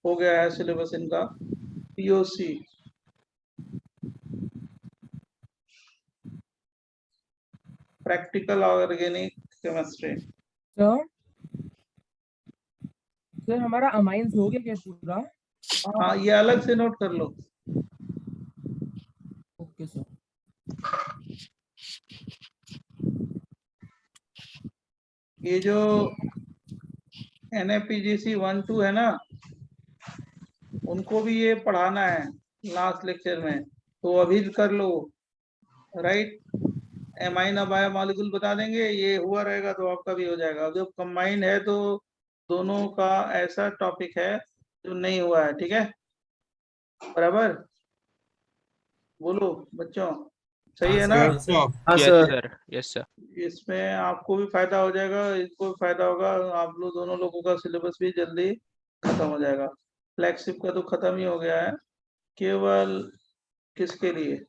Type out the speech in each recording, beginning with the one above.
हो गया है सिलेबस इनका। POC, practical organic chemistry. Sir sir हमारा अमाइंस हो गया क्या पूरा? हाँ, ये अलग से नोट कर लो। Okay sir. ये जो NAPGC 1-2 है ना, उनको भी ये पढ़ाना है लास्ट लेक्चर में, तो अभी कर लो। राइट, एमाइन अब आया मॉलिक्यूल बता देंगे, ये हुआ रहेगा तो आपका भी हो जाएगा। अब जब कंबाइंड है तो दोनों का ऐसा टॉपिक है जो नहीं हुआ है, ठीक है? बराबर, बोलो बच्चों, सही है ना? हाँ yes sir. Sir, yes sir. इसमें आपको भी फायदा हो जाएगा, इसको भी फायदा होगा, आप लोग दोनों लोगों का सिलेबस भी जल्दी खत्म हो जाएगा। फ्लैगशिप का तो खत्म ही हो गया है, केवल किसके लिए,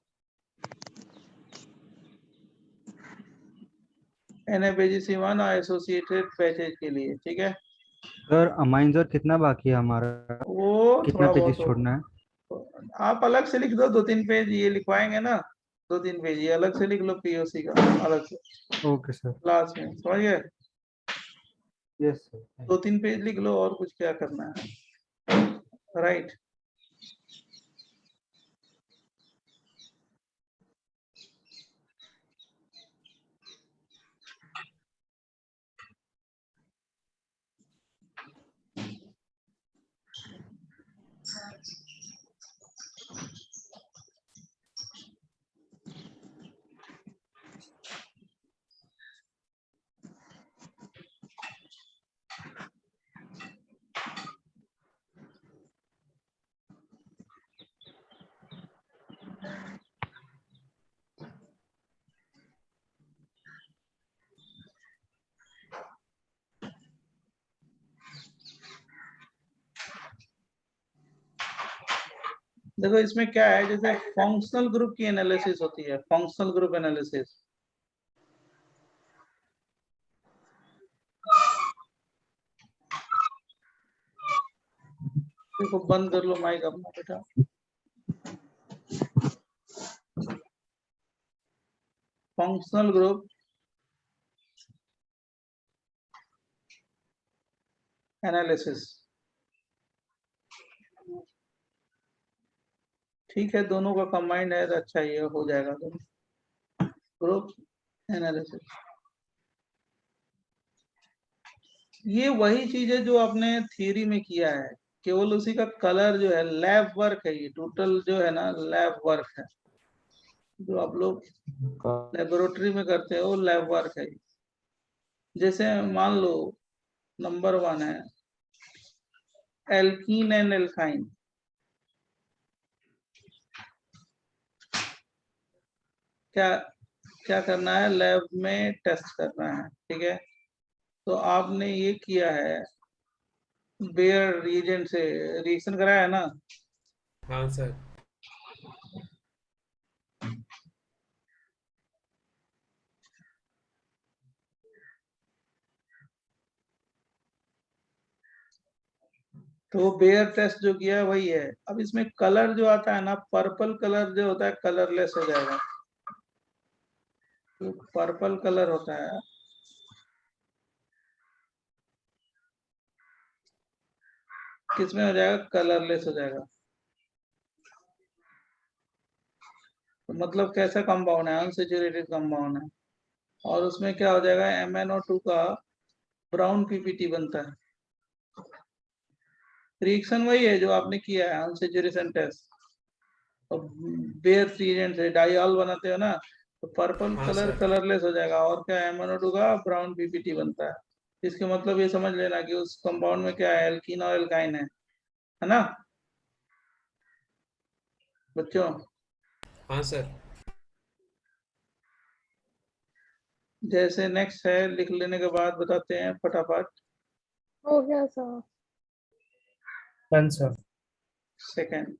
NAPGC 1 और एसोसिएटेड बैचेज के लिए, ठीक है? सर अमाइंस और कितना बाकी है हमारा? वो कितना थोड़ा बहुत पेजेस होगा, छोड़ना है? आप अलग से लिख दो, 2-3 पेज ये लिखवाएंगे ना, 2-3 पेज ये अलग से लिख लो, पीओसी का अलग से ओके सर। क्लास में, समझ गए? Yes sir. 2-3 पेज लिख लो, और कुछ क्या करना है। राइट, देखो इसमें क्या है, जैसे फंक्शनल ग्रुप की एनालिसिस होती है, फंक्शनल ग्रुप एनालिसिस। देखो बंद कर लो माइक अपना बेटा। फंक्शनल ग्रुप एनालिसिस, ठीक है, दोनों का कंबाइंड है तो अच्छा ही है, हो जाएगा दोनों। ग्रुप एनालिसिस ये वही चीज है जो आपने थियरी में किया है, केवल उसी का कलर जो है लैब वर्क है, ये टोटल जो है ना लैब वर्क है, जो आप लोग लेबोरेटरी में करते हो लैब वर्क है। जैसे मान लो नंबर 1 है एल्कीन एंड एल्काइन, क्या क्या करना है, लैब में टेस्ट करना है, ठीक है? तो आपने ये किया है, बेयर रिएजेंट से रिएक्शन कराया है ना? हाँ सर। तो बेयर टेस्ट जो किया है वही है। अब इसमें कलर जो आता है ना, पर्पल कलर जो होता है कलरलेस हो जाएगा, तो पर्पल कलर होता है किसमें हो जाएगा, कलरलेस हो जाएगा। तो मतलब कैसा कंपाउंड है, अनसेचुरेटेड कंपाउंड है, और उसमें क्या हो जाएगा, MnO2 का ब्राउन पीपीटी बनता है। रिएक्शन वही है जो आपने किया है, अनसेचुरेशन टेस्ट। तो बेयर रिएजेंट से डाइऑल बनाते हो ना, तो पर्पल हाँ कलर सर। कलरलेस हो जाएगा, और क्या MnO2 का ब्राउन पीपीटी बनता है। इसके मतलब ये समझ लेना कि उस कंपाउंड में क्या है, एल्कीन और एल्काइन है ना बच्चों? हाँ सर। जैसे नेक्स्ट है, लिख लेने के बाद बताते हैं फटाफट। हो गया sir. Done sir. Second,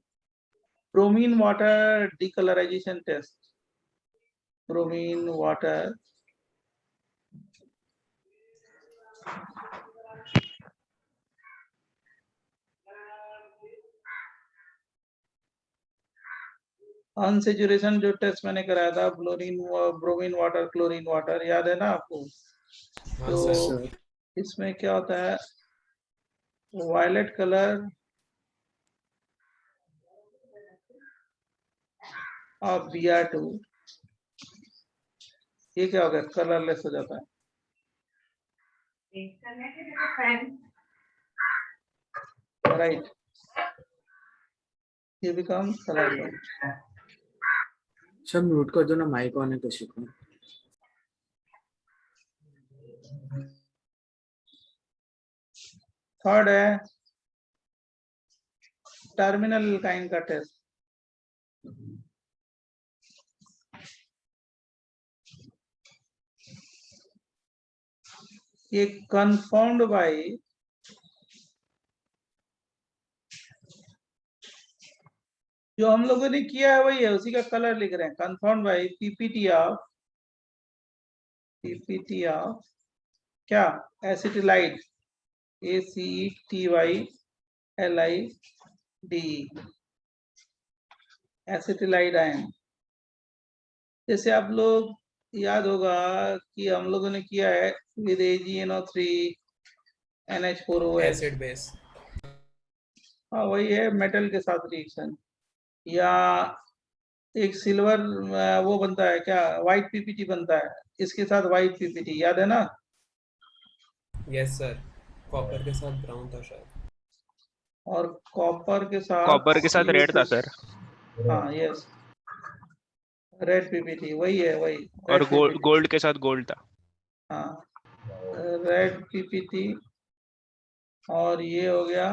bromine water decolorization test. Bromine water unsaturation जो टेस्ट मैंने कराया था, fluorine bromine water chlorine water, याद है ना आपको? हाँ तो सर। इसमें क्या होता है, वायलेट कलर ऑफ Br2, ये क्या हो गया, कलरलेस हो जाता है, राइट, ये बिकम कलरलेस। सब म्यूट कर दो ना, माइक ऑन है किसी को। थर्ड है टर्मिनल काइंड का टेस्ट। ये कन्फर्म्ड बाय जो हम लोगों ने किया है वही है, उसी का कलर लिख रहे हैं, कन्फर्म्ड बाय पीपीटी ऑफ क्या, एसिटिलाइड, ACETYLID, एसिटिलाइड आयन। जैसे आप लोग याद होगा कि हम लोगों ने किया है with AgNO3 NH4OH, acid base. हाँ वही है, मेटल के साथ रिएक्शन, या एक सिल्वर वो बनता है क्या, व्हाइट पीपीटी बनता है, इसके साथ व्हाइट पीपीटी, याद है ना? Yes sir. कॉपर के साथ ब्राउन था शायद। और कॉपर के साथ रेड था सर। हाँ यस, रेड पीपीटी, वही है वही, और रेड पीपीटी, गोल्ड के साथ गोल्ड था। हाँ रेड पीपीटी। और ये हो गया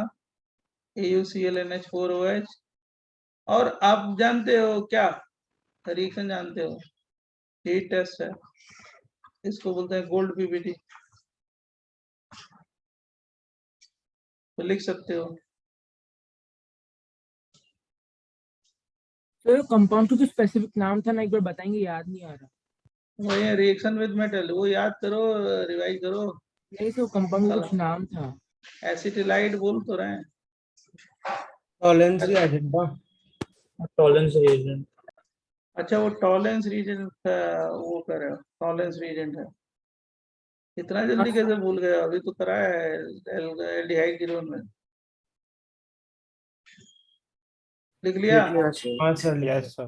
AuClNH4OH। और आप जानते हो क्या रिएक्शन, जानते हो, हीट टेस्ट है, इसको बोलते हैं गोल्ड पीपीटी, तो लिख सकते हो। तो कंपाउंड का कुछ स्पेसिफिक नाम था ना, एक बार बताएंगे, याद नहीं आ रहा। वही है रिएक्शन विद मेटल, वो याद करो, रिवाइज करो। नहीं सर, कंपाउंड का कुछ नाम था। एसिटिलाइड बोल तो रहे हैं। टॉलेंस रिएजेंट था, टॉलेंस रिएजेंट। अच्छा वो टॉलेंस रीजेंट, वो कर रहे हो, टॉलेंस रीजेंट है, इतना जल्दी कैसे भूल गए, अभी तो कराया है एल्डिहाइड कीटोन में, लिख लिया? हाँ सर, यस सर।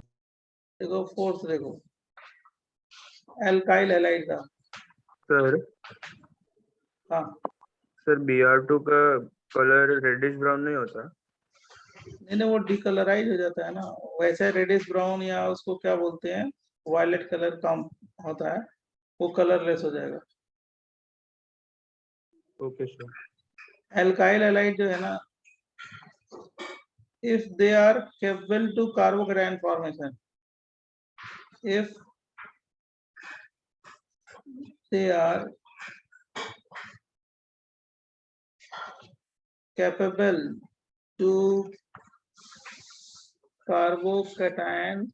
देखो फोर्थ देखो, एल्काइल हैलाइड का, सर हाँ सर Br2 का कलर रेडिश ब्राउन नहीं होता? नहीं वो डिकलराइज हो जाता है ना, वैसे रेडिश ब्राउन या उसको क्या बोलते हैं, वायलेट कलर कम होता है, वो कलरलेस हो जाएगा। Okay sir. एल्काइल हैलाइड जो है ना, if they are capable to carbocation formation, if they are capable to carbocation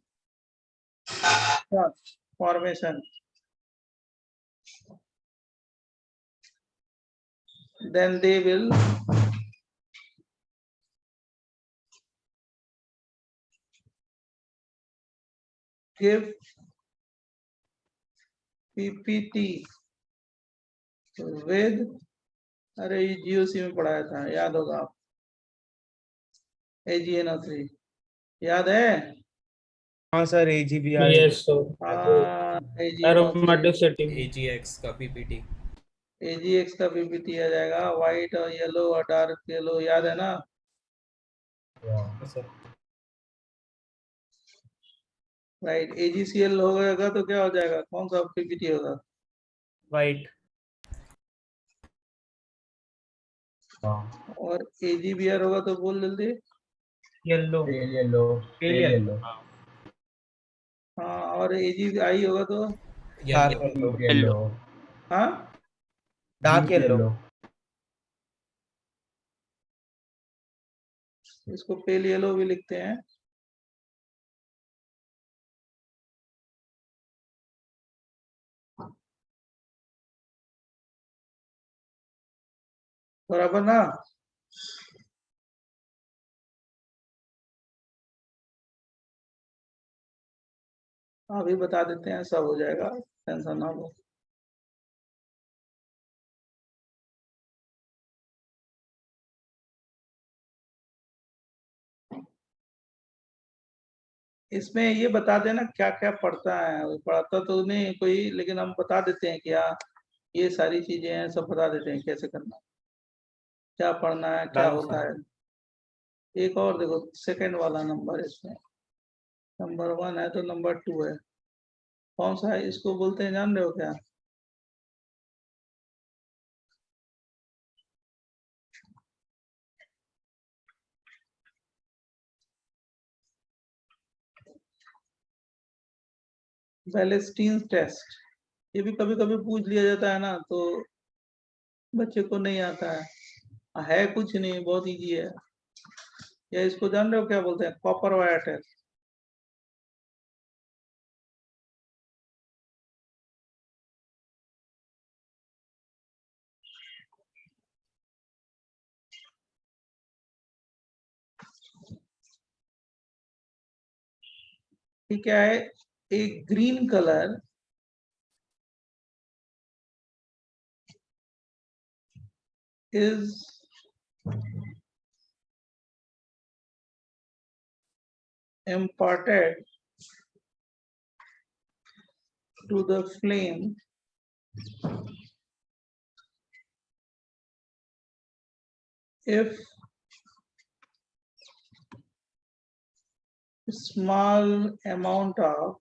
formation, then they will give PPT with, अरे ये GOC में पढ़ाया था, याद होगा आप, AgNO3, याद है? हाँ सर, AgBr। यस हाँ एरोमेटिक AgNO3, सेटिंग। AgX का पीपीटी। AgX का PPT आ जाएगा, व्हाइट और येलो और डार्क येलो, याद है ना? राइट, AgCl होगा तो क्या हो जाएगा, कौन सा PPT होगा? वाइट। और AgBr होगा तो बोल जल्दी। येलो। येलो। हाँ, और AgI होगा तो, येलो। हाँ डार्क येलो। इसको पेल येलो भी लिखते हैं। बराबर ना? अभी बता देते हैं, सब हो जाएगा, टेंशन ना लो। इसमें ये बता देना क्या क्या पढ़ता है, वो पढ़ाता तो नहीं कोई, लेकिन हम बता देते हैं कि हाँ ये सारी चीजें हैं, सब बता देते हैं कैसे करना, क्या पढ़ना है, क्या होता है। एक और देखो, सेकंड वाला नंबर इसमें, नंबर 1 है तो नंबर 2 है, कौन सा है इसको बोलते हैं, जान रहे हो क्या? बैलेस्टीन टेस्ट। ये भी कभी कभी पूछ लिया जाता है ना, तो बच्चे को नहीं आता है कुछ नहीं, बहुत इजी है। या इसको जान रहे हो क्या बोलते हैं, कॉपर वायर टेस्ट। ये क्या है, एक green colour is imparted to the flame if small amount of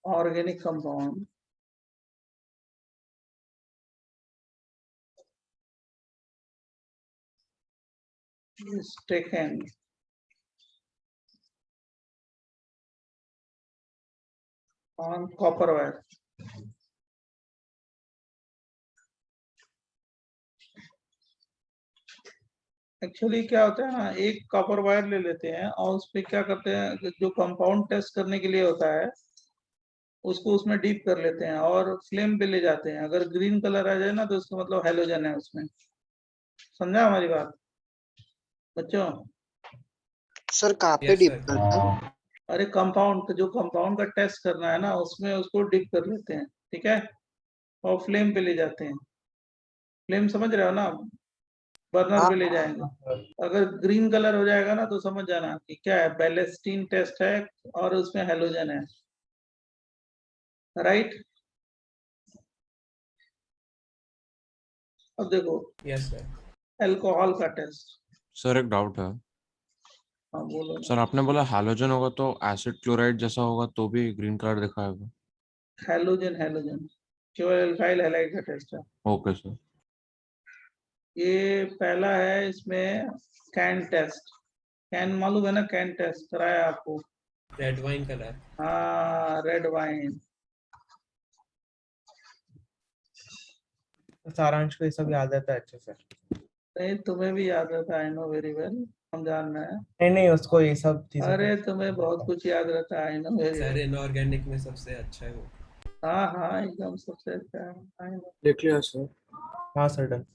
organic compound is taken on copper wire. Actually क्या होता है ना, एक कॉपर वायर ले लेते हैं और उस पे क्या करते हैं कि जो कंपाउंड टेस्ट करने के लिए होता है उसको उसमें डीप कर लेते हैं और फ्लेम पे ले जाते हैं। अगर ग्रीन कलर आ जाए ना तो उसका मतलब हेलोजन है उसमें। समझा हमारी बात बच्चों? सर कहाँ पे यस डिप सर। करना है? अरे कंपाउंड, जो कंपाउंड का टेस्ट करना है ना उसमें उसको डिप कर लेते हैं, ठीक है, और फ्लेम पे ले जाते हैं। फ्लेम समझ रहे हो ना, बर्नर हाँ पे ले जाएंगे। अगर ग्रीन कलर हो जाएगा ना तो समझ जाना कि क्या है, बैलेस्टीन टेस्ट है और उसमें हेलोजन है, राइट। अब देखो यस सर। अल्कोहल का टेस्ट। सर एक डाउट है। हाँ बोलो ना। सर आपने बोला हैलोजन होगा तो एसिड क्लोराइड जैसा होगा तो भी ग्रीन कलर दिखाएगा? हेलोजन केवल अल्काइल हैलाइड का टेस्ट है। Okay sir. ये पहला है इसमें कैन टेस्ट। कैन मालूम है ना, कैन टेस्ट कराया आपको? Red wine colour. हाँ, रेड वाइन। सारांश को ये सब याद रहता है अच्छे से। नहीं, तुम्हें भी याद रहता है, आई नो वेरी वेल, हम जान रहे हैं। नहीं नहीं, उसको ये सब चीजें अरे तुम्हें बहुत कुछ याद रहता है, I know very sir well. Inorganic में सबसे अच्छा है वो। हाँ हाँ, एकदम सबसे अच्छा है, आई नो। लिख लिया सर। हाँ सर डन।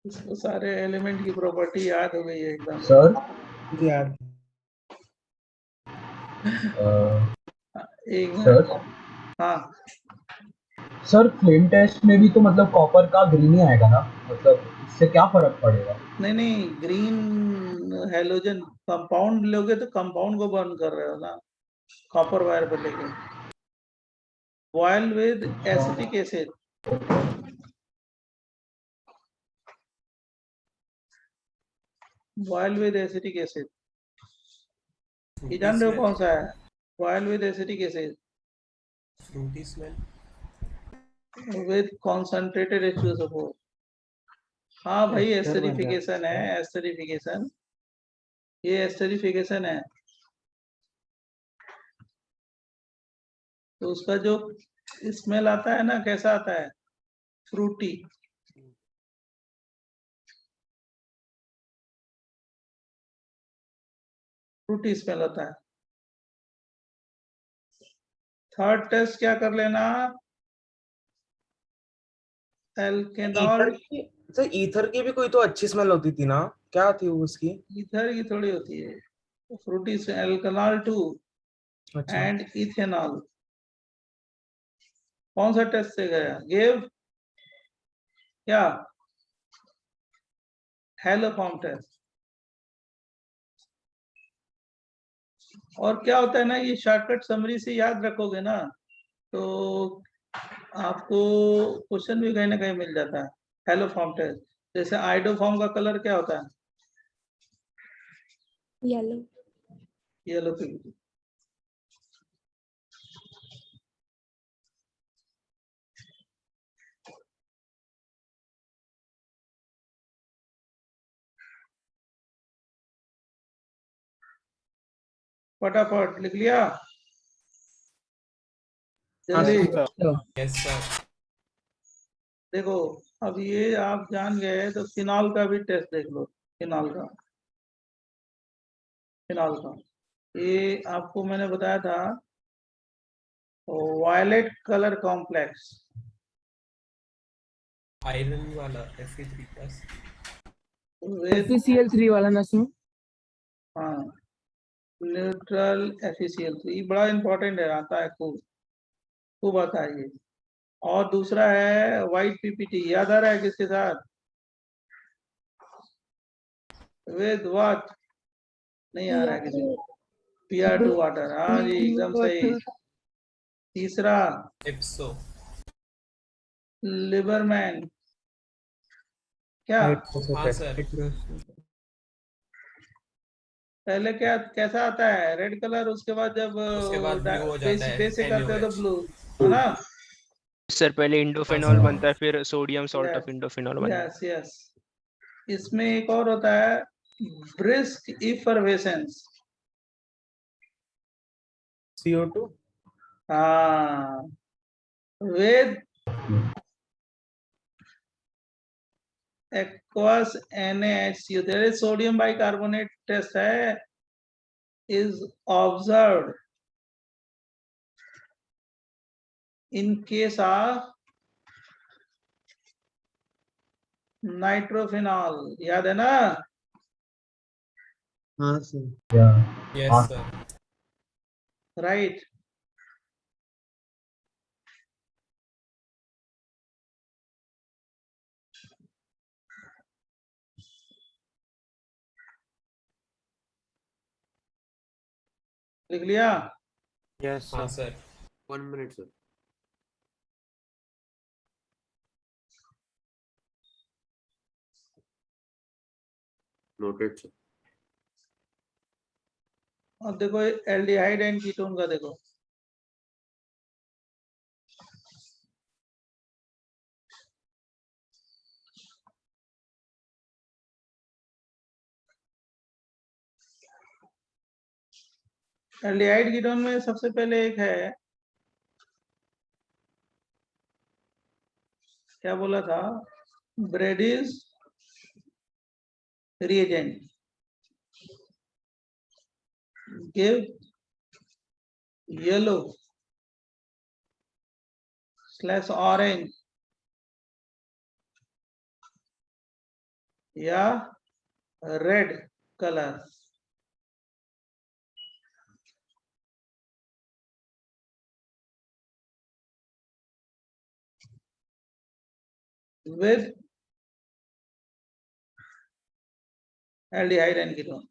इसको सारे एलिमेंट की प्रॉपर्टी याद हो गई है एकदम। सर मुझे याद एक सर मिनट। हाँ, सर फ्लेम टेस्ट में भी तो मतलब कॉपर का ग्रीन ही आएगा ना, मतलब इससे क्या फर्क पड़ेगा? नहीं नहीं, ग्रीन हेलोजन कंपाउंड लोगे तो कंपाउंड को बर्न कर रहे हो ना, कॉपर वायर पे लेके। Boil with acetic acid, boil with acetic acid, ये जान रहे हो कौन सा है? Boil with acetic acid fruity smell. With concentrated H2SO4। हाँ भाई, एस्टर बन एस्टरिफिकेशन जाता है, एस्टरिफिकेशन, ये एस्टरिफिकेशन है। तो उसका जो स्मेल आता है ना, कैसा आता है, फ्रूटी। फ्रूटी स्मेल आता है। थर्ड टेस्ट क्या कर लेना, एल्केनॉल ईथर की भी कोई तो अच्छी स्मेल होती थी ना, क्या थी वो उसकी? ईथर की थोड़ी होती है, फ्रूटी एल्केनॉल 2 अच्छा, एंड इथेनॉल। कौन सा टेस्ट से गया गेव? क्या? Haloform test. और क्या होता है ना, ये शॉर्टकट समरी से याद रखोगे ना तो आपको क्वेश्चन भी कहीं ना कहीं मिल जाता है। हेलोफॉर्म टेस्ट, जैसे आइडोफॉर्म का कलर क्या होता है? येलो। Yellow pink. फटाफट लिख लिया जल्दी। Yes sir. देखो अब ये आप जान गए तो फिनॉल का भी टेस्ट देख लो। फिनॉल का ये आपको मैंने बताया था, वायलेट कलर कॉम्प्लेक्स। आयरन वाला Fe3+। FeCl3 वाला नसू। हाँ, न्यूट्रल FeCl3 बड़ा इंपॉर्टेंट है, आता है खूब खूब आता है ये। और दूसरा है व्हाइट PPT, याद आ रहा है किसके साथ? With what? नहीं आ रहा है किसी को। PR2 वाटर, हाँ जी एकदम सही। तीसरा इप्सो। लिबरमैन, क्या? हाँ सर। पहले क्या कैसा आता है? रेड कलर, उसके बाद जब उसके बाद blue हो जाता है, बेसिक करते हैं तो NaOH। ब्लू, है ना? सर पहले इंडोफिनॉल हाँ, बनता है, फिर सोडियम सॉल्ट ऑफ इंडोफिनॉल बनता है। Yes yes. इसमें एक और होता है ब्रिस्क इफरवेसेंस। CO2। हाँ, with aqueous NaHCO, there is sodium bicarbonate test है, is observed in case of nitrophenol, याद है ना? हाँ सर। Yes sir. राइट। लिख लिया? यस हाँ sir. Sir. 1 minute sir. Noted sir. और देखो एल्डिहाइड एंड कीटोन का देखो, एल्डिहाइड कीटोन में सबसे पहले एक है, क्या बोला था? ब्रेडिस reagent, give yellow/orange या red colour. with aldehyde and ketone।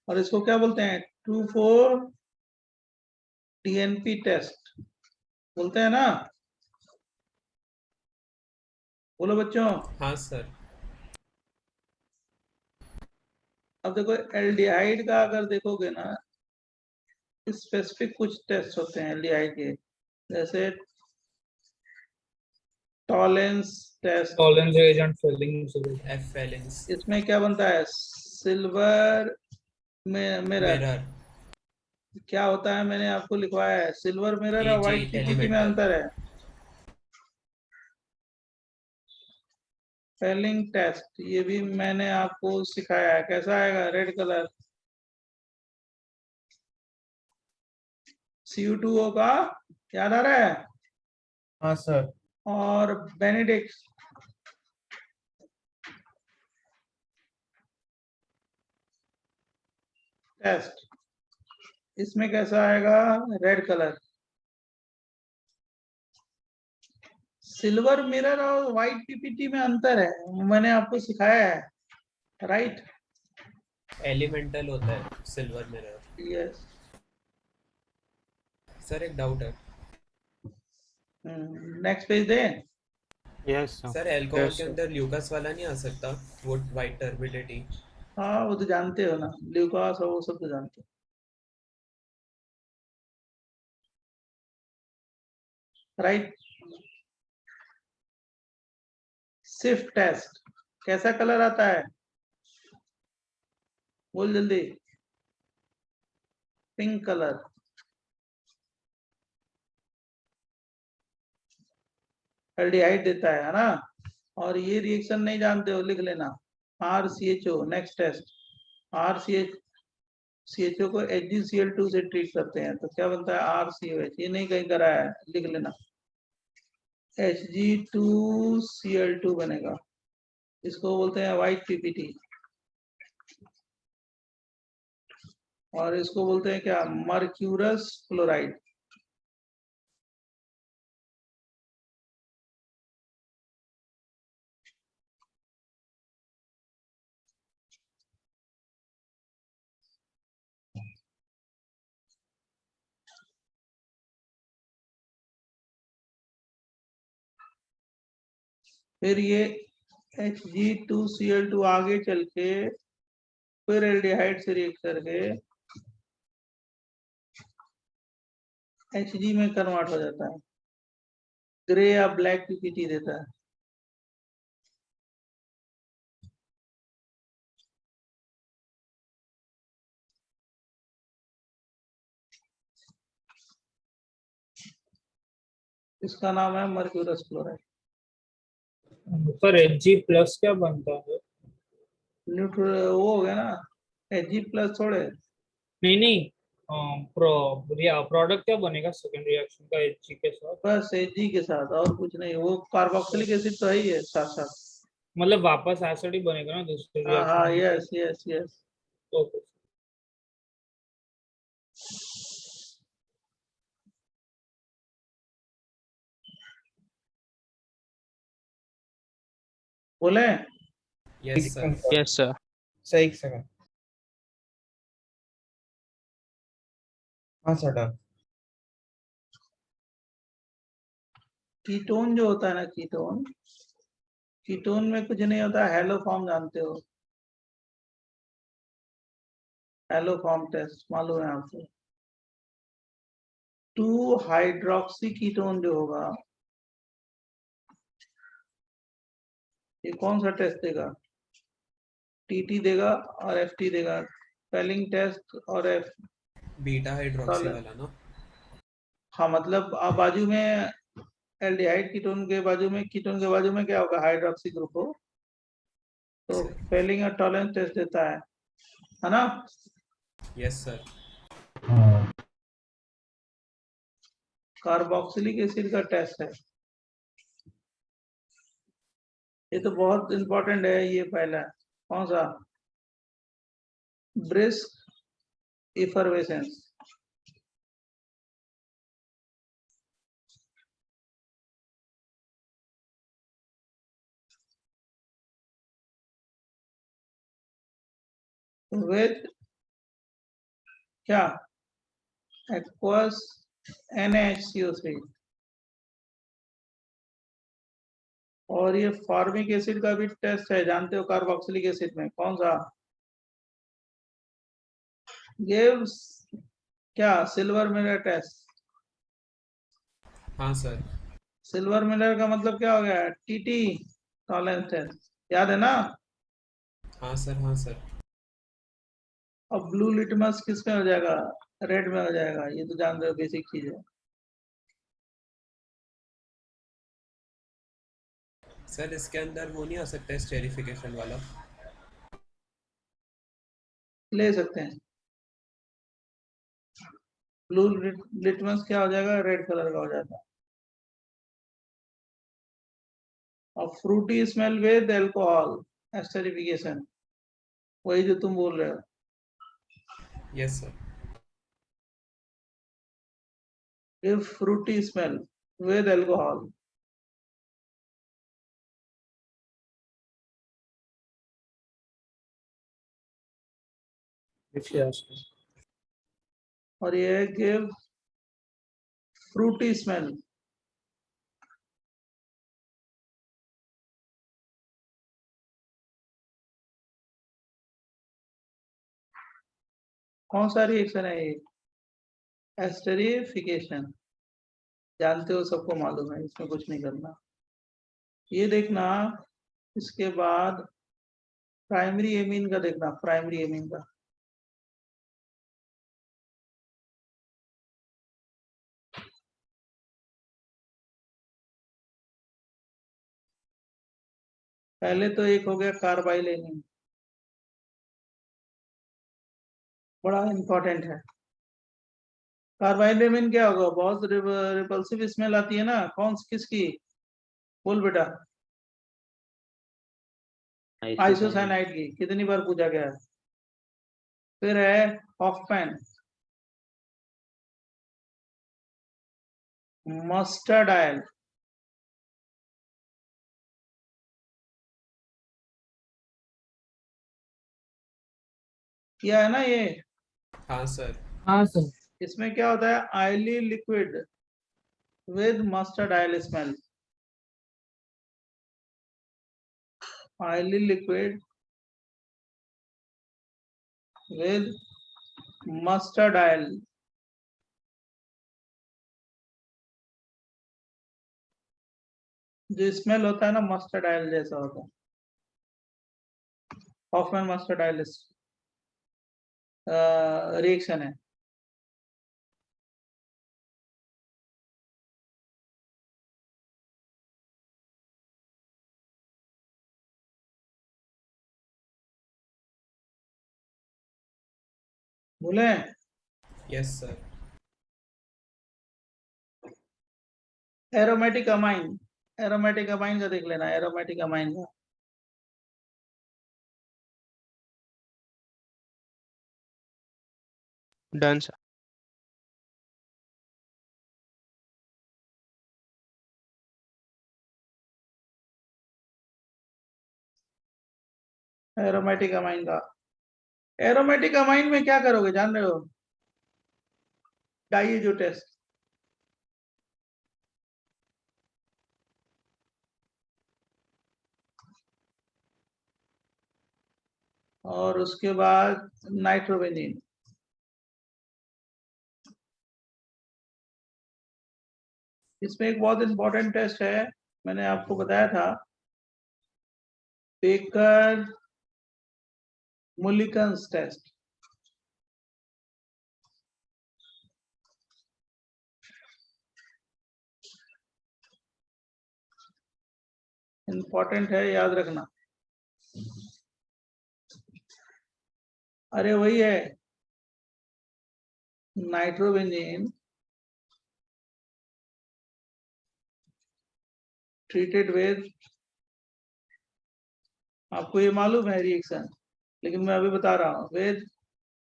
और इसको क्या बोलते हैं? 2,4 DNP टेस्ट बोलते हैं ना? बोलो बच्चों। हाँ सर। अब देखो एल्डिहाइड का अगर देखोगे ना, स्पेसिफिक कुछ टेस्ट होते हैं एल्डिहाइड के, जैसे Tollens test. Tollens agent filling. F-valence। इसमें क्या बनता है? सिल्वर में मिरर मिरर। क्या होता है? मैंने आपको लिखवाया है, सिल्वर मिरर और AG व्हाइट PPT में एलिमेंटर। अंतर है। फेलिंग टेस्ट ये भी मैंने आपको सिखाया है, कैसा आएगा? Red colour. Cu2O का याद आ रहा है, हाँ सर। और बेनेडिक्ट टेस्ट, इसमें कैसा आएगा, रेड कलर। सिल्वर मिरर और व्हाइट पीपीटी में अंतर है, मैंने आपको सिखाया है, राइट? एलिमेंटल होता है सिल्वर मिरर। यस। सर एक डाउट है नेक्स्ट पेज दे। यस सर, अल्कोहल के अंदर ल्यूकास वाला नहीं आ सकता, वो वाइट टर्बिडिटी? हाँ वो तो जानते हो ना, ल्यूकास और वो सब तो जानते हो, राइट? सिफ्ट टेस्ट कैसा कलर आता है, बोल जल्दी। Pink colour. एल्डिहाइड देता है ना? और ये रिएक्शन नहीं जानते हो, लिख लेना, RCHO। नेक्स्ट टेस्ट, RCHO को HgCl2 से ट्रीट करते हैं, तो क्या बनता है, RCOH। ये नहीं कहीं करा है, लिख लेना, Hg2Cl2 बनेगा। इसको बोलते हैं व्हाइट पीपीटी, और इसको बोलते हैं क्या, मर्क्यूरस फ्लोराइड। फिर ये Hg2Cl2 आगे चल के फिर एल्डिहाइड से रिएक्ट करके Hg में कन्वर्ट हो जाता है, ग्रे या ब्लैक पीपीटी देता है। इसका नाम है मर्क्यूरस फ्लोराइड। सर Hg+ क्या बनता है? न्यूट्रल वो हो गया ना, Hg+ थोड़े। नहीं नहीं, प्रोडक्ट क्या बनेगा सेकंड रिएक्शन का Hg के साथ? बस Hg के साथ, और कुछ नहीं। वो कार्बोक्सिलिक एसिड तो है ही है साथ साथ। मतलब वापस एसिड ही बनेगा ना दूसरे हाँ हाँ, reaction? Yes yes yes. Okay. बोले? Yes sir. Yes sir. Sir एक सेकंड। हाँ सर डन। कीटोन जो होता है ना, कीटोन में कुछ नहीं होता, हेलो फॉर्म जानते हो, हेलो फॉर्म टेस्ट मालूम है आपको? 2 हाइड्रोक्सी कीटोन जो होगा, ये कौन सा टेस्ट देगा, TT देगा और FT देगा, पेलिंग टेस्ट और बीटा हाइड्रोक्सी वाला ना? हाँ मतलब आप बाजू में एल्डिहाइड कीटोन के बाजू में क्या होगा, हाइड्रोक्सी ग्रुप हो, तो फेलिंग और टॉलरेंस टेस्ट देता है ना? Yes sir. कार्बोक्सिलिक एसिड का टेस्ट है, ये तो बहुत इंपॉर्टेंट है। ये पहला कौन सा, ब्रिस्क इफरवेसेंस। विद क्या, एक्वस NaHCO3। और ये फॉर्मिक एसिड का भी टेस्ट है, जानते हो, कार्बोक्सिलिक एसिड में कौन सा, गिव्स क्या, सिल्वर मिरर टेस्ट। हाँ सर। सिल्वर मिरर का मतलब क्या हो गया, TT टॉलरेंस टेस्ट, याद है ना? हाँ सर। हाँ सर। अब ब्लू लिटमस किस में हो जाएगा, रेड में हो जाएगा, ये तो जान रहे हो, बेसिक चीज है। सर इसके अंदर वो नहीं आ सकता स्टेरिफिकेशन वाला? ले सकते हैं, ब्लू लिटमस क्या हो जाएगा, रेड कलर का हो जाता है। और Frooti smell with alcohol esterification, वही जो तुम बोल रहे हो। Yes, sir. Give fruity smell with alcohol. Yes. और ये है give fruity smell. कौन सा रिएक्शन है ये, एस्टरिफिकेशन, जानते हो, सबको मालूम है, इसमें कुछ नहीं करना। ये देखना, इसके बाद प्राइमरी एमीन का देखना, प्राइमरी एमीन का। पहले तो एक हो गया कार्बाइल एमीन, बड़ा इंपॉर्टेंट है। कार्बाइल एमीन क्या होगा, बहुत रिपल्सिव स्मेल आती है ना, कौन किसकी, बोल बेटा। आइसोसाइनाइड की, कितनी बार पूछा गया है। फिर है हॉफमैन, मस्टर्ड ऑयल, किया है ना ये। हाँ सर। हाँ सर। इसमें क्या होता है, oily liquid with mustard oil smell, oily liquid with mustard oil. जो स्मेल होता है ना, मस्टर्ड ऑयल जैसा होता है, हॉफमैन मस्टर्ड ऑयल रिएक्शन है। भूले, Yes, sir. Aromatic amine, aromatic amine का देख लेना, एरोमेटिक अमाइन का। Done sir. एरोमेटिक अमाइन का, एरोमेटिक अमाइन में क्या करोगे जान रहे हो, डाइए जो टेस्ट, और उसके बाद नाइट्रोबेंजीन। इसमें एक बहुत इंपॉर्टेंट टेस्ट है, मैंने आपको बताया था, बेकर मुलिकन्स टेस्ट। इंपॉर्टेंट है, याद रखना। अरे वही है, नाइट्रोबेंजीन ट्रीटेड विद, आपको ये मालूम है रिएक्शन, लेकिन मैं अभी बता रहा हूँ, with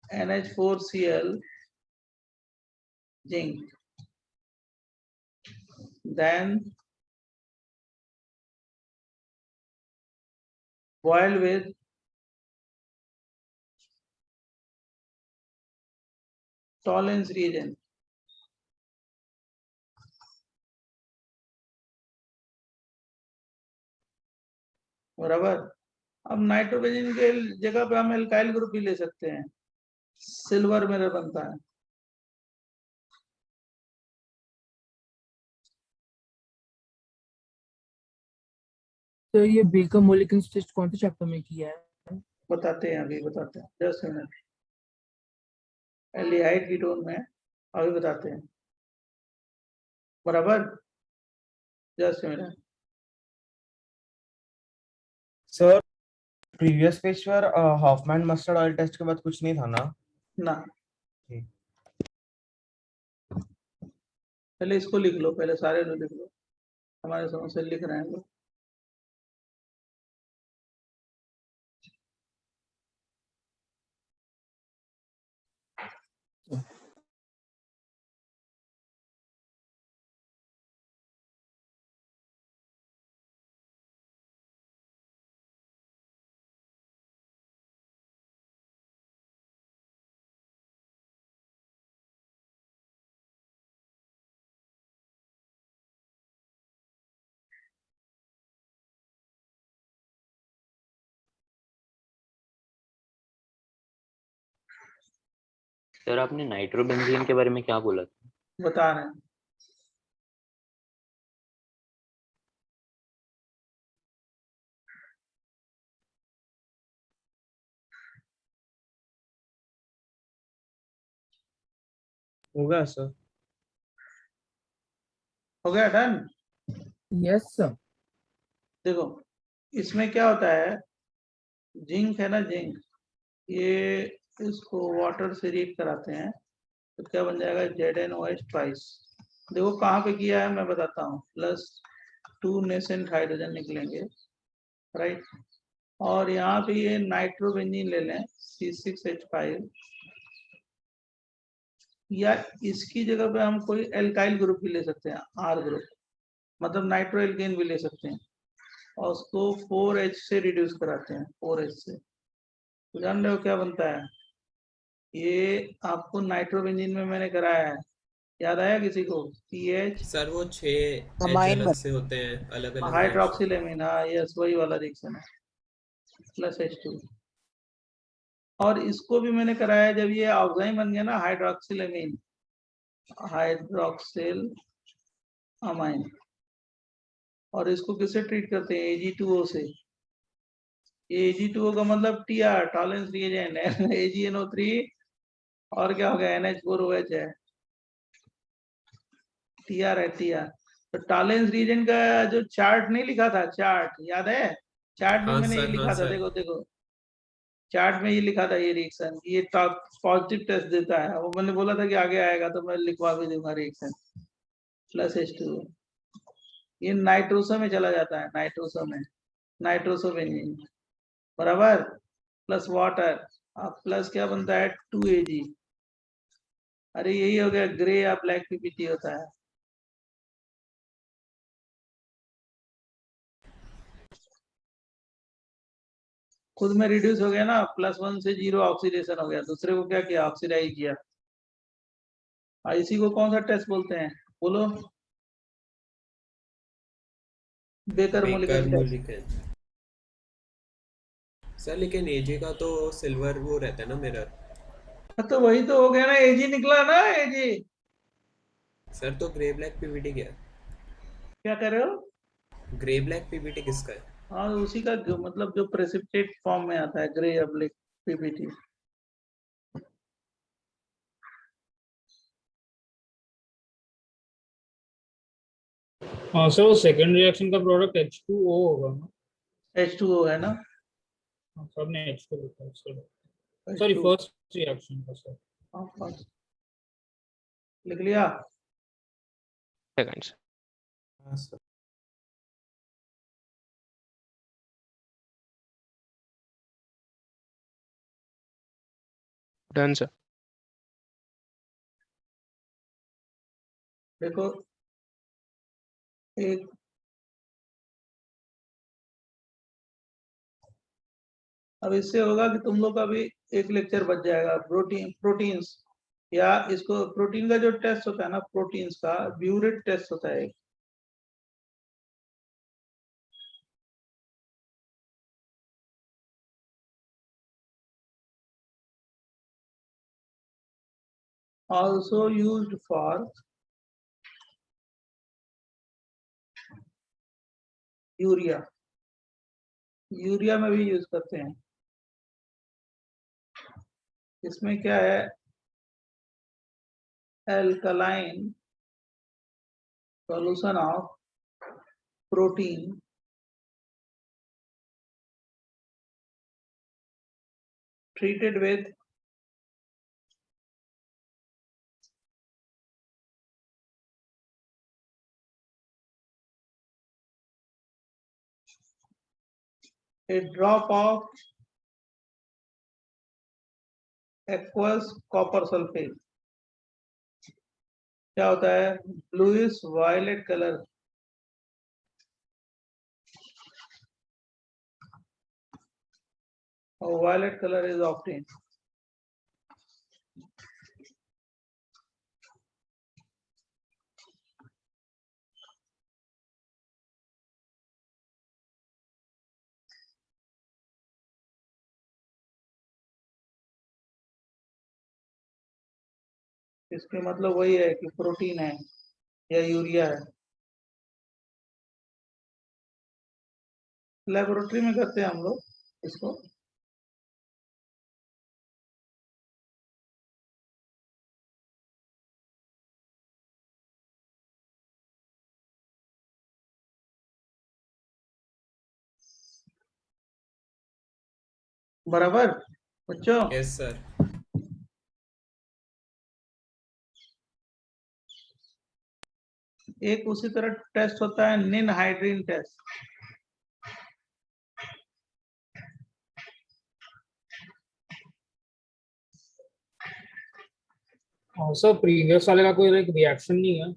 NH4Cl zinc, then boil with Tollens reagent. बराबर। अब नाइट्रोबेंजीन के जगह पे हम एल्काइल ग्रुप भी ले सकते हैं, सिल्वर मिरर बनता है। तो ये बेकर मोलिकन्स टेस्ट कौन से चैप्टर में किया है? बताते हैं, अभी बताते हैं, जस्ट मिनट। एल्डिहाइड कीटोन में अभी बताते हैं, बराबर, just minute. Sir previous page पर हॉफमैन मस्टर्ड ऑयल टेस्ट के बाद कुछ नहीं था ना? ना, पहले इसको लिख लो, पहले सारे लो लिख लो, हमारे समझ से लिख रहे हैं लोग। सर आपने नाइट्रोबेंजीन के बारे में क्या बोला था? बता रहे हैं। होगा सर। हो गया डन। Yes sir. देखो इसमें क्या होता है, जिंक है ना, जिंक, ये इसको वाटर से रिएक्ट कराते हैं तो क्या बन जाएगा, ZnOH ट्वाइस। देखो कहाँ पे किया है मैं बताता हूँ, +2 नेसेंट हाइड्रोजन निकलेंगे, राइट। और यहाँ पे ये नाइट्रोबेंजीन ले लें, C6H5, या इसकी जगह पे हम कोई एल्काइल ग्रुप भी ले सकते हैं, R ग्रुप, मतलब नाइट्रो एल्केन भी ले सकते हैं, और उसको 4H से रिड्यूस कराते हैं, 4H से। तो जान रहे हो क्या बनता है, ये आपको नाइट्रोबेंजीन में मैंने कराया है, याद आया किसी को, PH सर वो 6 H अमाइन अलग से होते हैं, अलग अलग हाइड्रोक्सिलेमिन, हाँ यस वही वाला रिएक्शन है, +H2। और इसको भी मैंने कराया जब ये ऑक्साइड बन गया ना, हाइड्रोक्सिलेमिन, हाइड्रोक्सिल अमाइन, और इसको किससे ट्रीट करते हैं, Ag2O से। Ag2O का मतलब TR, टॉलेंस रिएजेंट है, AgNO3, और क्या हो गया, NH4OH है, TR है, TR। तो टॉलेंस रिएजेंट का जो चार्ट नहीं लिखा था, चार्ट याद है, चार्ट में हाँ मैंने ये सर, लिखा हाँ था, सर। देखो देखो चार्ट में ये लिखा था, ये रिएक्शन ये पॉजिटिव टेस्ट देता है, वो मैंने बोला था कि आगे आएगा तो मैं लिखवा भी दूंगा रिएक्शन, +H2O। ये नाइट्रोसो में चला जाता है, नाइट्रोसो में, नाइट्रोसो बेंजीन बराबर, प्लस वाटर, अब प्लस क्या बनता है, 2Ag। अरे यही हो गया, ग्रे या ब्लैक पीपीटी होता है। खुद में रिड्यूस हो गया ना, +1 से 0 ऑक्सीडेशन हो गया, दूसरे को क्या किया, ऑक्सीडाइज किया। इसी को कौन सा टेस्ट बोलते हैं, बोलो, बेकर बेकर मोलिकन टेस्ट। मोलिकन। सर लेकिन AG का तो सिल्वर वो रहता है ना, मिरर। तो वही तो हो गया ना, Ag निकला ना, Ag। सर तो ग्रे ब्लैक पीवीटी क्या है? क्या कर रहे हो, ग्रे ब्लैक पीवीटी किसका है? हाँ उसी का जो मतलब जो प्रेसिपिटेट फॉर्म में आता है, ग्रे या ब्लैक पीपीटी। हाँ सर, वो सेकंड रिएक्शन का प्रोडक्ट H2O होगा ना? H2O है ना, हाँ, सर ने H2 लिखा है sir. H2O। Sorry, first reaction का सर। हाँ, first। लिख लिया। सेकंड्स। हाँ सर। Done sir. देखो एक अब इससे होगा कि तुम लोग का भी एक लेक्चर बच जाएगा, प्रोटीन्स, या इसको प्रोटीन का जो टेस्ट होता है ना, प्रोटीन्स का ब्यूरेट टेस्ट होता है। also used for urea, urea में भी यूज करते हैं। इसमें क्या है, alkaline solution of protein treated with a drop of aqueous copper sulfate क्या होता है? ब्लूइश वायलेट कलर, और वायलेट कलर इज ऑब्टेन। इसके मतलब वही है कि प्रोटीन है या यूरिया है। लेबोरेटरी में करते हैं हम लोग इसको। बराबर बच्चों? Yes sir. एक उसी तरह टेस्ट होता है निन हाइड्रीन टेस्ट। सर प्रीवियस वाले का कोई रिएक्शन नहीं है?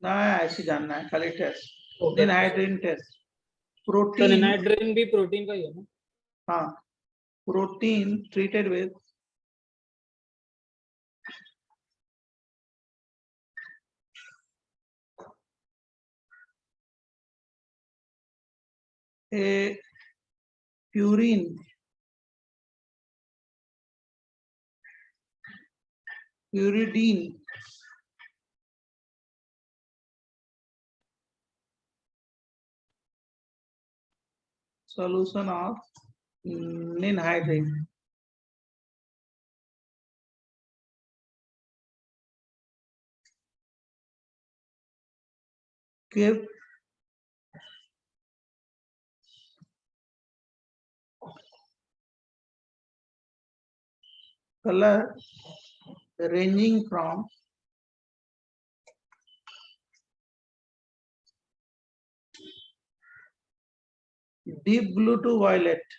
ना ऐसे जानना है खाली टेस्ट। ओके। निन हाइड्रीन टेस्ट। तो प्रोटीन, नाइट्रोजन भी प्रोटीन का ही है ना? हाँ, protein treated with a purine pyridine solution of ninhydrin give color ranging from deep blue to violet,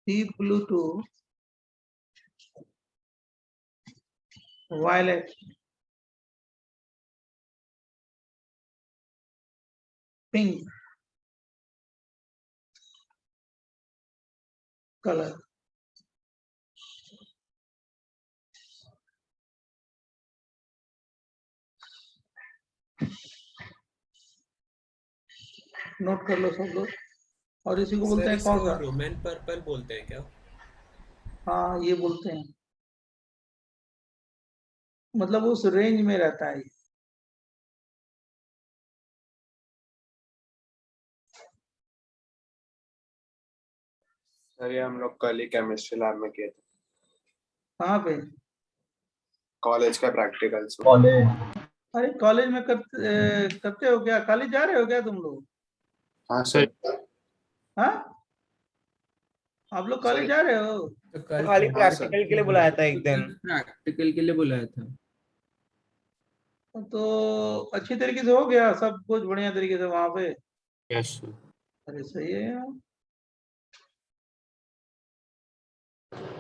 deep blue to violet, pink color. Note कर लो सब लोग। और इसी को बोलते सर हैं कौन इसको सा? रोमन पर्पल बोलते हैं क्या? हाँ, ये बोलते हैं, मतलब उस रेंज में रहता है। सर ये हम लोग कल ही केमिस्ट्री लैब में किए थे, कहाँ पे? कॉलेज का प्रैक्टिकल्स में। कॉलेज। अरे कॉलेज में करते हो क्या? कॉलेज जा रहे हो क्या तुम लोग? हाँ सर। हाँ, आप लोग कॉलेज जा रहे हो? तो खाली प्रैक्टिकल के लिए बुलाया था एक दिन। प्रैक्टिकल के लिए बुलाया था। तो अच्छी तरीके से हो गया सब कुछ, बढ़िया तरीके से वहां पे? Yes sir. अरे सही है यार।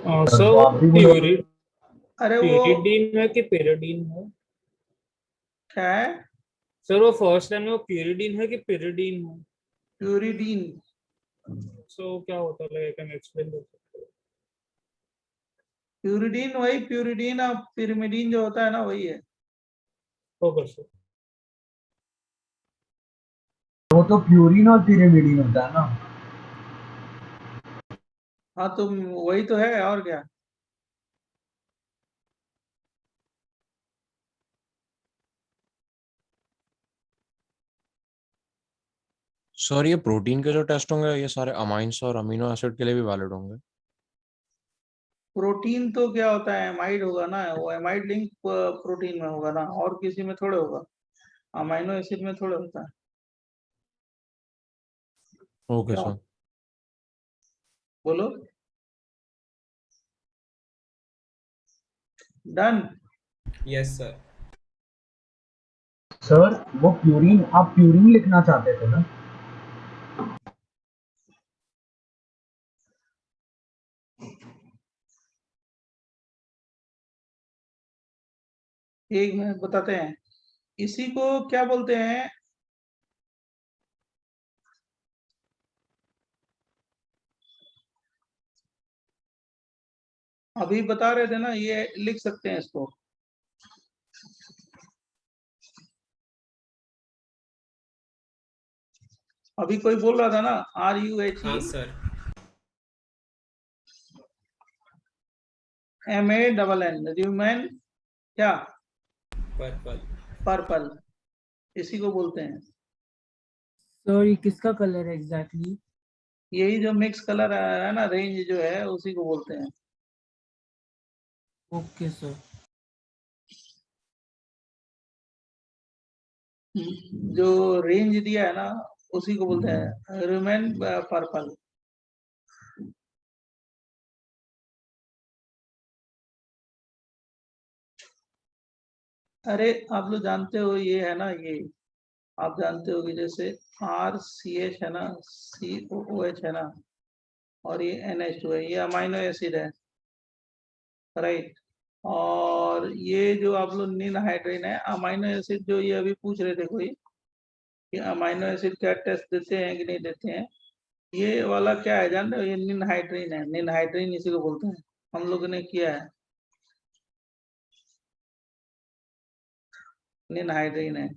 तो आप भी बोलो। अरे वो प्यूरिडीन है कि पेरिडीन है? क्या है? सर वो फर्स्ट टाइम में वो प्यूरिडीन है कि पेरिडीन है? प्यूरिडीन। सो क्या होता है, कैन एक्सप्लेन दो? प्यूरिडीन वही प्यूरिडीन और पिरिमिडीन जो होता है ना, वही है। Okay sir. वो तो प्यूरिन और पिरिमिडीन होता है ना। हाँ, तुम वही तो है, और क्या? सर ये प्रोटीन के जो टेस्ट होंगे ये सारे अमाइंस और अमीनो एसिड के लिए भी वैलिड होंगे? प्रोटीन तो क्या होता है, एमाइड होगा ना, वो एमाइड लिंक प्रोटीन में होगा ना, और किसी में थोड़े होगा, अमाइनो एसिड में थोड़े होता है। ओके क्या? सर। बोलो। डन। Yes sir. सर वो प्यूरिन, आप प्यूरिन लिखना चाहते थे ना? एक मिनट बताते हैं, इसी को क्या बोलते हैं? अभी बता रहे थे ना, ये लिख सकते हैं इसको। अभी कोई बोल रहा था ना, RUHE हाँ सर। MANN, र्यूमेन क्या? पर्पल। पर्पल, इसी को बोलते हैं। सर ये किसका कलर है एग्जैक्टली? यही जो मिक्स कलर है ना, रेंज जो है, उसी को बोलते हैं। Okay sir. जो रेंज दिया है ना, उसी को बोलते हैं र्यूमेन पर्पल। अरे आप लोग जानते हो, ये है ना, ये आप जानते हो कि जैसे RCH है ना, COOH है ना, और ये NH2 है, ये अमाइनो एसिड है, राइट। और ये जो आप लोग निन हाइड्रेन है, अमाइनो एसिड जो ये अभी पूछ रहे थे कोई, कि अमाइनो एसिड क्या टेस्ट देते हैं कि नहीं देते हैं, ये वाला क्या है जान रहे हो? ये निन हाइड्रेन है, निन हाइड्रेन इसी को बोलते हैं, हम लोग ने किया है, निन हाइड्रेन है।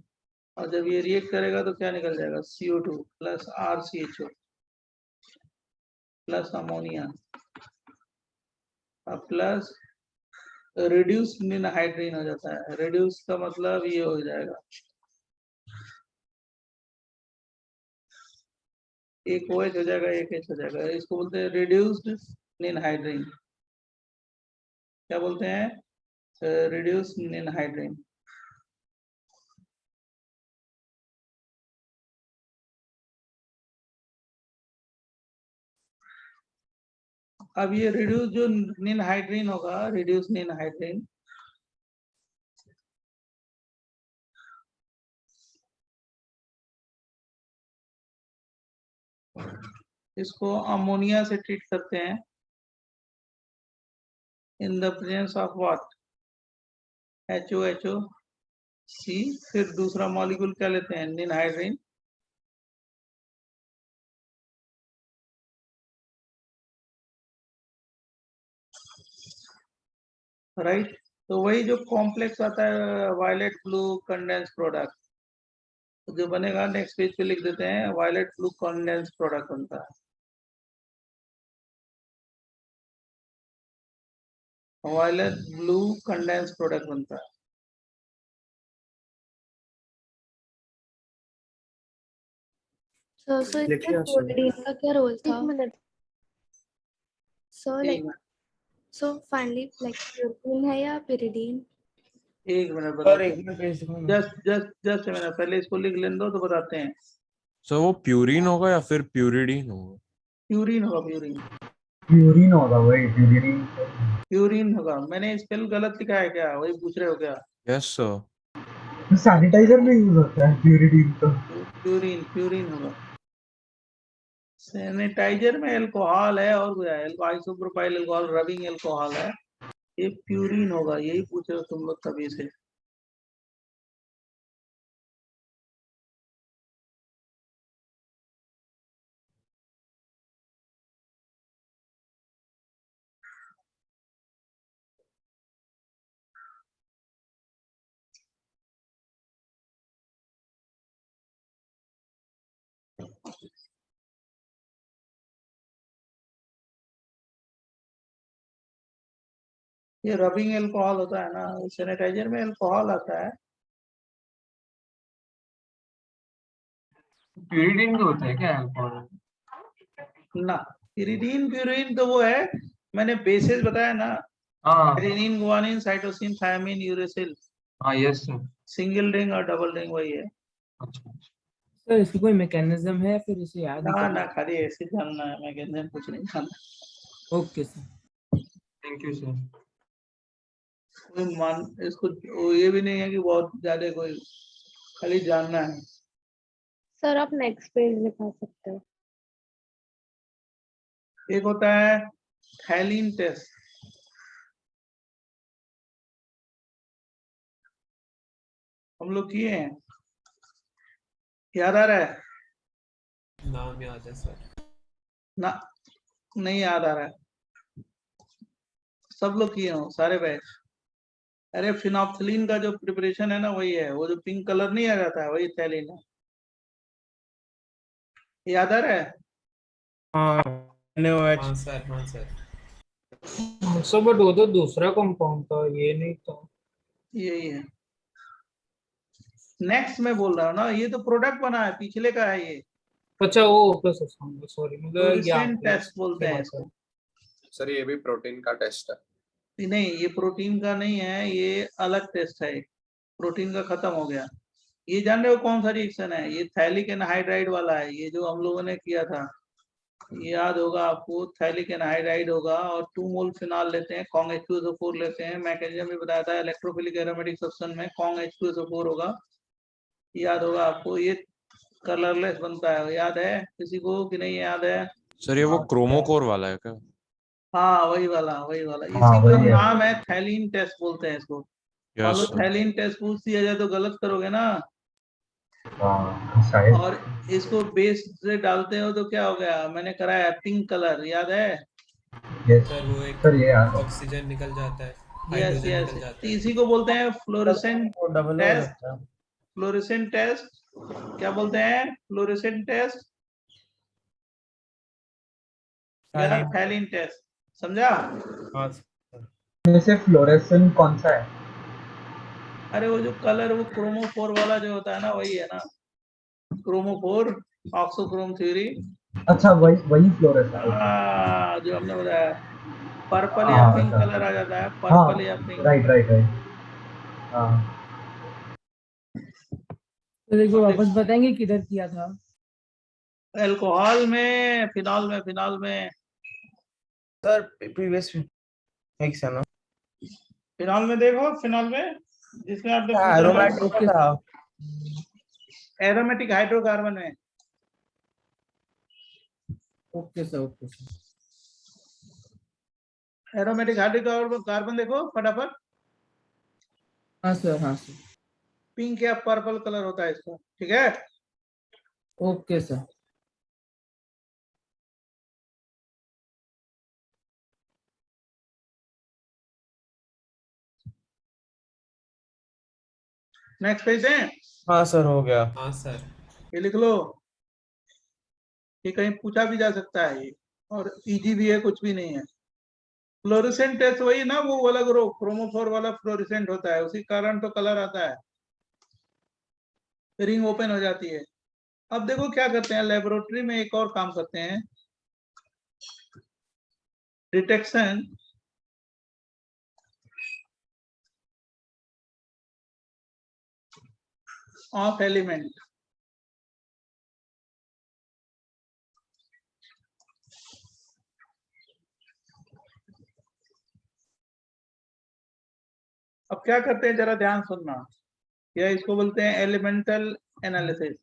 और जब ये रिएक्ट करेगा तो क्या निकल जाएगा? CO2 plus RCHO plus ammonia plus reduce निन हाइड्रेन हो जाता है। रिड्यूस का मतलब ये हो जाएगा, एक OH हो जाएगा, एक H हो जाएगा, इसको बोलते हैं रिड्यूस्ड निन हाइड्रेन। क्या बोलते हैं? रिड्यूस निन हाइड्रेन। अब ये रिड्यूस जो निन हाइड्रेन होगा, रिड्यूस निन हाइड्रेन, इसको अमोनिया से ट्रीट करते हैं इन the presence of what? HOHOC। फिर दूसरा मॉलिक्यूल क्या लेते हैं? निन हाइड्रेन। राइट। तो वही जो कॉम्प्लेक्स आता है, वायलेट ब्लू कंडेंस प्रोडक्ट, जो बनेगा नेक्स्ट पेज पे लिख देते हैं, वायलेट ब्लू कंडेंस प्रोडक्ट बनता है, वायलेट ब्लू कंडेंस प्रोडक्ट बनता है। सर लिखिए इसमें सर। फ्लोरिडीन का क्या रोल था? एक minute, sir like so finally like fluoridine है या pyridine? एक मिनट सर बताते एक हैं, मिनट पेज दिखाओ ना। जस्ट मिनट, पहले इसको लिख लेने दो तो बताते हैं। सर वो प्यूरिन होगा या फिर प्यूरिडीन होगा? प्यूरिन होगा, प्यूरिन, प्यूरिन होगा, वही प्यूरिन। प्यूरिन होगा। मैंने स्पेल गलत लिखा है क्या? वही पूछ रहे हो क्या? Yes sir. सैनिटाइजर में यूज होता है प्यूरिन तो। प्यूरिन, प्यूरिन होगा। सैनिटाइजर में अल्कोहल है, और क्या है? आइसोप्रोपाइल अल्कोहल, रबिंग अल्कोहल है, ये प्यूरिन होगा। यही पूछ रहे हो तुम लोग कभी से। ये रबिंग अल्कोहल होता है ना, सैनिटाइजर में अल्कोहल आता है। प्यूरिडिन भी होता है क्या अल्कोहल? ना, पिरिडीन प्यूरिन तो वो है, मैंने बेसिस बताया ना, हाँ adenine, guanine, cytosine, thymine, uracil, हाँ, यस सर। सिंगल रिंग और डबल रिंग, वही है। अच्छा, सर इसकी कोई मैकेनिज्म है फिर इसे याद ही ना करना? ना, खाली ऐसे जानना है, मैं कुछ नहीं जानना। Okay sir. Thank you sir. कोई मान इसको, ये भी नहीं है कि बहुत ज्यादा कोई, खाली जानना है। सर आप नेक्स्ट पेज दिखा सकते हो। एक होता है थैलीन टेस्ट, हम लोग किए हैं, याद आ रहा है नाम याद है सर। ना? नहीं याद आ रहा है। सब लोग किए हो सारे बैच। अरे फिनोप्थलीन का जो प्रिपरेशन है ना वही है, वो जो पिंक कलर नहीं आ जाता है वही थैलीन है। याद आ रहा है? हाँ सर, हाँ सर। सर बट वो तो दूसरा कंपाउंड था, ये नहीं था। यही है। नेक्स्ट में बोल रहा हूँ ना, ये तो प्रोडक्ट बना है, पिछले का है ये। अच्छा वो ओके सर, सॉरी मुझे याद फ्लोरेसेंट नहीं टेस्ट बोलते हैं इसको। सर ये भी प्रोटीन का टेस्ट है। नहीं, ये प्रोटीन का नहीं है, ये अलग टेस्ट है। प्रोटीन का खत्म हो गया। ये जान रहे हो कौन सा रिएक्शन है? ये थैलिक एनहाइड्राइड वाला है, ये जो हम लोगों ने किया था। ये याद होगा आपको, थैलिक एनहाइड्राइड होगा और 2 मोल फिनॉल लेते हैं, कॉन्ग H2SO4 लेते हैं। मैकेनिज्म भी बताया था, इलेक्ट्रोफिलिक एरोमेटिक सब्सटेंस में कॉन्ग H2SO4 होगा। याद होगा आपको, ये कलरलेस बनता है, याद है किसी को कि नहीं याद है? सर ये वो क्रोमोकोर वाला है क्या? हाँ वही वाला, वही वाला। हाँ, इसी का वही है। नाम है थैलीन टेस्ट बोलते हैं इसको। मान यस लो सर। थैलीन टेस्ट पूछ दिया जाए तो गलत करोगे ना। हाँ शायद। और इसको बेस से डालते हो तो क्या हो गया? मैंने कराया पिंक कलर, याद है? यस सर वो एक सर, ये याद है। ऑक्सीजन निकल जाता है, यस हाइड्रोजन यस, निकल जाता है। इसी को बोलते हैं फ्लोरेसेंट वो डबल हो टेस्ट। जाता है। फ्लोरेसेंट टेस्ट क्या बोलते हैं? फ्लोरेसेंट टेस्ट या थैलीन टेस्ट, समझा? हाँ जैसे फ्लोरेसेंट कौन सा है? अरे वो जो कलर, वो क्रोमोफोर वाला जो होता है ना, वही है ना, क्रोमोफोर, ऑक्सोक्रोम थ्योरी। अच्छा, वही वही फ्लोरेसेंट। जो हमने बताया, पर्पल या हाँ पिंक अच्छा। कलर आ जाता है, हाँ पर्पल या पिंक। Right right right. हाँ तो देखो वापस बताएंगे किधर किया था? अल्कोहल में, फिनॉल में, फिनॉल में। सर प्रीवियस मिक्स है ना? फिनॉल में देखो, फिनॉल में जिसमें आपने पूछा था, एरोमेटिक ओके था। एरोमेटिक हाइड्रोकार्बन में। Okay sir, okay sir. Aromatic hydrocarbon देखो फटाफट। हाँ सर, हाँ सर। पिंक या पर्पल कलर होता है इसका, ठीक है? Okay sir. नेक्स्ट पेज दें? हाँ सर हो गया। हाँ सर। ये लिख लो, ये कहीं पूछा भी जा सकता है ये, और इजी भी है, कुछ भी नहीं है। फ्लोरेसेंट टेस्ट वही ना, वो अलग रो क्रोमोफोर वाला फ्लोरेसेंट होता है, उसी कारण तो कलर आता है, रिंग ओपन हो जाती है। अब देखो क्या करते हैं, लेबोरेटरी में एक और काम करते हैं, डिटेक्शन ऑफ एलिमेंट। अब क्या करते हैं जरा ध्यान सुनना, या इसको बोलते हैं एलिमेंटल एनालिसिस।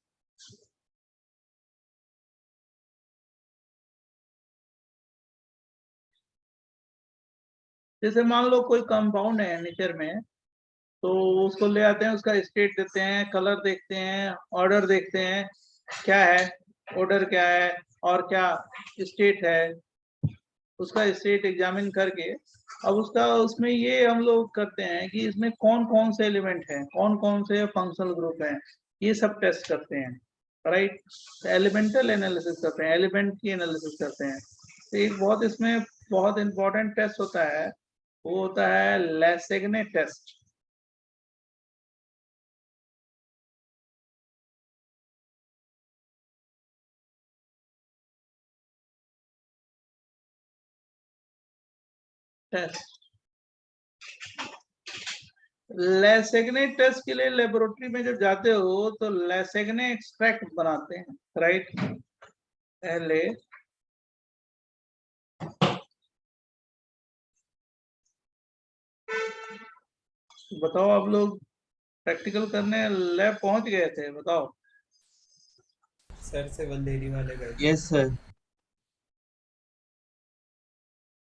जैसे मान लो कोई कंपाउंड है नेचर में, तो उसको ले आते हैं, उसका स्टेट देते हैं, कलर देखते हैं, ऑर्डर देखते हैं, क्या है ऑर्डर, क्या है और क्या स्टेट है, उसका स्टेट एग्जामिन करके अब उसका उसमें ये हम लोग करते हैं कि इसमें कौन कौन से एलिमेंट हैं, कौन कौन से फंक्शनल ग्रुप हैं, ये सब टेस्ट करते हैं, राइट? एलिमेंटल एनालिसिस करते हैं, एलिमेंट की एनालिसिस करते हैं। तो एक बहुत इसमें बहुत इंपॉर्टेंट टेस्ट होता है, वो होता है लेसेग्ने टेस्ट। लेसेग्ने टेस्ट के लिए लेबोरेटरी में जब जाते हो तो लेसेग्ने एक्सट्रैक्ट बनाते हैं, राइट? पहले बताओ, आप लोग प्रैक्टिकल करने लैब पहुंच गए थे, बताओ? सर से बंदेरी वाले गए। Yes sir.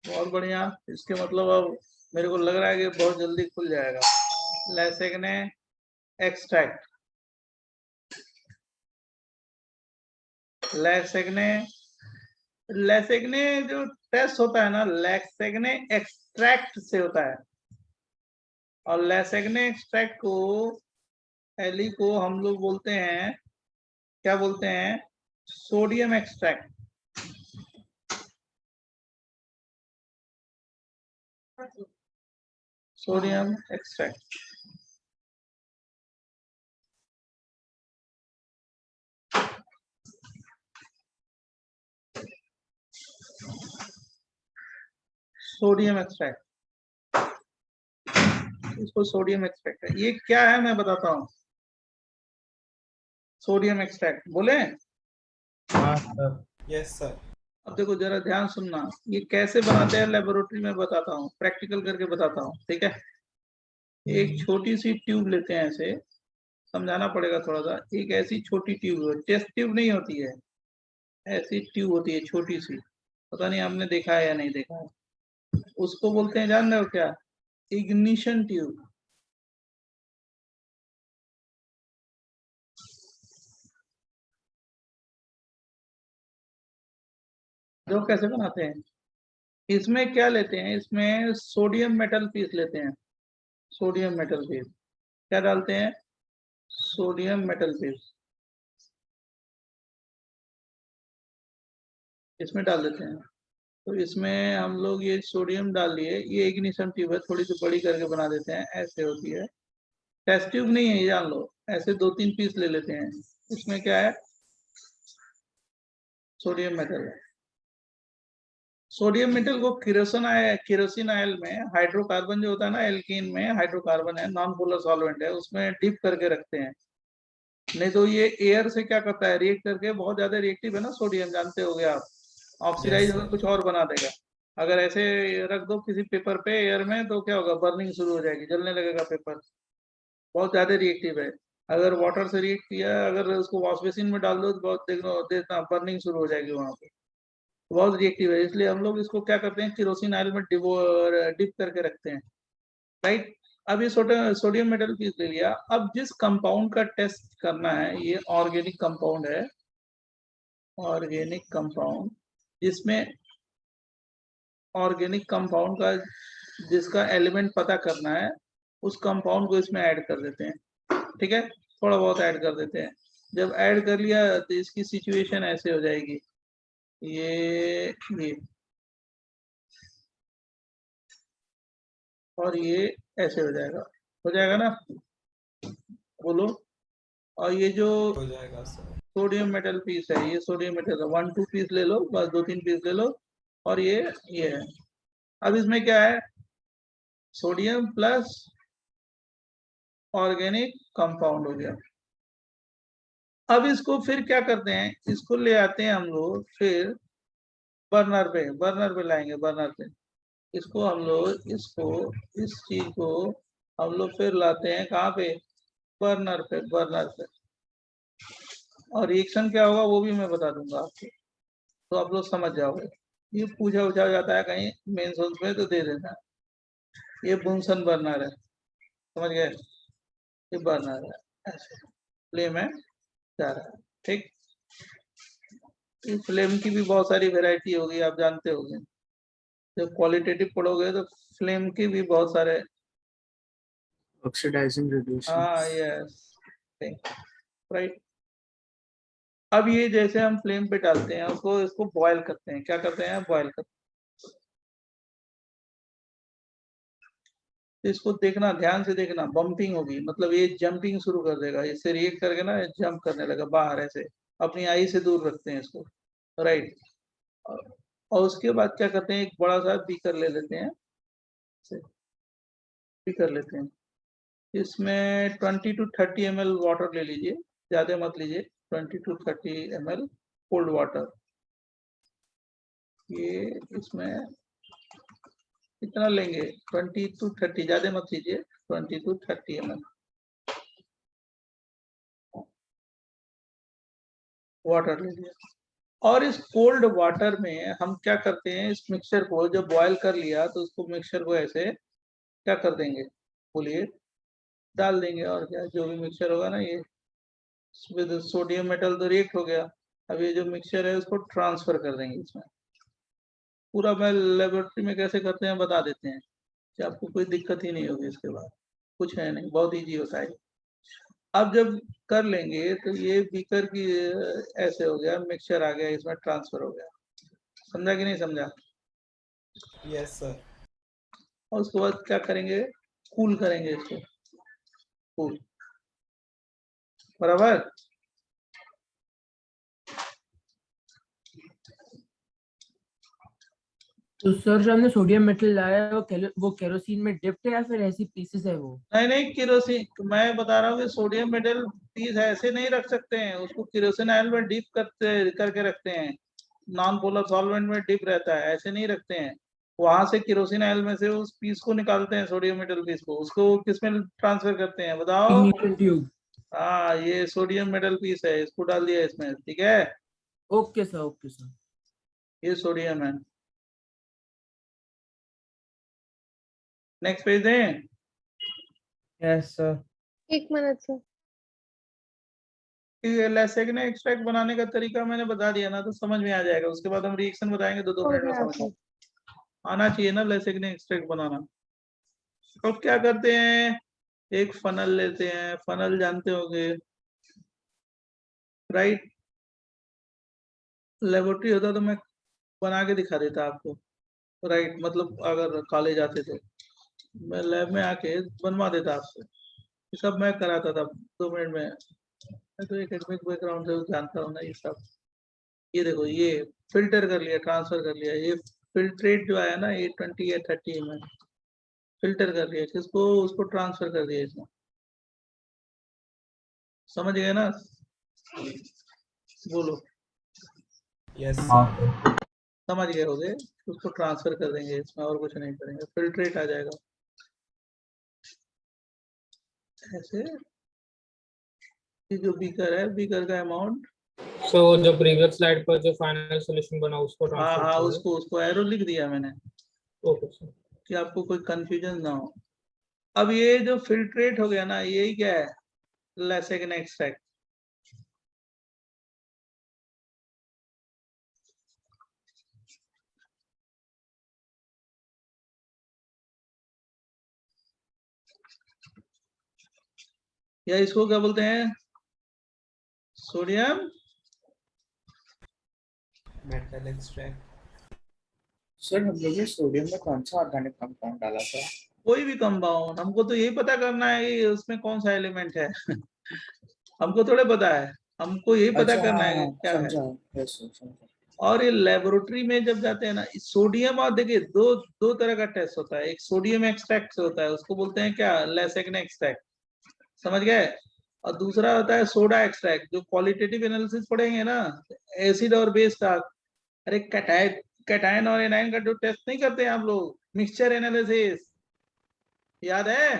बहुत बढ़िया, इसके मतलब अब मेरे को लग रहा है कि बहुत जल्दी खुल जाएगा। लेसेग्ने एक्सट्रैक्ट, लैसेग्ने जो टेस्ट होता है ना, लैसेग्ने एक्सट्रैक्ट से होता है, और लैसेग्ने एक्सट्रैक्ट को एली को हम लोग बोलते हैं, क्या बोलते हैं, sodium extract. Sodium extract. Sodium extract, इसको सोडियम एक्सट्रैक्ट है। ये क्या है मैं बताता हूँ। सोडियम एक्सट्रैक्ट बोले? Yes sir. अब देखो जरा ध्यान सुनना, ये कैसे बनाते हैं लेबोरेटरी में बताता हूँ, प्रैक्टिकल करके बताता हूँ, ठीक है। एक छोटी सी ट्यूब लेते हैं, ऐसे समझाना पड़ेगा थोड़ा सा। एक ऐसी छोटी ट्यूब, टेस्ट ट्यूब नहीं होती है, ऐसी ट्यूब होती है छोटी सी, पता नहीं आपने देखा है या नहीं देखा है। उसको बोलते हैं, जान रहे हो क्या, इग्निशन ट्यूब। जो कैसे बनाते हैं, इसमें क्या लेते हैं, इसमें सोडियम मेटल पीस लेते हैं, सोडियम मेटल पीस। क्या डालते हैं, सोडियम मेटल पीस इसमें डाल देते हैं। तो इसमें हम लोग ये सोडियम डाल लिए, ये इग्निशन ट्यूब है, थोड़ी सी बड़ी करके बना देते हैं, ऐसे होती है। टेस्ट ट्यूब नहीं है ये, जान लो। ऐसे 2-3 पीस ले लेते हैं। इसमें क्या है, सोडियम मेटल है। सोडियम मेटल को केरोसिन ऑयल में हाइड्रोकार्बन जो होता है ना, एल्कीन में हाइड्रोकार्बन है, नॉन पोलर सॉल्वेंट है, उसमें डिप करके रखते हैं। नहीं तो ये एयर से क्या करता है, रिएक्ट करके, बहुत ज्यादा रिएक्टिव है ना सोडियम, जानते होगे आप, ऑक्सीडाइज होकर कुछ और बना देगा। अगर ऐसे रख दो किसी पेपर पे एयर में, तो क्या होगा, बर्निंग शुरू हो जाएगी, जलने लगेगा पेपर, बहुत ज्यादा रिएक्टिव है। अगर वाटर से रिएक्ट किया, अगर उसको वॉश बेसिन में डाल दो तो बहुत देखना बर्निंग शुरू हो जाएगी वहां पे, बहुत रिएक्टिव है। इसलिए हम लोग इसको क्या करते हैं, केरोसिन ऑयल में डिप करके रखते हैं, राइट। अब ये सोडियम मेटल पीस ले लिया। अब जिस कंपाउंड का टेस्ट करना है, ये ऑर्गेनिक कंपाउंड है, ऑर्गेनिक कंपाउंड, जिसमें ऑर्गेनिक कंपाउंड का जिसका एलिमेंट पता करना है, उस कंपाउंड को इसमें ऐड कर देते हैं, ठीक है, थोड़ा बहुत ऐड कर देते हैं। जब ऐड कर लिया तो इसकी सिचुएशन ऐसे हो जाएगी, ये और ये ऐसे हो जाएगा ना, बोलो। और ये जो हो जाएगा सर। सोडियम मेटल पीस है, ये सोडियम मेटल 1-2 पीस ले लो, बस 2-3 पीस ले लो, और ये है। अब इसमें क्या है, सोडियम प्लस ऑर्गेनिक कंपाउंड हो गया। अब इसको फिर क्या करते हैं, इसको ले आते हैं हम लोग फिर बर्नर पे लाएंगे, बर्नर पे। इसको हम लोग इस चीज को हम लोग फिर लाते हैं कहाँ पे, बर्नर पे। और रिएक्शन क्या होगा वो भी मैं बता दूंगा आपको, तो आप लोग समझ जाओगे। ये पूछा जाता है कहीं मेंस में, तो दे देना। ये बुनसन बर्नर है, समझ गए, ये बर्नर है, ऐसे फ्लेम है जा रहा है, ठीक। इस फ्लेम की भी बहुत सारी वेराइटी होगी, आप जानते होंगे, जब क्वालिटेटिव पढ़ोगे तो फ्लेम की भी बहुत सारे, ऑक्सीडाइजिंग रिड्यूसिंग। हाँ यस, राइट। अब ये जैसे हम फ्लेम पे डालते हैं, इसको बॉयल करते हैं। क्या करते हैं, बॉयल करते हैं। इसको देखना, ध्यान से देखना, बम्पिंग होगी, मतलब ये जंपिंग शुरू कर देगा, इससे रिएक्ट करके ना जंप करने लगा बाहर, ऐसे अपनी आई से दूर रखते हैं इसको, राइट। और उसके बाद क्या करते हैं, एक बड़ा सा बीकर ले लेते हैं, बीकर लेते हैं, इसमें 20 to 30 ml वाटर ले लीजिए, ज्यादा मत लीजिए, 20 to 30 ml कोल्ड वाटर। ये इसमें कितना लेंगे, 20 to 30, ज्यादा मत लीजिए, 20 to 30 ml वाटर ले लिया। और इस कोल्ड वाटर में हम क्या करते हैं, इस मिक्सचर को जब बॉयल कर लिया, तो उसको मिक्सचर को ऐसे क्या कर देंगे, बोलिए, डाल देंगे और क्या, जो भी मिक्सचर होगा ना ये विद सोडियम मेटल तो रिएक्ट हो गया। अब ये जो मिक्सचर है उसको ट्रांसफर कर देंगे इसमें। पूरा मैं लेबोरेटरी में कैसे करते हैं बता देते हैं कि आपको कोई दिक्कत ही नहीं होगी इसके बाद, कुछ है नहीं, बहुत इजी होता है। अब जब कर लेंगे तो ये बीकर की ऐसे हो गया, मिक्सचर आ गया इसमें ट्रांसफर हो गया। समझा कि नहीं समझा? Yes sir. और उसके बाद क्या करेंगे, कूल करेंगे इसको, कूल, बराबर। तो सर जो हमने सोडियम मेटल लाया है वो केरोसिन में डिप्ड है या फिर ऐसी पीसेस है वो? नहीं नहीं, केरोसिन, मैं बता रहा हूँ कि सोडियम मेटल पीस ऐसे नहीं रख सकते हैं, उसको केरोसिन ऑयल में डिप करके रखते हैं। नॉन पोलर सॉल्वेंट में डिप रहता है, ऐसे नहीं रखते हैं। वहां से केरोसिन ऑयल में से उस पीस को निकालते हैं, सोडियम मेटल पीस को, उसको किसमें ट्रांसफर करते हैं बताओ? Ignition tube. हाँ, ये सोडियम मेटल पीस है, इसको डाल दिया इसमें, ठीक है। Okay sir, okay sir. ये सोडियम है। नेक्स्ट पेज दें। Yes sir. 1 minute sir. Lassaigne extract बनाने का तरीका मैंने बता दिया ना, तो समझ में आ जाएगा। उसके बाद हम रिएक्शन बताएंगे, 2 हो मिनट में गया समझ में सर। आना चाहिए ना लेसेग्ने एक्सट्रैक्ट बनाना। अब क्या करते हैं, एक फनल लेते हैं, फनल जानते होंगे राइट। लेबोरेटरी होता तो मैं बना के दिखा देता आपको, राइट। मतलब अगर कॉलेज आते थे मैं लैब में आके बनवा देता आपको, ये सब मैं कराता था 2 मिनट में। मैं तो एकेडमिक बैकग्राउंड से जानता हूँ ना ये सब। ये देखो, ये फिल्टर कर लिया, ट्रांसफर कर लिया। ये फिल्ट्रेट जो आया ना, ये 20 या 30 में फिल्टर कर लिया, किसको, उसको ट्रांसफर कर दिया इसमें। समझ गए ना? बोलो। यस हाँ सर। सर। समझ गए होगे, उसको ट्रांसफर कर देंगे इसमें, और कुछ नहीं करेंगे, फिल्ट्रेट आ जाएगा ऐसे। ये जो बीकर है, बीकर का अमाउंट, सो जो प्रीवियस स्लाइड पर जो फाइनल सॉल्यूशन बना उसको हाँ ट्रांसफर हाँ, करोगे? उसको एरो लिख दिया मैंने ओके सर। कि आपको कोई कंफ्यूजन ना हो। अब ये जो फिल्ट्रेट हो गया ना, यही क्या है, लेसेग्ने एक्सट्रैक्ट। या इसको क्या बोलते हैं, सोडियम मेटल एक्सट्रैक्ट। सर हम लोग ने सोडियम में कौन सा ऑर्गेनिक कंपाउंड डाला था? कोई भी कंपाउंड, हमको तो यही पता करना है कि उसमें कौन सा एलिमेंट है हमको थोड़े पता है, हमको यही पता अच्छा करना हाँ है हाँ कि क्या है। समझा। यस सर समझा। और ये लेबोरेटरी में जब जाते हैं ना, सोडियम, और देखिए दो तरह का टेस्ट होता है। एक सोडियम एक्सट्रैक्ट से होता है, उसको बोलते हैं क्या, लेसेग्ने एक्सट्रैक्ट, समझ गए। और दूसरा होता है सोडा एक्सट्रैक्ट, जो क्वालिटेटिव एनालिसिस पढ़ेंगे ना, एसिड और बेस का। अरे कैटायन और एनायन का जो टेस्ट नहीं करते हैं आप लोग, मिक्सचर एनालिसिस, याद है?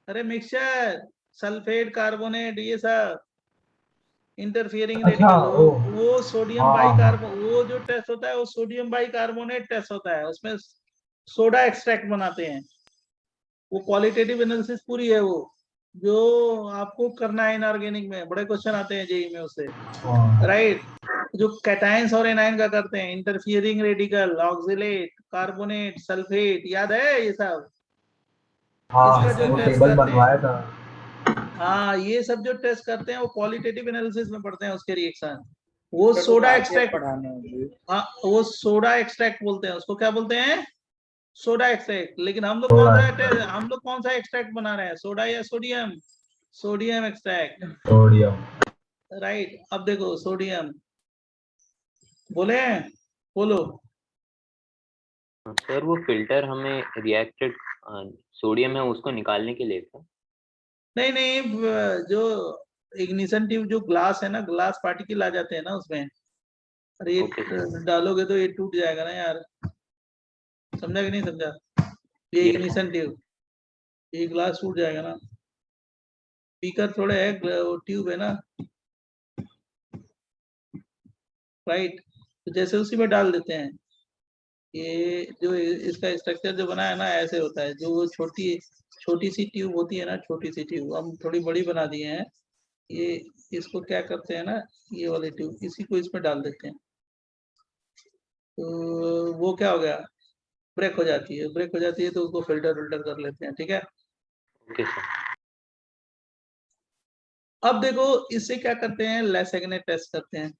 अरे मिक्सचर, सल्फेट, कार्बोनेट, ये सब इंटरफियरिंग अच्छा रेडिकल, वो सोडियम हाँ हाँ हाँ। वो जो टेस्ट होता है वो सोडियम बाइकार्बोनेट टेस्ट होता है, उसमें सोडा एक्सट्रैक्ट बनाते हैं। वो क्वालिटेटिव एनालिसिस पूरी है वो, जो आपको करना है इनऑर्गेनिक में, बड़े क्वेश्चन आते हैं जेई में उससे, हाँ राइट। जो कैटायंस और एनायन का करते हैं, interfering radical, oxalate, carbonate, sulphate, याद है ये सब? इसका जो वो टेस्ट टेबल करते हैं, बनवाया था। हाँ, ये सब जो टेस्ट करते हैं वो क्वालिटेटिव एनालिसिस में पढ़ते हैं उसके रिएक्शन। वो सर सोडा आज ही आप एक्सट्रैक्ट, पढ़ाने होंगे। हाँ, वो सोडा एक्सट्रैक्ट बोलते हैं उसको, क्या बोलते हैं, सोडा एक्सट्रैक्ट। लेकिन हम लोग थोड़ा कौन सा एक्सट्रैक्ट बना रहे हैं, सोडा या sodium? Sodium extract, sodium. Right. अब देखो सोडियम, बोले, बोलो। सर वो फिल्टर हमें रिएक्टेड सोडियम है उसको निकालने के लिए था? नहीं नहीं, जो इग्निशन ट्यूब, जो ग्लास है ना, ग्लास पार्टिकल आ जाते हैं ना उसमें। अरे ये ओके सर। डालोगे तो ये टूट जाएगा ना यार, समझा कि नहीं समझा? ये यस इग्निशन ट्यूब, ये ग्लास टूट जाएगा ना। स्पीकर थोड़े है, वो ट्यूब है ना, राइट। तो जैसे उसी में डाल देते हैं। ये जो इसका स्ट्रक्चर जो बना है ना, ऐसे होता है, जो वो छोटी छोटी सी ट्यूब होती है ना, छोटी सी ट्यूब हम थोड़ी बड़ी बना दिए हैं। ये इसको क्या करते हैं ना, ये वाली ट्यूब इसी को इसमें डाल देते हैं, तो वो क्या हो गया, ब्रेक हो जाती है, ब्रेक हो जाती है तो उसको फिल्टर कर लेते हैं, ठीक है। Okay sir. अब देखो इससे क्या करते हैं, लेसेगने टेस्ट करते हैं।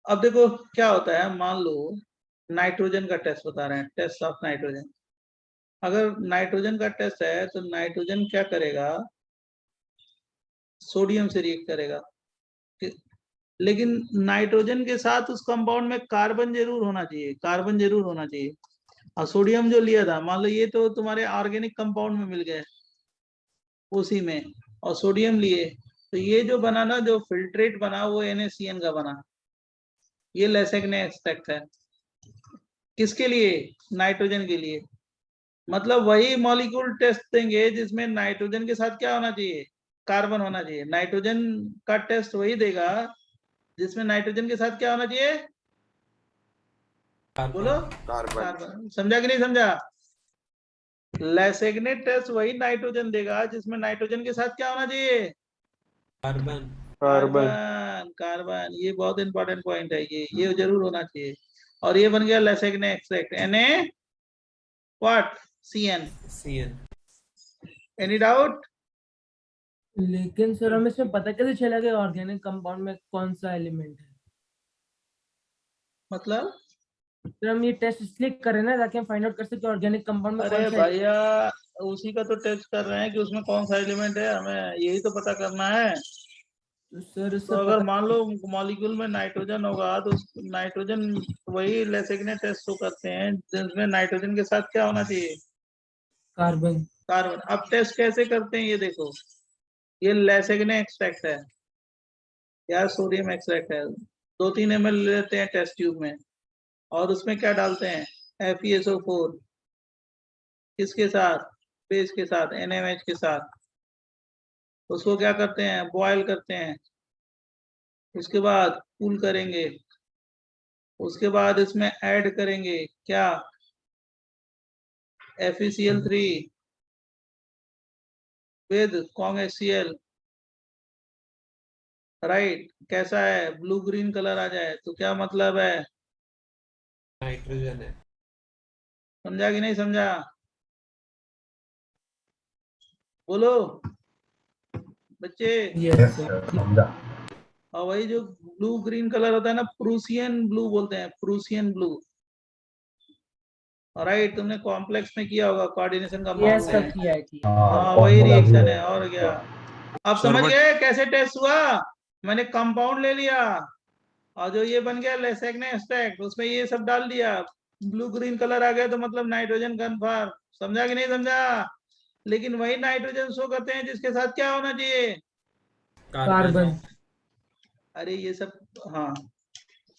अब देखो क्या होता है, मान लो नाइट्रोजन का टेस्ट बता रहे हैं, टेस्ट ऑफ नाइट्रोजन। अगर नाइट्रोजन का टेस्ट है तो नाइट्रोजन क्या करेगा, सोडियम से रिएक्ट करेगा, लेकिन नाइट्रोजन के साथ उस कंपाउंड में कार्बन जरूर होना चाहिए, कार्बन जरूर होना चाहिए। और सोडियम जो लिया था, मान लो ये तो तुम्हारे ऑर्गेनिक कंपाउंड में मिल गए उसी में, और सोडियम लिए, तो ये जो बना ना, जो फिल्ट्रेट बना वो NaCN का बना, ये लेसेगने एक्सट्रैक्ट है। किसके लिए, नाइट्रोजन के लिए। मतलब वही मॉलिक्यूल टेस्ट देंगे जिसमें नाइट्रोजन के साथ क्या होना चाहिए, कार्बन होना चाहिए। नाइट्रोजन का टेस्ट वही देगा जिसमें नाइट्रोजन के साथ क्या होना चाहिए, बोलो, कार्बन। समझा कि नहीं समझा? लेसेगने टेस्ट वही नाइट्रोजन देगा जिसमें नाइट्रोजन के साथ क्या होना चाहिए, कार्बन। कार्बन। कार्बन, ये बहुत इंपॉर्टेंट पॉइंट है, ये जरूर होना चाहिए। और ये बन गया Lassaigne extract, Na what, CN। Any doubt? लेकिन सर हमें इसमें पता कैसे चला कि ऑर्गेनिक कंपाउंड में कौन सा एलिमेंट है? मतलब सर हम ये टेस्ट इसलिए कर रहे हैं ना ताकि हम फाइंड आउट कर सके ऑर्गेनिक कंपाउंड में अरे कौन सा भैया उसी का तो टेस्ट कर रहे हैं कि उसमें कौन सा एलिमेंट है, हमें यही तो पता करना है। तो सर तो इससे अगर पता मान लो मॉलिक्यूल में नाइट्रोजन होगा तो नाइट्रोजन वही लेसेगने टेस्ट तो करते हैं जिसमें नाइट्रोजन के साथ क्या होना चाहिए, कार्बन। कार्बन। अब टेस्ट कैसे करते हैं ये देखो, ये लेसेगने एक्सट्रैक्ट है या सोडियम एक्सट्रैक्ट है। 2-3 ml लेते हैं टेस्ट ट्यूब में, और उसमें क्या डालते हैं, FeSO4, किसके साथ, बेस के साथ, NaMH के साथ। उसको क्या करते हैं, बॉयल करते हैं, उसके बाद कूल करेंगे, उसके बाद इसमें ऐड करेंगे क्या, FeCl3 विद CongHCl, राइट। कैसा है, ब्लू ग्रीन कलर आ जाए तो क्या मतलब है, नाइट्रोजन है। समझा कि नहीं समझा, बोलो बच्चे। Yes sir. समझा। और वही जो ब्लू ग्रीन कलर होता है ना, प्रूसियन ब्लू बोलते हैं, प्रूसियन ब्लू। राइट, तुमने कॉम्प्लेक्स में किया होगा, कोऑर्डिनेशन का यस मानते सर हैं। किया है किया हाँ वही फॉर्मूला भी रिएक्शन है। है, और क्या। अब सर समझ बट गए कैसे टेस्ट हुआ, मैंने कंपाउंड ले लिया और जो ये बन गया लेसेगने एक्सट्रैक्ट, उसमें ये सब डाल दिया, ब्लू ग्रीन कलर आ गया तो मतलब नाइट्रोजन कन्फर्म। समझा कि नहीं समझा? लेकिन वही नाइट्रोजन शो करते हैं जिसके साथ क्या होना चाहिए, कार्बन। अरे ये सब, हाँ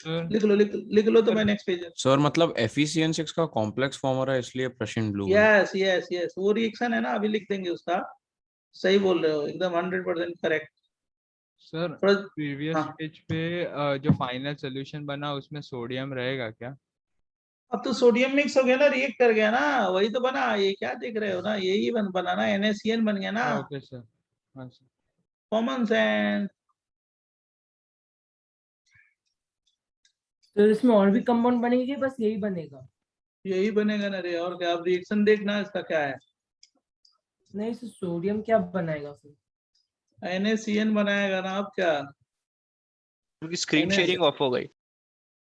सर लिख लो तो मैं नेक्स्ट पेज। सर मतलब FeCN6 का कॉम्प्लेक्स फॉर्म हो रहा है इसलिए प्रशियन ब्लू है। यस यस यस, वो रिएक्शन है ना, अभी लिख देंगे उसका। सही बोल रहे हो, एकदम 100% करेक्ट। सर प्रीवियस हाँ, पेज पे जो फाइनल सोल्यूशन बना उसमें सोडियम रहेगा क्या? अब तो सोडियम मिक्स हो गया ना, रिएक्ट कर गया ना, वही तो बना। ये क्या देख रहे हो ना, यही बना ना, NaCN बन गया ना, ओके सर। हाँ सर। Common sense. तो इसमें और भी कंपाउंड बनेंगे कि बस यही बनेगा? यही बनेगा ना रे, और क्या। अब रिएक्शन देखना इसका क्या है, नहीं सर सोडियम क्या बनाएगा फिर? NaCN बनाएगा ना, अब क्या। क्योंकि स्क्रीन Na शेयरिंग ऑफ हो गई।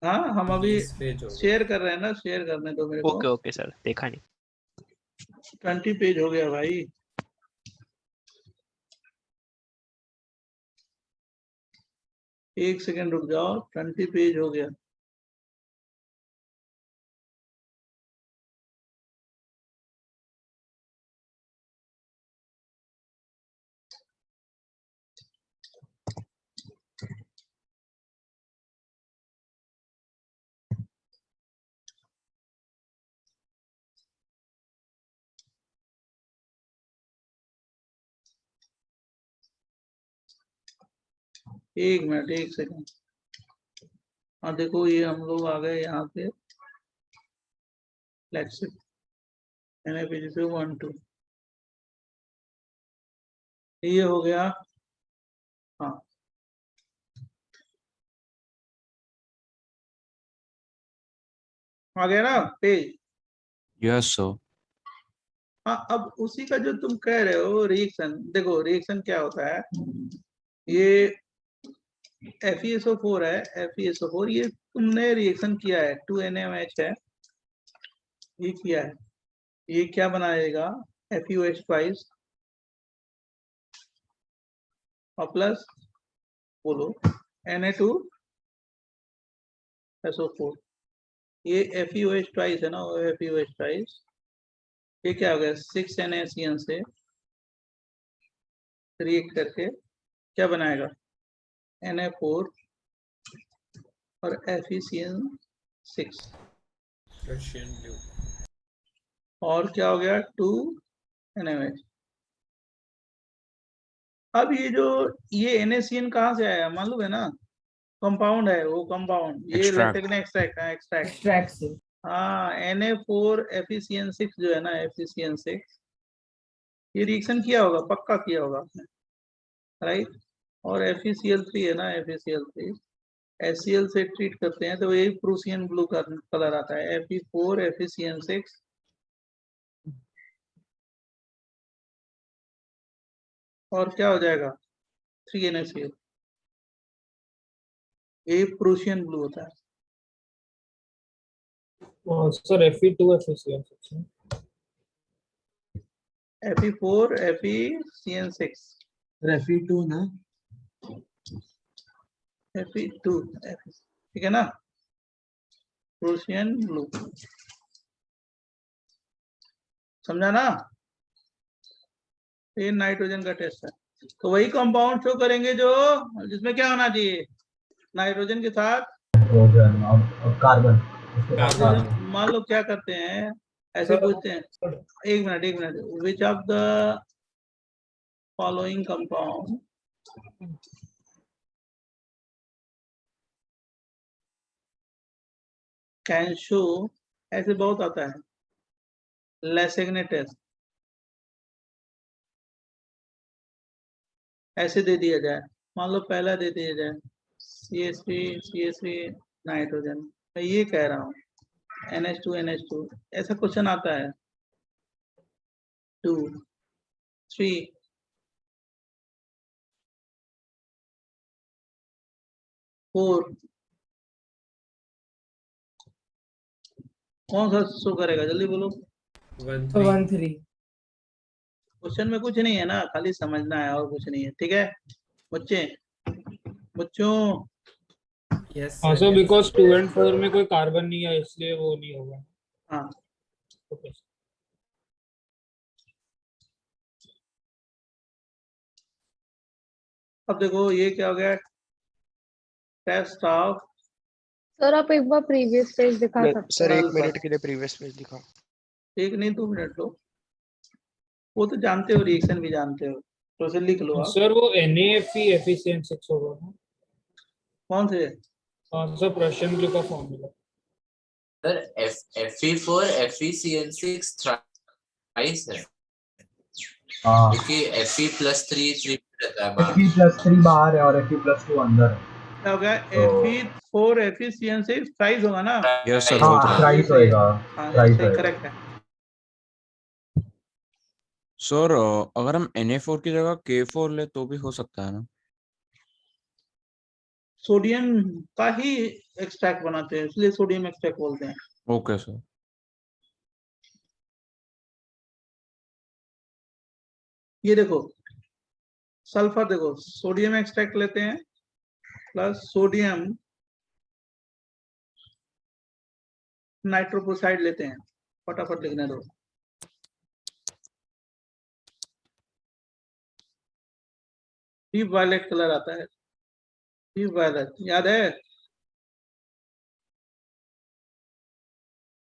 हाँ हम अभी 20 पेज हो गए। शेयर कर रहे हैं ना, शेयर करने दो मेरे को। ओके ओके सर, देखा नहीं। 20 पेज हो गया भाई। एक सेकंड रुक जाओ, 20 पेज हो गया। एक मिनट, एक सेकंड। हाँ देखो ये हम लोग आ गए यहाँ पे लेक्सिक NaPgCl 1 2 ये हो गया। हाँ आ गया ना पेज। Yes sir. हाँ अब उसी का जो तुम कह रहे हो रिएक्शन, देखो रिएक्शन क्या होता है, ये FeSO4 है, FeSO4 ये तुमने रिएक्शन किया है 2NaOH है, ये किया है, ये क्या बनाएगा FeOH ट्वाइस और प्लस बोलो Na2SO4, ये FeOH ट्वाइस है ना, FeOH ट्वाइस, ये क्या हो गया 6 NaCN से रिएक्ट करके क्या बनाएगा Na4 और FeCN6 रशियन ब्लू। और क्या हो गया 2 NaOH। अब ये जो ये NaCN कहाँ से आया मालूम है ना, कंपाउंड है वो कंपाउंड, ये Extract. एक्सट्रैक्ट है एक्सट्रैक्ट। एक्सट्रैक्ट से। हाँ Na4 FeCN6 जो है ना, FeCN6 ये रिएक्शन किया होगा, पक्का किया होगा आपने, राइट। और FeCl3 है ना, FeCl3 HCl से ट्रीट करते हैं तो यही प्रूसियन ब्लू कलर आता है, Fe4 FeCN6 और क्या हो जाएगा 3 NaCl, ये प्रूसियन ब्लू होता है। Sir Fe2 FeCN6 Fe4 FeCN6 Fe2 ना, Fe2 ठीक है ना, प्रूसियन ब्लू, समझा ना। ये नाइट्रोजन का टेस्ट है, तो वही कंपाउंड शो करेंगे जो जिसमें क्या होना चाहिए नाइट्रोजन के साथ नाइट्रोजन और कार्बन। मान लो क्या करते हैं, ऐसे पूछते हैं, एक minute, which of the following compound can show, ऐसे बहुत आता है लेसेग्ने टेस्ट, ऐसे दे दिया जाए, मान लो पहला दे दिया जाए CH3 नाइट्रोजन, मैं ये कह रहा हूँ NH2 ऐसा क्वेश्चन आता है 2 3 4 कौन सा शो करेगा जल्दी बोलो। 1 3 1 3 क्वेश्चन में कुछ नहीं है ना, खाली समझना है और कुछ नहीं है, ठीक है बच्चों। यस हाँ सर, बिकॉज 2 and 4 में कोई कार्बन नहीं है इसलिए वो नहीं होगा। हाँ ओके। अब देखो ये क्या हो गया, टेस्ट ऑफ, सर आप एक बार प्रीवियस पेज दिखा सकते सर हैं? 1 मिनट के लिए प्रीवियस पेज दिखाओ। एक नहीं 2 मिनट लो, वो तो जानते हो, रिएक्शन भी जानते हो, तो उसे लिख लो आप। सर वो NaFe FeCN6 होगा ना? कौन से हाँ सर, प्रशियन ब्लू का formula. Sir Fe4 FeCN6 thrice है, हाँ, क्योंकि Fe+3 रहता है बाहर। Fe+3 बाहर है और Fe+2 अंदर है। क्या हो गया तो- Fe4 FeCN6 प्राइस होगा ना, यस सर, हाँ, बोल रहा हूँ थ्राइस होएगा, हाँ थ्राइस सही होएगा। करेक्ट है। सर। अगर हम Na4 की जगह K4 ले तो भी हो सकता है ना? सोडियम का ही एक्सट्रैक्ट बनाते हैं इसलिए सोडियम एक्सट्रैक्ट बोलते हैं। Okay sir. ये देखो सल्फर, देखो सोडियम एक्सट्रैक्ट लेते हैं प्लस सोडियम नाइट्रोपोसाइड लेते हैं, फटाफट लिखने दो। डीप वायलेट कलर आता है, डीप वायलेट याद है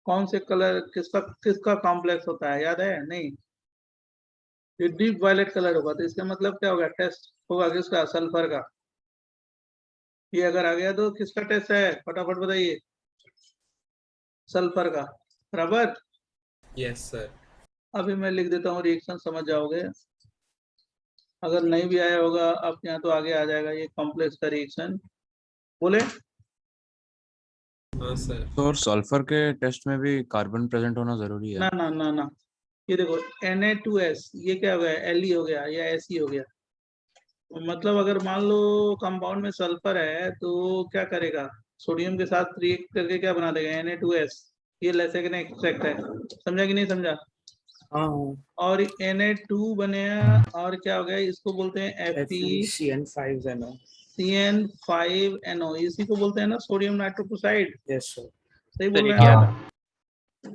कौन से कलर किसका कॉम्प्लेक्स होता है, याद है नहीं, ये डीप वायलेट कलर होगा तो इसका मतलब क्या होगा, टेस्ट होगा किसका, सल्फर का। ये अगर आ गया तो किसका टेस्ट है, फटाफट बताइए। सल्फर का, बराबर। Yes sir. अभी मैं लिख देता हूँ, रिएक्शन समझ जाओगे। अगर नहीं भी आया होगा आपके यहाँ तो आगे आ जाएगा, ये कॉम्प्लेक्स का रिएक्शन। बोले हाँ सर। तो और सल्फर के टेस्ट में भी कार्बन प्रेजेंट होना जरूरी है? ना ना ना ना, ये देखो Na2S, ये क्या हो गया, Li हो गया या Fe हो गया। मतलब अगर मान लो कंपाउंड में सल्फर है तो क्या करेगा, सोडियम के साथ रिएक्ट करके क्या बना देगा, Na2S। ये लेसेगने एक्सट्रैक्ट है, समझा कि नहीं समझा। हाँ और Na2 बने और क्या हो गया, इसको बोलते हैं FeCN5NO। CN5NO, इसी को बोलते हैं ना सोडियम नाइट्रोक्साइड। Yes sir. सही सर बोल ये रहे क्या हैं था? आप?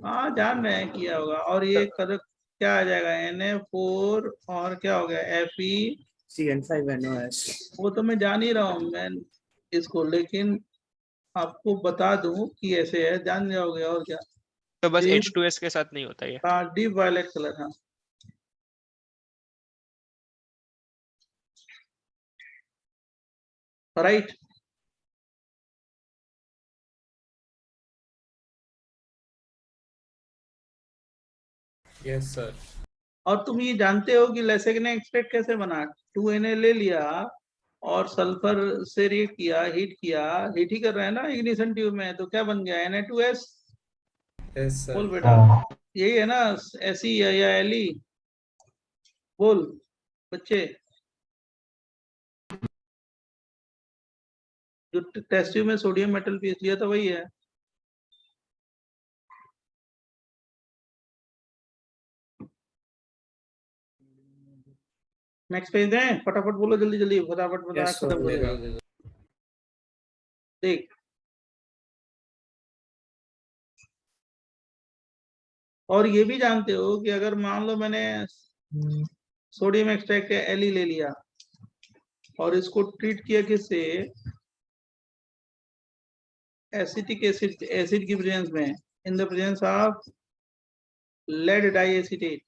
हाँ जान रहे हैं, किया होगा। और ये कर क्या आ जाएगा, Na4 और क्या हो गया, Fe। CN5NOS। वो तो मैं जान ही रहा हूँ मैं इसको, लेकिन आपको बता दूं कि ऐसे है, जान जाओगे और क्या। तो बस डीप, H2S के साथ नहीं होता ये? हाँ डीप वायलेट कलर, हाँ। राइट। Yes sir. और तुम ये जानते हो कि लेसेगने एक्सट्रैक्ट कैसे बना, 2Na ले लिया और सल्फर से रिएक्ट किया, हीट ही कर रहा है ना इग्निशन ट्यूब में, तो क्या बन गया, Na2S। Yes sir. बोल बेटा, यही है ना, ऐसी या Li, बोल बच्चे। जो टेस्ट ट्यूब में सोडियम मेटल पीस लिया था वही है। नेक्स्ट पेज दें, फटाफट बोलो, जल्दी जल्दी, फटाफट बता, Yes, sir. खत्म करो। देख, और ये भी जानते हो कि अगर मान लो मैंने सोडियम एक्सट्रैक्ट या Li ले लिया और इसको ट्रीट किया किससे, एसिटिक एसिड की प्रेजेंस में, in the presence of lead diacetate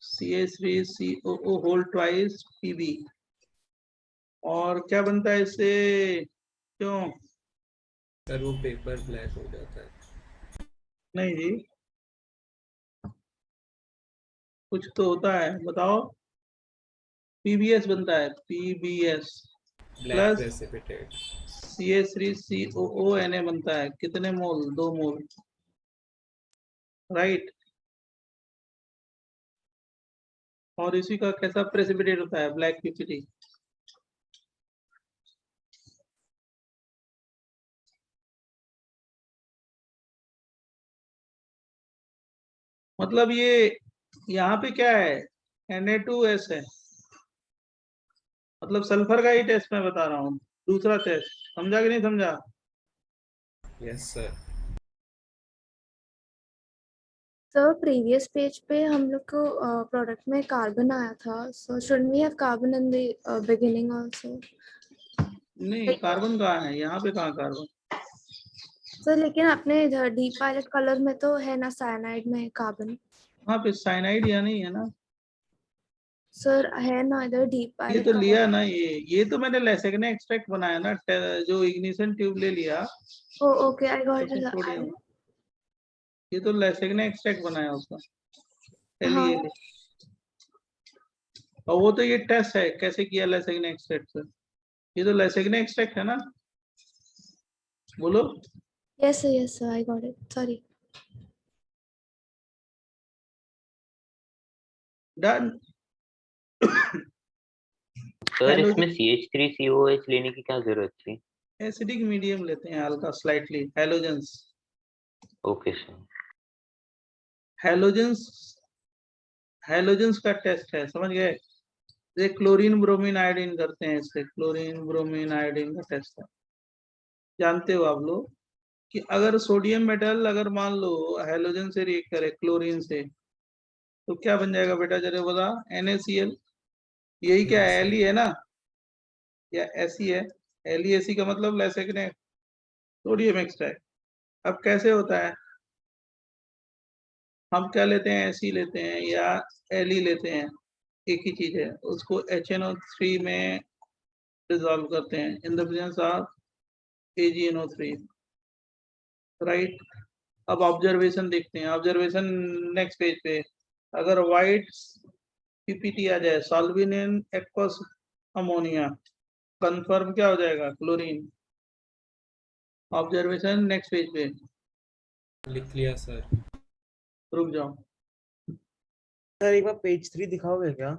CH3COO whole twice Pb, और क्या बनता है इससे, क्यों? सर वो पेपर ब्लैक हो जाता है। नहीं जी, कुछ तो होता है, बताओ। PbS बनता है, PbS black plus precipitate. CH3COO Na बनता है, कितने मोल, 2 मोल, राइट। और इसी का कैसा प्रेसिपिटेट होता है, ब्लैक PPT। मतलब ये यहाँ पे क्या है, Na2S है, मतलब सल्फर का ही टेस्ट मैं बता रहा हूँ, दूसरा टेस्ट, समझा कि नहीं समझा। Yes sir. Sir previous page पे हम लोग को प्रोडक्ट में कार्बन आया था, so should we have carbon in the beginning also? नहीं, कार्बन कहाँ है यहाँ पे, कहाँ कार्बन। सर लेकिन अपने इधर डीप वायलेट कलर में तो है ना, साइनाइड में कार्बन। वहाँ पे साइनाइड या नहीं है ना, सर है ना इधर डीप ये वायलेट तो कलर। लिया ना, ये तो मैंने लेसेगने एक्सट्रैक्ट बनाया ना, जो इग्निशन ट्यूब ले लिया। ओ ओके, आई गॉट उसमें इट। सोडियम, ये तो लेसेगने एक्सट्रैक्ट बनाया उसका, हाँ LEA। और वो तो ये टेस्ट है कैसे किया लेसेगने एक्सट्रैक्ट से, ये तो लेसेगने एक्सट्रैक्ट है ना, बोलो। Yes sir I got it, sorry. Done. Sir इसमें CH3COOH लेने की क्या जरूरत थी? एसिडिक मीडियम लेते हैं हल्का, slightly halogens. Okay sir. Halogens का टेस्ट है, समझ गए। ये क्लोरीन ब्रोमीन आयोडीन करते हैं, इससे क्लोरीन ब्रोमीन आयोडीन का टेस्ट है। जानते हो आप लोग कि अगर सोडियम मेटल अगर मान लो हैलोजन से रिएक्ट करे क्लोरीन से, तो क्या बन जाएगा बेटा, जरा बता। NaCl, यही क्या है, Li है ना, या Fe है। LeAc का मतलब लेसेगने सोडियम एक्सट्रैक्ट। अब कैसे होता है, हम क्या लेते हैं, Ac लेते हैं या Le लेते हैं, एक ही चीज है, उसको HNO3 में डिजोल्व करते हैं इन the presence of AgNO3, right. अब ऑब्जर्वेशन देखते हैं। ऑब्जर्वेशन नेक्स्ट पेज पे, अगर वाइट पीपीटी आ जाए, सॉल्विन इन एक्वस अमोनिया, कंफर्म क्या हो जाएगा? क्लोरीन। ऑब्जर्वेशन नेक्स्ट पेज पे, लिख लिया सर। रुक जाओ। सर एक बार पेज 3 दिखाओगे क्या?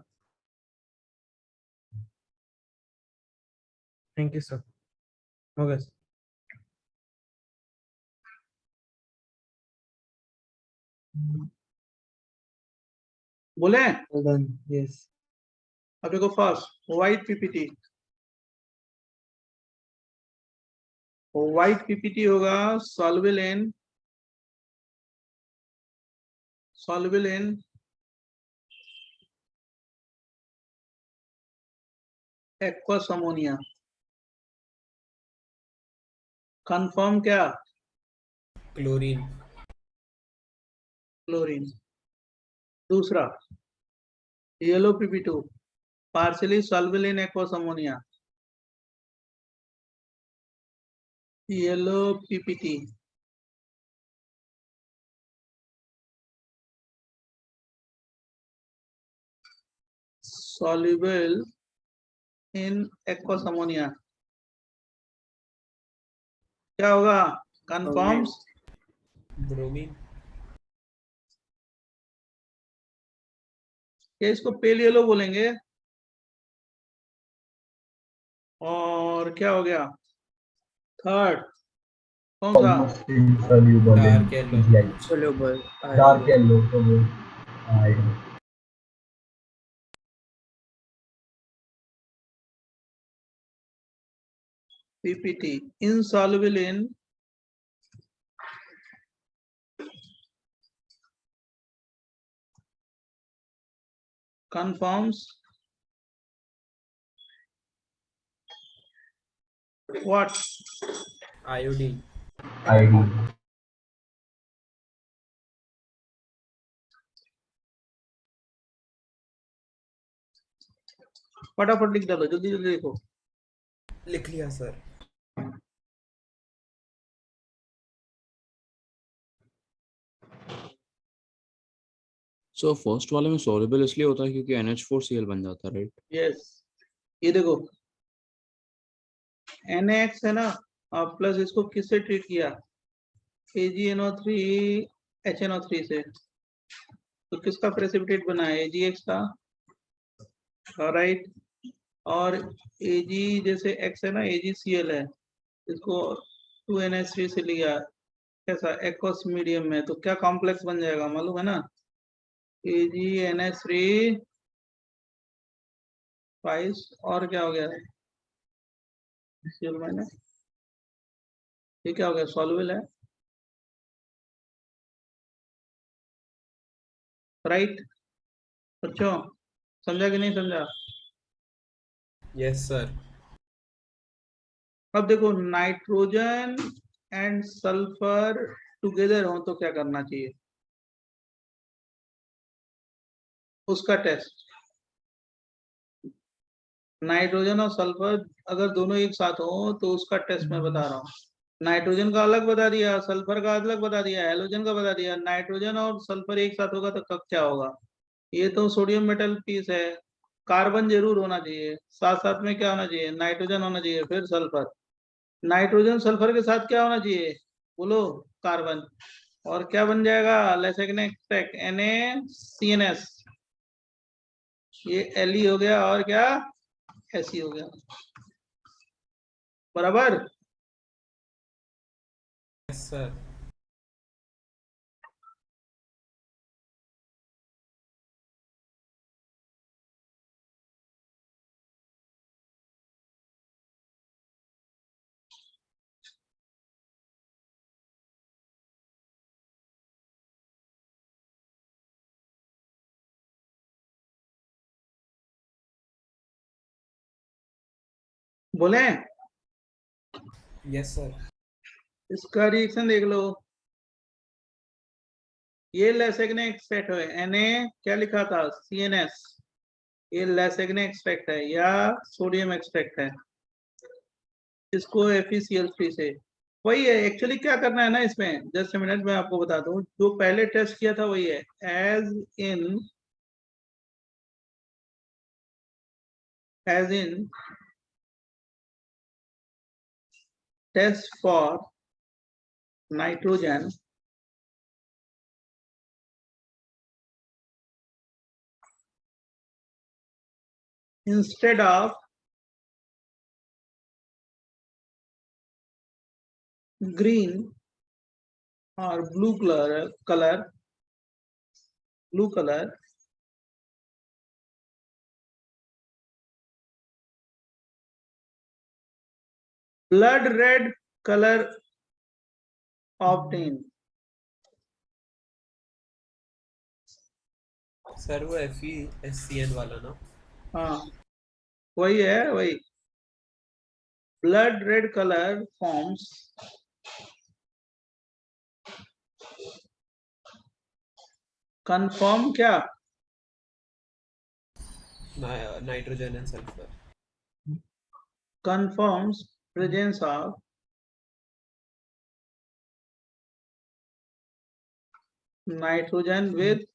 Thank you sir. हो गया सर। बोले डन। यस। अब देखो first white PPT, white PPT होगा soluble in aqueous ammonia. Confirm क्या? क्लोरीन। क्लोरीन। दूसरा येलो पीपी2 partially soluble in aqueous ammonia, yellow PPT. soluble in aqueous ammonia, क्या होगा? Confirms bromine. क्या इसको पेल येलो बोलेंगे? और क्या हो गया? थर्ड कौन सा? almost insoluble in dark yellow. PGI. Soluble. Dark yellow, so वो I don't know. PPT insoluble in confirms what? Iodine. ID. फटाफट लिख डालो, जल्दी जल्दी देखो। लिख लिया सर। सो फर्स्ट वाले में सॉल्युबल इसलिए होता है क्योंकि NH4Cl बन जाता है, राइट? यस, ये देखो NaX है ना, और प्लस इसको किससे ट्रीट किया? AgNO3 HNO3 से, तो किसका प्रेसिपिटेट बना है? AgX का, राइट। और Ag जैसे X है ना, AgCl है, इसको 2NH3 से लिया, कैसा? एक्वस मीडियम में, तो क्या कॉम्प्लेक्स बन जाएगा मालूम है ना? AgNH3 5 और क्या हो गया? Cl माइनस, ये क्या हो गया? सॉल्युबल है, राइट। बच्चों समझा कि नहीं समझा? Yes sir. अब देखो नाइट्रोजन एंड सल्फर टुगेदर हो तो क्या करना चाहिए? उसका टेस्ट। नाइट्रोजन और सल्फर अगर दोनों एक साथ हो तो उसका टेस्ट मैं बता रहा हूँ। नाइट्रोजन का अलग बता दिया, सल्फर का अलग बता दिया, हैलोजन का बता दिया। नाइट्रोजन और सल्फर एक साथ होगा तो कब क्या होगा? ये तो सोडियम मेटल पीस है, कार्बन जरूर होना चाहिए, साथ साथ में क्या होना चाहिए? नाइट्रोजन होना चाहिए, फिर सल्फर। नाइट्रोजन सल्फर के साथ क्या होना चाहिए? बोलो, कार्बन। और क्या बन जाएगा? लेसेग्नेक्टेक NaCNS, ये Li हो गया, और क्या? He हो गया, बराबर। Yes sir. बोले यस सर। इसका रिएक्शन देख लो। ये लेसेग्ने एक्सट्रैक्ट है, Na क्या लिखा था? CNS, ये लेसेग्ने एक्सट्रैक्ट है या सोडियम एक्सट्रैक्ट है? इसको FeCl3 से। वही है एक्चुअली, क्या करना है ना इसमें, जस्ट मिनट में आपको बता दूं, जो पहले टेस्ट किया था वही है, as in test for nitrogen instead of green or blue color blood red color obtain। Sir वो FeSCN वाला ना? हाँ वही है, वही blood red color forms confirm क्या, nitrogen and sulphur. confirms presence of nitrogen with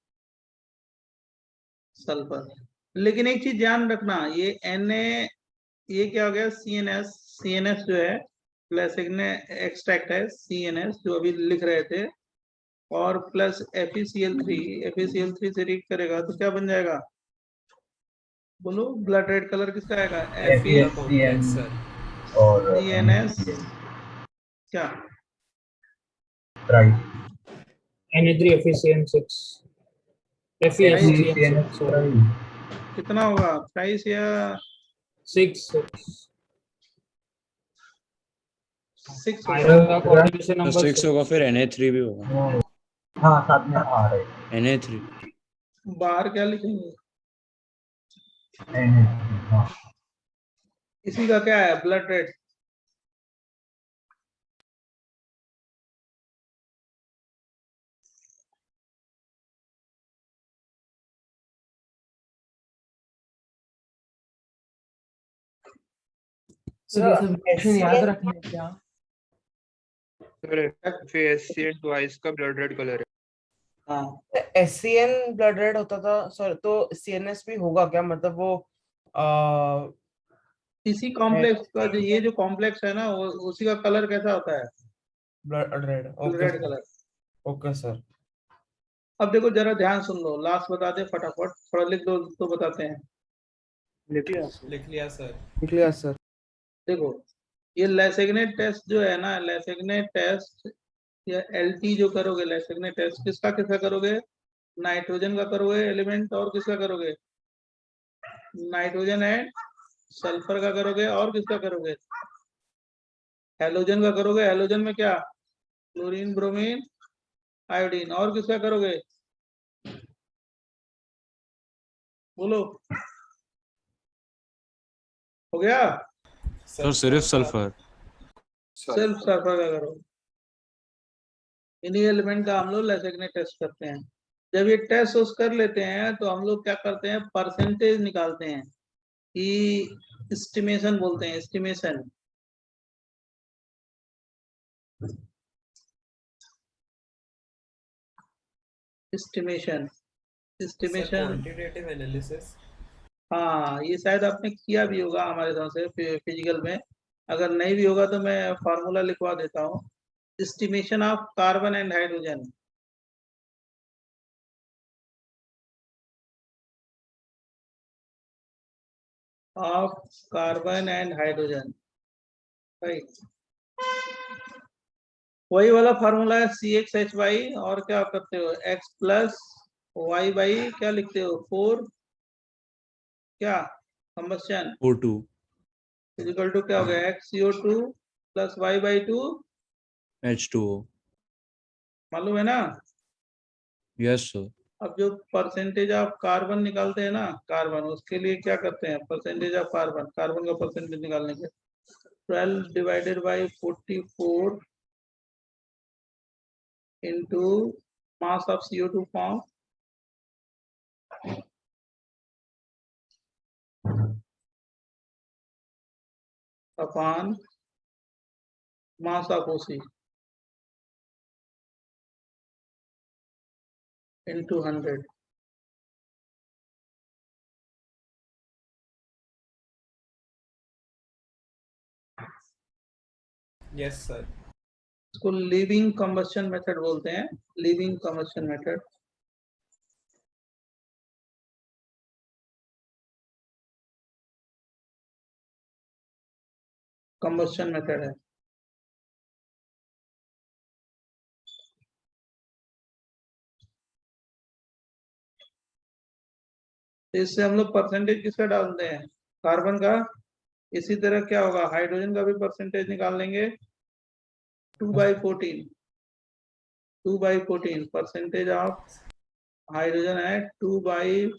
sulphur. लेकिन एक चीज ध्यान रखना, ये Na, ये क्या हो गया, CNS जो है लेसिग्नेट एक्सट्रैक्ट है, CNS जो अभी लिख रहे थे, और प्लस FeCl3 से रिएक्ट करेगा तो क्या बन जाएगा, बोलो, ब्लड रेड कलर किसका आएगा, कॉम्प्लेक्स सर। और CNS क्या, राइट Na3FeCN6 FeSCN6 sorry कितना होगा, प्राइस या 6 आयरन का कॉम्बिनेशन तो नंबर 6 होगा, फिर Na3 भी होगा। हाँ साथ में आ रहे Na3 बाहर क्या लिखेंगे, हाँ इसी का क्या है, ब्लड रेड। तो ये सब रिएक्शन याद रखना है क्या? सर FeSCN ट्वाइस का ब्लड रेड कलर है। हाँ SCN ब्लड रेड होता था सर, तो CNS भी होगा क्या, मतलब वो इसी कॉम्प्लेक्स का जो, ये जो कॉम्प्लेक्स है ना, वो उसी का कलर कैसा होता है, blood red? Red colour. Okay sir. अब देखो जरा ध्यान सुन लो, लास्ट बता दे फटाफट, थोड़ा लिख दो तो बताते हैं। लिख लिया सर। लिख लिया सर। देखो ये लेसेग्नेट टेस्ट जो है ना, लेसेग्नेट टेस्ट या LT जो करोगे, लेसेग्नेट टेस्ट किसका किसका करोगे, नाइट्रोजन का करोगे एलिमेंट, और किसका करोगे, नाइट्रोजन एंड सल्फर का करोगे, और किसका करोगे, हेलोजन का करोगे। हेलोजन में क्या, क्लोरीन, ब्रोमीन, आयोडीन, और किसका करोगे, बोलो, हो गया, सर सिर्फ सल्फर। सिर्फ सल्फर का करो। इन्हीं एलिमेंट का हम लोग लेसेग्नेट टेस्ट करते हैं। जब ये टेस्ट उस कर लेते हैं तो हम लोग क्या करते हैं, परसेंटेज निकालते हैं, कि एस्टिमेशन बोलते हैं, एस्टिमेशन। Estimation quantitative analysis. हाँ ये शायद आपने किया भी होगा हमारे तरफ से फिजिकल में, अगर नहीं भी होगा तो मैं फार्मूला लिखवा देता हूँ। Estimation of carbon and hydrogen, of carbon and hydrogen, right, वही वाला फार्मूला है CxHy, और क्या करते हो, x प्लस y बाई क्या लिखते हो, 4 क्या, कंबस्शन O2 इक्वल टू क्या हो गया, XCO2 plus y by 2 H2O। मालूम है ना। Yes sir. अब जो परसेंटेज ऑफ कार्बन निकालते हैं ना, कार्बन, उसके लिए क्या करते हैं, परसेंटेज ऑफ कार्बन, कार्बन का परसेंटेज निकालने के 12 divided by 44 into mass of CO2 form upon mass of OC into 100. Yes sir. इसको लिविंग कंबस्शन मेथड बोलते हैं, living combustion method. Combustion method है। इससे हम लोग परसेंटेज किसका डालते हैं? कार्बन का। इसी तरह क्या होगा, हाइड्रोजन का भी परसेंटेज निकाल लेंगे। 2/14 2/14 परसेंटेज ऑफ हाइड्रोजन है 2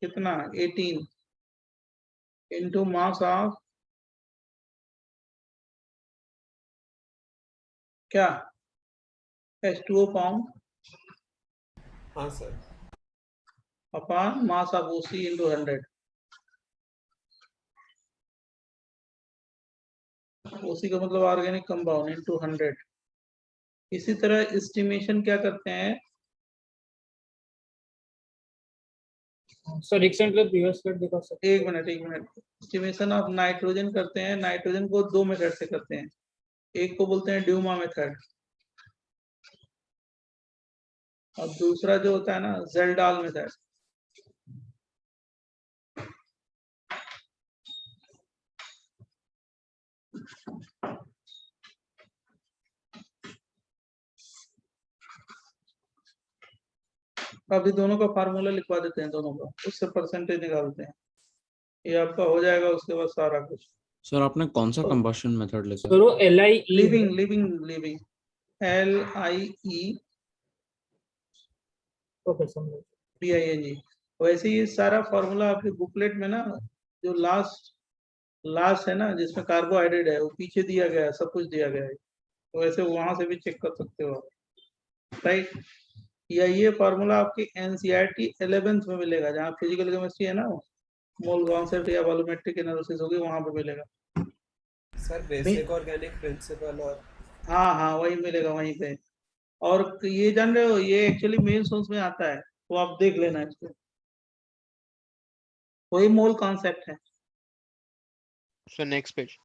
कितना 18 इंटू मास ऑफ क्या H2O फॉर्म हाँ sir. Upon mass of OC into 100। OC का मतलब ऑर्गेनिक कंपाउंड इंटू 100। इसी तरह एस्टिमेशन क्या करते हैं सर रिसेंटली प्रीवियस स्लाइड दिखा सकते एक मिनट एस्टिमेशन ऑफ नाइट्रोजन करते हैं। नाइट्रोजन को दो मेथड से करते हैं। एक को बोलते हैं ड्यूमा मेथड और दूसरा जो होता है ना जेल्डाल मेथड। अभी दोनों का फार्मूला लिखवा देते हैं, दोनों का, उससे परसेंटेज निकालते हैं। ये आपका हो जाएगा। उसके बाद सारा कुछ। सर आपने कौन सा कंबशन मेथड लिखा? सर वो LIE living living LIE okay समझ PING। वैसे ये सारा फॉर्मूला आपके बुकलेट में ना, जो लास्ट है ना, जिसमें कार्बोहाइड्रेट है, वो पीछे दिया गया है, सब कुछ दिया गया है। तो वैसे वहां से भी चेक कर सकते हो आप, राइट। या ये फॉर्मूला आपकी NCERT 11th में मिलेगा, जहाँ फिजिकल केमिस्ट्री है ना, मोल कॉन्सेप्ट या वॉल्यूमेट्रिक एनालिसिस होगी, वहां पे मिलेगा। सर बेसिक ऑर्गेनिक प्रिंसिपल और हाँ वही मिलेगा वहीं पे। और ये जान रहे हो, ये एक्चुअली मेन सोर्स में आता है, तो आप देख लेना इसको। वही मोल कॉन्सेप्ट है। Sir next page.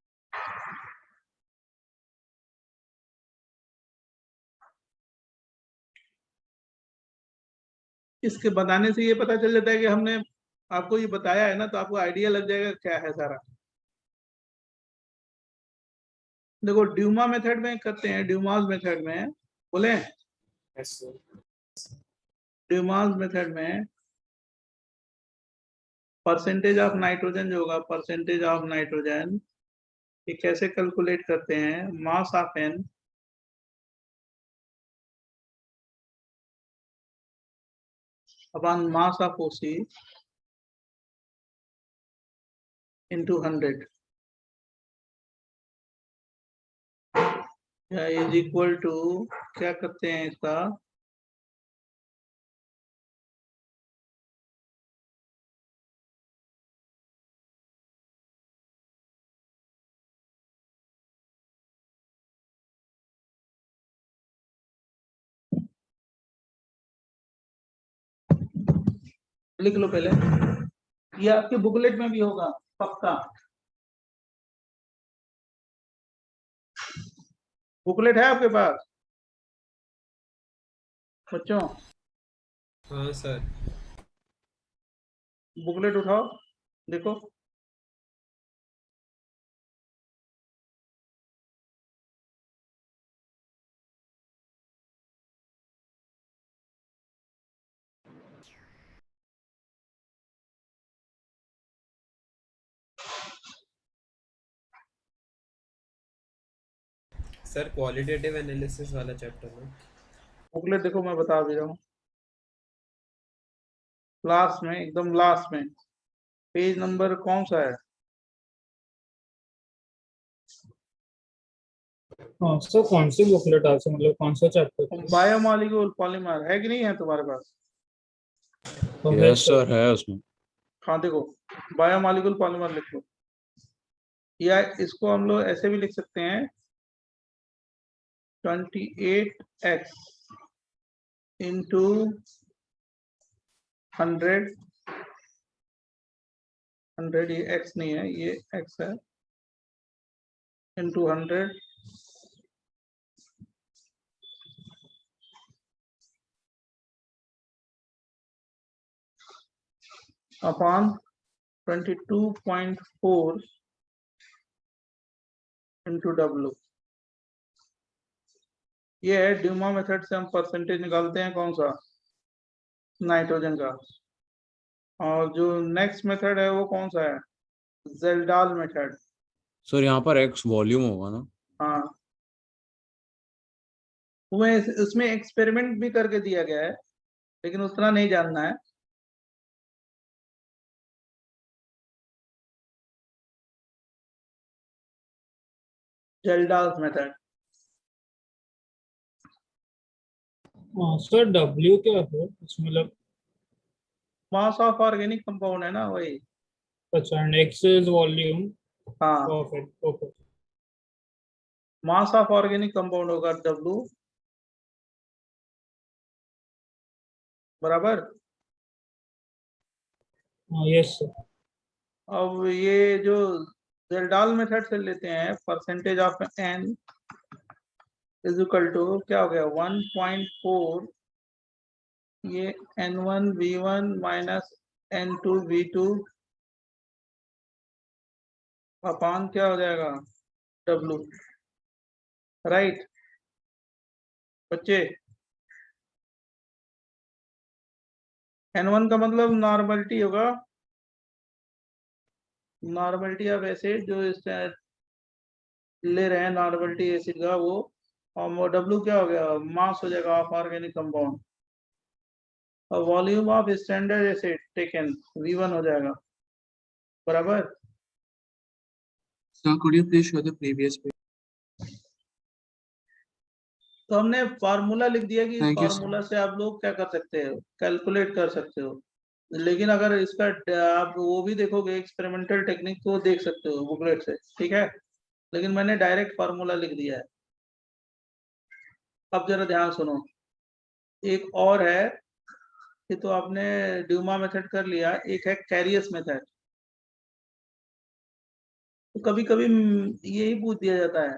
इसके बताने से ये पता चल जाता है कि हमने आपको ये बताया है ना, तो आपको आइडिया लग जाएगा क्या है सारा। देखो ड्यूमा मेथड में करते हैं, ड्यूमास मेथड में बोले, ड्यूमास मेथड में परसेंटेज ऑफ नाइट्रोजन जो होगा, परसेंटेज ऑफ नाइट्रोजन, ये कैसे कैलकुलेट करते हैं? Mass of N upon mass of OC into 100 is equal to, क्या करते हैं इसका, लिख लो पहले, ये आपके बुकलेट में भी होगा पक्का। बुकलेट है आपके पास बच्चों? हाँ सर। बुकलेट उठाओ, देखो। सर क्वालिटेटिव एनालिसिस वाला चैप्टर में बुकलेट देखो, मैं बता भी रहा हूँ। लास्ट में, एकदम लास्ट में, पेज नंबर कौन सा है? हाँ सर कौन सी बुकलेट आपसे, मतलब कौन सा चैप्टर? बायोमॉलिक्यूल पॉलीमर है कि नहीं है तुम्हारे पास? यस सर है उसमें। हाँ देखो, बायोमॉलिक्यूल पॉलीमर लिख लो, या इसको हम लोग ऐसे भी लिख सकते हैं, 28x into 100 ये x नहीं है, ये x है, into 100 upon 22.4 into W। ये है ड्यूमा मेथड से हम परसेंटेज निकालते हैं कौन सा, नाइट्रोजन का। और जो नेक्स्ट मेथड है वो कौन सा है, जेल्डाल मेथड। सर यहाँ पर x वॉल्यूम होगा ना? हाँ, तुम्हें उसमें एक्सपेरिमेंट भी करके दिया गया है, लेकिन उतना नहीं जानना है। जेल्डाल मेथड। सर W क्या है इसमें, मतलब मास ऑफ ऑर्गेनिक कंपाउंड है ना, वही। अच्छा, एंड X इज वॉल्यूम हाँ, of it. Okay, mass of organic compound होगा W, बराबर। Yes sir. अब ये जो जेल्डाल मेथड से लेते हैं, percentage of n is equal to क्या हो गया, 1.4 ये n1 v1 minus n2 v2 अपान क्या हो जाएगा, W, राइट बच्चे। n1 का मतलब नॉर्मलिटी होगा, नॉर्मलिटी ऑफ एसिड जो इस ले रहे हैं नॉर्मलिटी एसिड का वो, और W क्या हो गया, मास हो जाएगा ऑफ ऑर्गेनिक कंपाउंड, और volume of standard acid taken V1 हो जाएगा, बराबर। Sir, could you please show the previous page? तो हमने फार्मूला लिख दिया कि Thank you, sir. फार्मूला से आप लोग क्या कर सकते हो, कैलकुलेट कर सकते हो। लेकिन अगर इसका आप वो भी देखोगे, एक्सपेरिमेंटल टेक्निक को देख सकते हो बुकलेट से, ठीक है। लेकिन मैंने डायरेक्ट फार्मूला लिख दिया है। अब जरा ध्यान सुनो, एक और है कि तो आपने ड्यूमा मेथड कर लिया, एक है कैरियस मेथड। तो कभी कभी यही पूछ दिया जाता है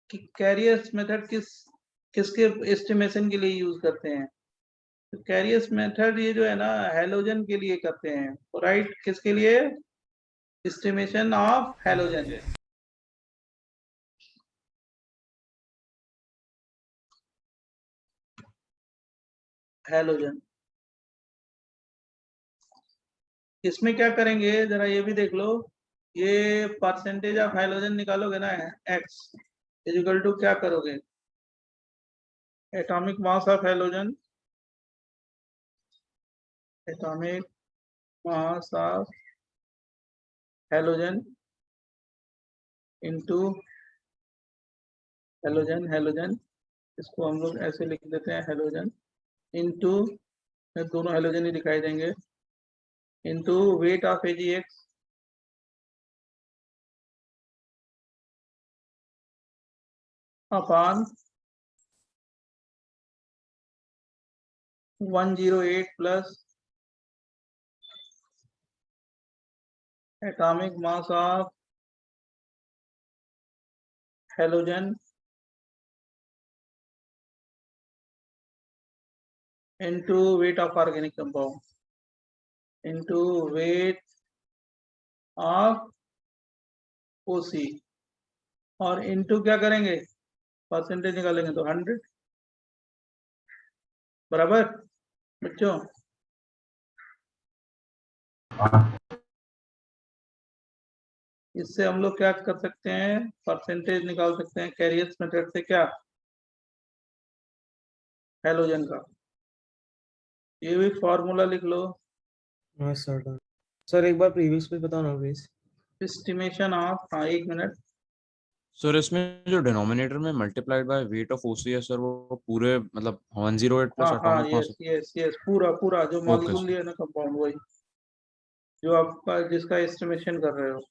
कि कैरियस मेथड किसके एस्टिमेशन के लिए यूज करते हैं। तो कैरियस मेथड ये जो है ना, हैलोजन के लिए करते हैं, राइट। किसके लिए, एस्टिमेशन ऑफ हैलोजन। हैलोजन इसमें क्या करेंगे जरा ये भी देख लो। ये परसेंटेज ऑफ हैलोजन निकालोगे ना, x इज इक्वल टू क्या करोगे, atomic mass of halogen, atomic mass of halogen into halogen, halogen इसको हम लोग ऐसे लिख देते हैं, हैलोजन इनटू, दोनों हैलोजन ही दिखाई देंगे, into weight of AgX upon 108 plus atomic mass of halogen into weight of organic compound into weight of OC, और into क्या करेंगे, परसेंटेज निकालेंगे तो 100, बराबर बच्चों। इससे हम लोग क्या कर सकते हैं, परसेंटेज निकाल सकते हैं कैरियस मेथड से, क्या, हैलोजन का। ये भी फॉर्मूला लिख लो। हाँ सर। सर एक बार प्रीवियस पे बताओ ना प्लीज। एस्टिमेशन ऑफ, हाँ एक मिनट। सर इसमें जो डिनोमिनेटर में मल्टीप्लाइड बाय वेट ऑफ ओसी है सर, वो पूरे मतलब 108 प्लस हाँ हाँ, एटॉमिक मास। यस पूरा पूरा जो ओके मॉलिक्यूल लिया ना कंपाउंड, वही जो आपका जिसका एस्टिमेशन कर रहे हो।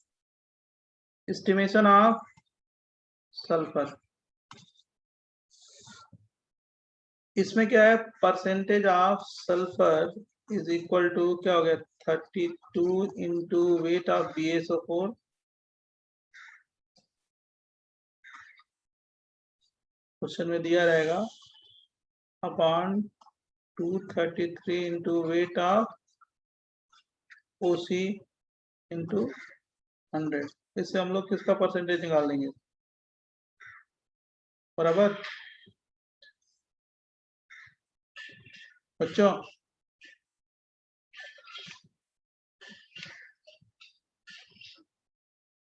एस्टिमेशन ऑफ सल्फर इसमें क्या है, percentage of sulphur is equal to क्या हो गया, 32 into weight of BaSO4 question में दिया रहेगा upon 233 into weight of OC into 100। इससे हम लोग किसका परसेंटेज निकाल देंगे बराबर बच्चों?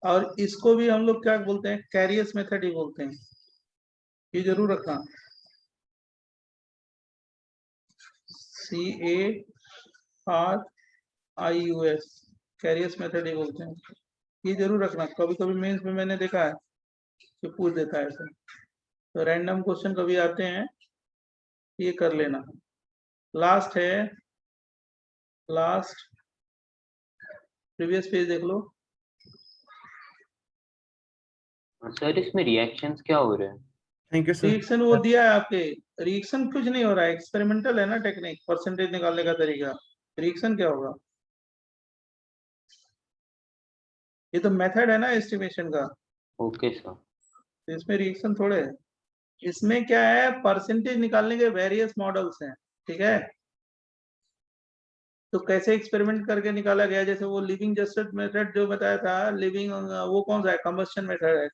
और इसको भी हम लोग क्या बोलते हैं, कैरियस मेथड ही बोलते हैं, ये जरूर रखना। CARIUS कैरियस मेथड ही बोलते हैं, ये जरूर रखना। कभी कभी मेंस में मैंने देखा है कि पूछ देता है ऐसे, तो रैंडम क्वेश्चन कभी आते हैं, ये कर लेना। लास्ट है, लास्ट प्रीवियस पेज देख लो। सर इसमें रिएक्शंस क्या हो रहे हैं? Thank you sir. रिएक्शन वो दिया है आपके, रिएक्शन कुछ नहीं हो रहा है, एक्सपेरिमेंटल है ना टेक्निक, परसेंटेज निकालने का तरीका। रिएक्शन क्या होगा, ये तो मेथड है ना एस्टिमेशन का। Okay sir. तो इसमें रिएक्शन थोड़े है, इसमें क्या है, परसेंटेज निकालने के वेरियस मॉडल्स हैं, ठीक है। तो कैसे एक्सपेरिमेंट करके निकाला गया, जैसे वो लिविंग जस्टेड मेथड जो बताया था, लिविंग वो कौन सा है, कंबस्शन मेथड है।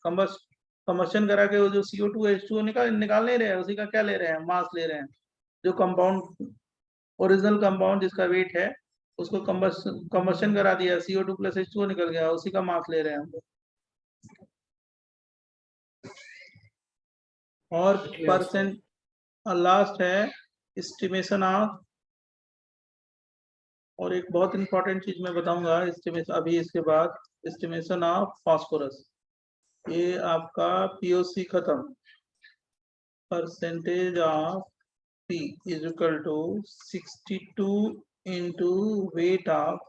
कंबस्शन करा के वो जो CO2 H2O निकाल नहीं रहे हैं, उसी का क्या ले रहे हैं, मास ले रहे हैं। जो कंपाउंड ओरिजिनल कंपाउंड जिसका वेट है उसको कंबस्शन करा दिया, CO2 प्लस H2O निकल गया, उसी का मास ले रहे हैं हम लोग। और परसेंट लास्ट है एस्टिमेशन ऑफ, और एक बहुत इंपॉर्टेंट चीज मैं बताऊंगा एस्टिमेशन अभी इसके बाद, एस्टिमेशन ऑफ फास्फोरस। ये आपका POC खत्म। Percentage of P is equal to 62 into weight of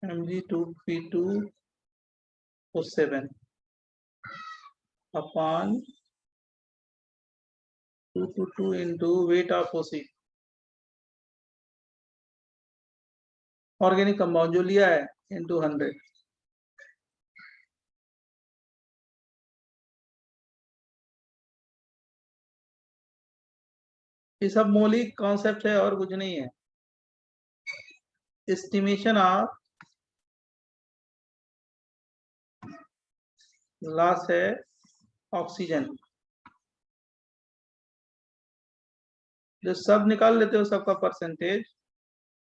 Mg2P2O7 upon 222 into weight of OC, organic compound जो लिया है, इंटू 100। ये सब मौलिक कॉन्सेप्ट है और कुछ नहीं है। एस्टिमेशन ऑफ लास्ट है ऑक्सीजन। जो सब निकाल लेते हो सबका परसेंटेज,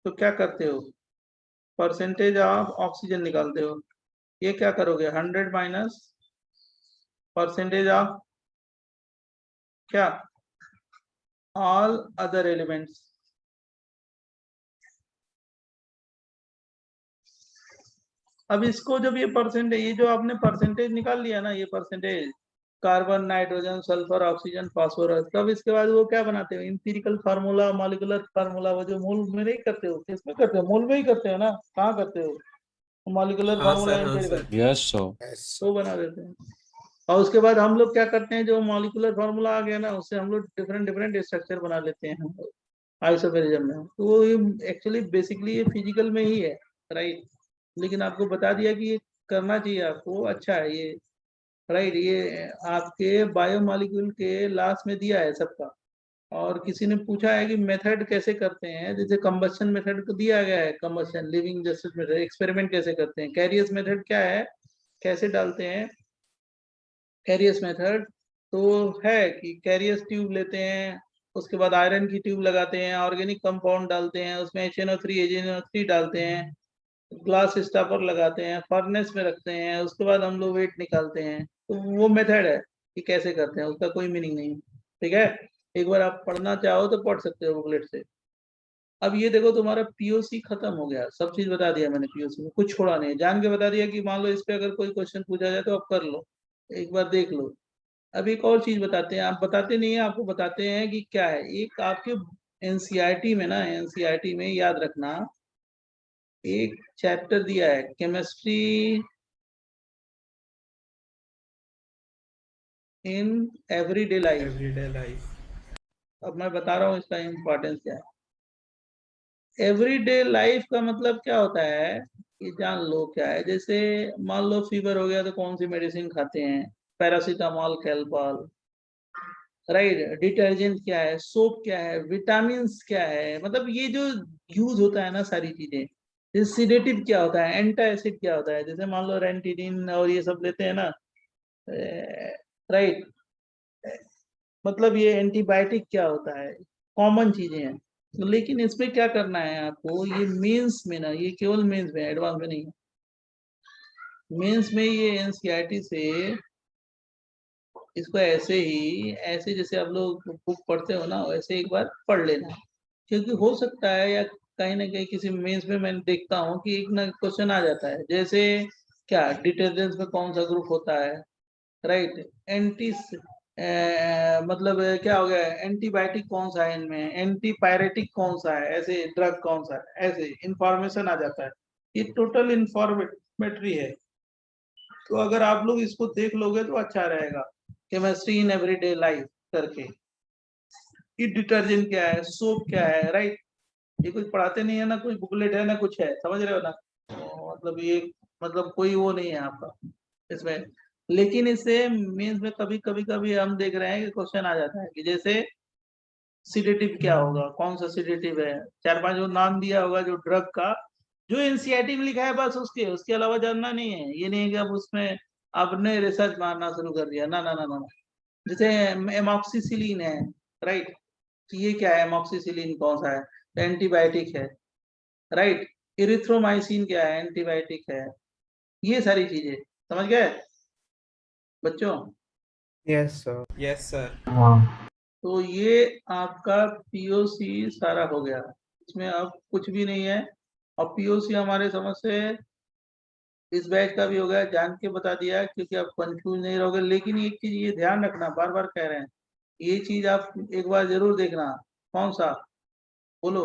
तो क्या करते हो, परसेंटेज ऑफ ऑक्सीजन निकालते हो। ये क्या करोगे, 100 माइनस परसेंटेज ऑफ क्या, ऑल अदर एलिमेंट्स। अब इसको जब ये परसेंटेज, ये जो आपने परसेंटेज निकाल लिया ना, ये percentage carbon, nitrogen, sulphur, oxygen, phosphorus, तब इसके बाद वो क्या बनाते हो, एम्पिरिकल फार्मूला, मॉलिक्यूलर फार्मूला, वो जो मोल में नहीं करते हो, किसमें करते हो, मोल में ही करते हो ना, कहाँ करते हो, मॉलिक्यूलर हाँ फार्मूला सर, हाँ एम्पिरिकल, सर। Yes sir. तो बना देते हैं। और उसके बाद हम लोग क्या करते हैं, जो मॉलिक्यूलर फार्मूला आ गया ना, उससे हम लोग डिफरेंट डिफरेंट स्ट्रक्चर बना लेते हैं आइसोमेरिज्म में। तो वो एक्चुअली बेसिकली ये फिजिकल में ही है, राइट। लेकिन आपको बता दिया कि ये करना चाहिए आपको, अच्छा है ये, राइट। ये आपके बायोमॉलिक्यूल के लास्ट में दिया है सबका। और किसी ने पूछा है कि मेथड कैसे करते हैं, जैसे कंबस्शन मेथड को दिया गया है, combustion living justice method, experiment कैसे करते हैं, कैरियस मेथड क्या है, कैसे डालते हैं कैरियस मेथड। तो है कि कैरियस ट्यूब लेते हैं, उसके बाद आयरन की ट्यूब लगाते हैं, ऑर्गेनिक कंपाउंड डालते हैं, उसमें HNO3 AgNO3 डालते हैं, ग्लास स्टॉपर लगाते हैं, फर्नेस में रखते हैं, उसके बाद हम लोग वेट निकालते हैं। तो वो मेथड है कि कैसे करते हैं, उसका कोई मीनिंग नहीं, ठीक है। एक बार आप पढ़ना चाहो तो पढ़ सकते हो बुकलेट से। अब ये देखो तुम्हारा POC खत्म हो गया, सब चीज बता दिया मैंने POC में, कुछ छोड़ा नहीं, जान के बता दिया कि मान लो इस पे अगर कोई क्वेश्चन पूछा जाए तो आप कर लो, एक बार देख लो। अब एक और चीज बताते हैं, आप बताते नहीं है, आपको बताते हैं कि क्या है। एक आपके NCERT में ना, NCERT में याद रखना, एक चैप्टर दिया है chemistry in everyday life. Everyday life. अब मैं बता रहा हूँ इसका इम्पोर्टेंस क्या है। एवरीडे लाइफ का मतलब क्या होता है कि जान लो क्या है। जैसे मान लो फीवर हो गया तो कौन सी मेडिसिन खाते हैं, पैरासीटामोल, कैलपॉल, राइट। डिटर्जेंट क्या है, सोप क्या है, विटामिन क्या है, मतलब ये जो यूज होता है ना सारी चीजें। जैसे सीडेटिव क्या होता है, एंटासिड क्या होता है, जैसे मान लो रेंटिडिन और ये सब लेते हैं ना, राइट। मतलब ये एंटीबायोटिक क्या होता है, कॉमन चीजें हैं। लेकिन इसमें क्या करना है आपको, ये मेंस में ना, ये केवल मेंस में, एडवांस में नहीं है। मेंस में ये एनसीईआरटी से इसको ऐसे ही, ऐसे जैसे आप लोग बुक पढ़ते हो ना, वैसे एक बार पढ़ लेना। क्योंकि हो सकता है या कहीं ना कहीं किसी मेंस में मैं देखता हूँ कि एक ना क्वेश्चन आ जाता है। जैसे क्या डिटर्जेंट्स में कौन सा ग्रुप होता है, राइट। एंटी मतलब क्या हो गया, एंटीबायोटिक कौन सा है इनमें, एंटीपायरेटिक कौन सा है, ऐसे ड्रग कौन सा है, ऐसे इंफॉर्मेशन आ जाता है। ये टोटल इंफॉर्मेटरी है। तो अगर आप लोग इसको देख लोगे तो अच्छा रहेगा। केमिस्ट्री इन एवरीडे लाइफ करके, कि डिटर्जेंट क्या है, सोप क्या है, राइट। ये कुछ पढ़ाते नहीं है ना, कुछ बुकलेट है ना कुछ है, समझ रहे हो ना। मतलब ये मतलब कोई वो नहीं है आपका इसमें। लेकिन इससे मीन्स में कभी कभी कभी हम देख रहे हैं कि क्वेश्चन आ जाता है कि जैसे सीडेटिव क्या होगा, कौन सा सीडेटिव है, 4-5 जो नाम दिया होगा जो ड्रग का, जो एनसीईआरटी में लिखा है बस उसके अलावा जानना नहीं है। ये नहीं है कि अब उसमें आपने रिसर्च मारना शुरू कर दिया, ना ना ना ना। जैसे एमॉक्सिसिलिन है, राइट। तो ये क्या है, एमॉक्सिसिलिन कौन सा है, एंटीबायोटिक है, राइट। इरिथ्रोमाइसिन क्या है, एंटीबायोटिक है। ये सारी चीजें समझ गए बच्चों। Yes sir. Yes sir. हाँ तो ये आपका पीओसी सारा हो गया, इसमें अब कुछ भी नहीं है। और पीओसी हमारे समझ से इस बैच का भी हो गया, जान के बता दिया क्योंकि आप कंफ्यूज नहीं रहोगे। लेकिन एक चीज ये ध्यान रखना, बार बार कह रहे हैं, ये चीज आप एक बार जरूर देखना। कौन सा बोलो,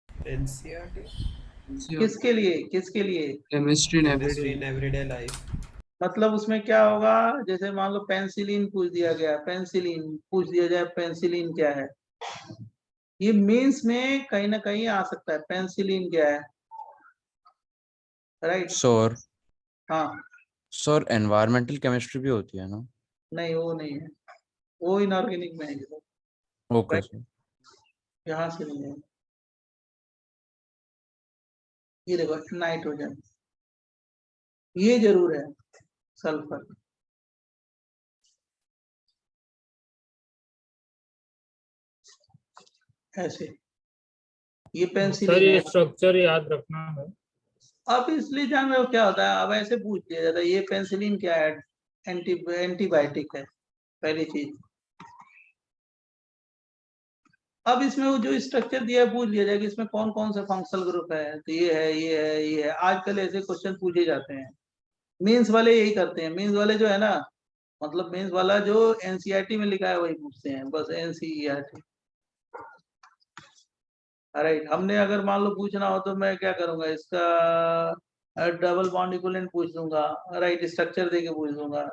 एनसीईआरटी। किसके लिए, किसके लिए? Chemistry in chemistry in everyday. Everyday life. मतलब उसमें क्या होगा, जैसे मान लो पेंसिलिन पूछ दिया गया, पेंसिलिन पूछ दिया जाए, पेंसिलिन क्या है। ये मीन्स में कहीं ना कहीं आ सकता है, पेंसिलिन क्या है, राइट। सर हाँ, सर एनवायरमेंटल केमिस्ट्री भी होती है ना? नहीं वो नहीं है, वो इनऑर्गेनिक में है, ओके राइट। सर। यहाँ से नहीं है। ये देखो नाइट्रोजन, ये जरूर है, सल्फर, ऐसे। ये सर पेंसिलिन ये है। स्ट्रक्चर याद रखना है। अब इसलिए जान रहे हो क्या होता है, अब ऐसे पूछ दिया जाता है ये पेंसिलिन क्या है, एंटीबायोटिक है, पहली चीज। अब इसमें वो जो स्ट्रक्चर दिया है पूछ लिया जाए कि इसमें कौन कौन से फंक्शनल ग्रुप है, तो ये है, ये है, ये है। आजकल ऐसे क्वेश्चन पूछे जाते हैं। मीन्स वाले यही करते हैं, मीन्स वाले जो है ना, मतलब मीन्स वाला जो एनसीईआरटी में लिखा है वही पूछते हैं, बस एनसीईआरटी, राइट। हमने अगर मान लो पूछना हो तो मैं क्या करूंगा, इसका डबल बॉन्ड इक्विवेलेंट पूछ दूंगा, राइट, स्ट्रक्चर देके पूछ दूंगा।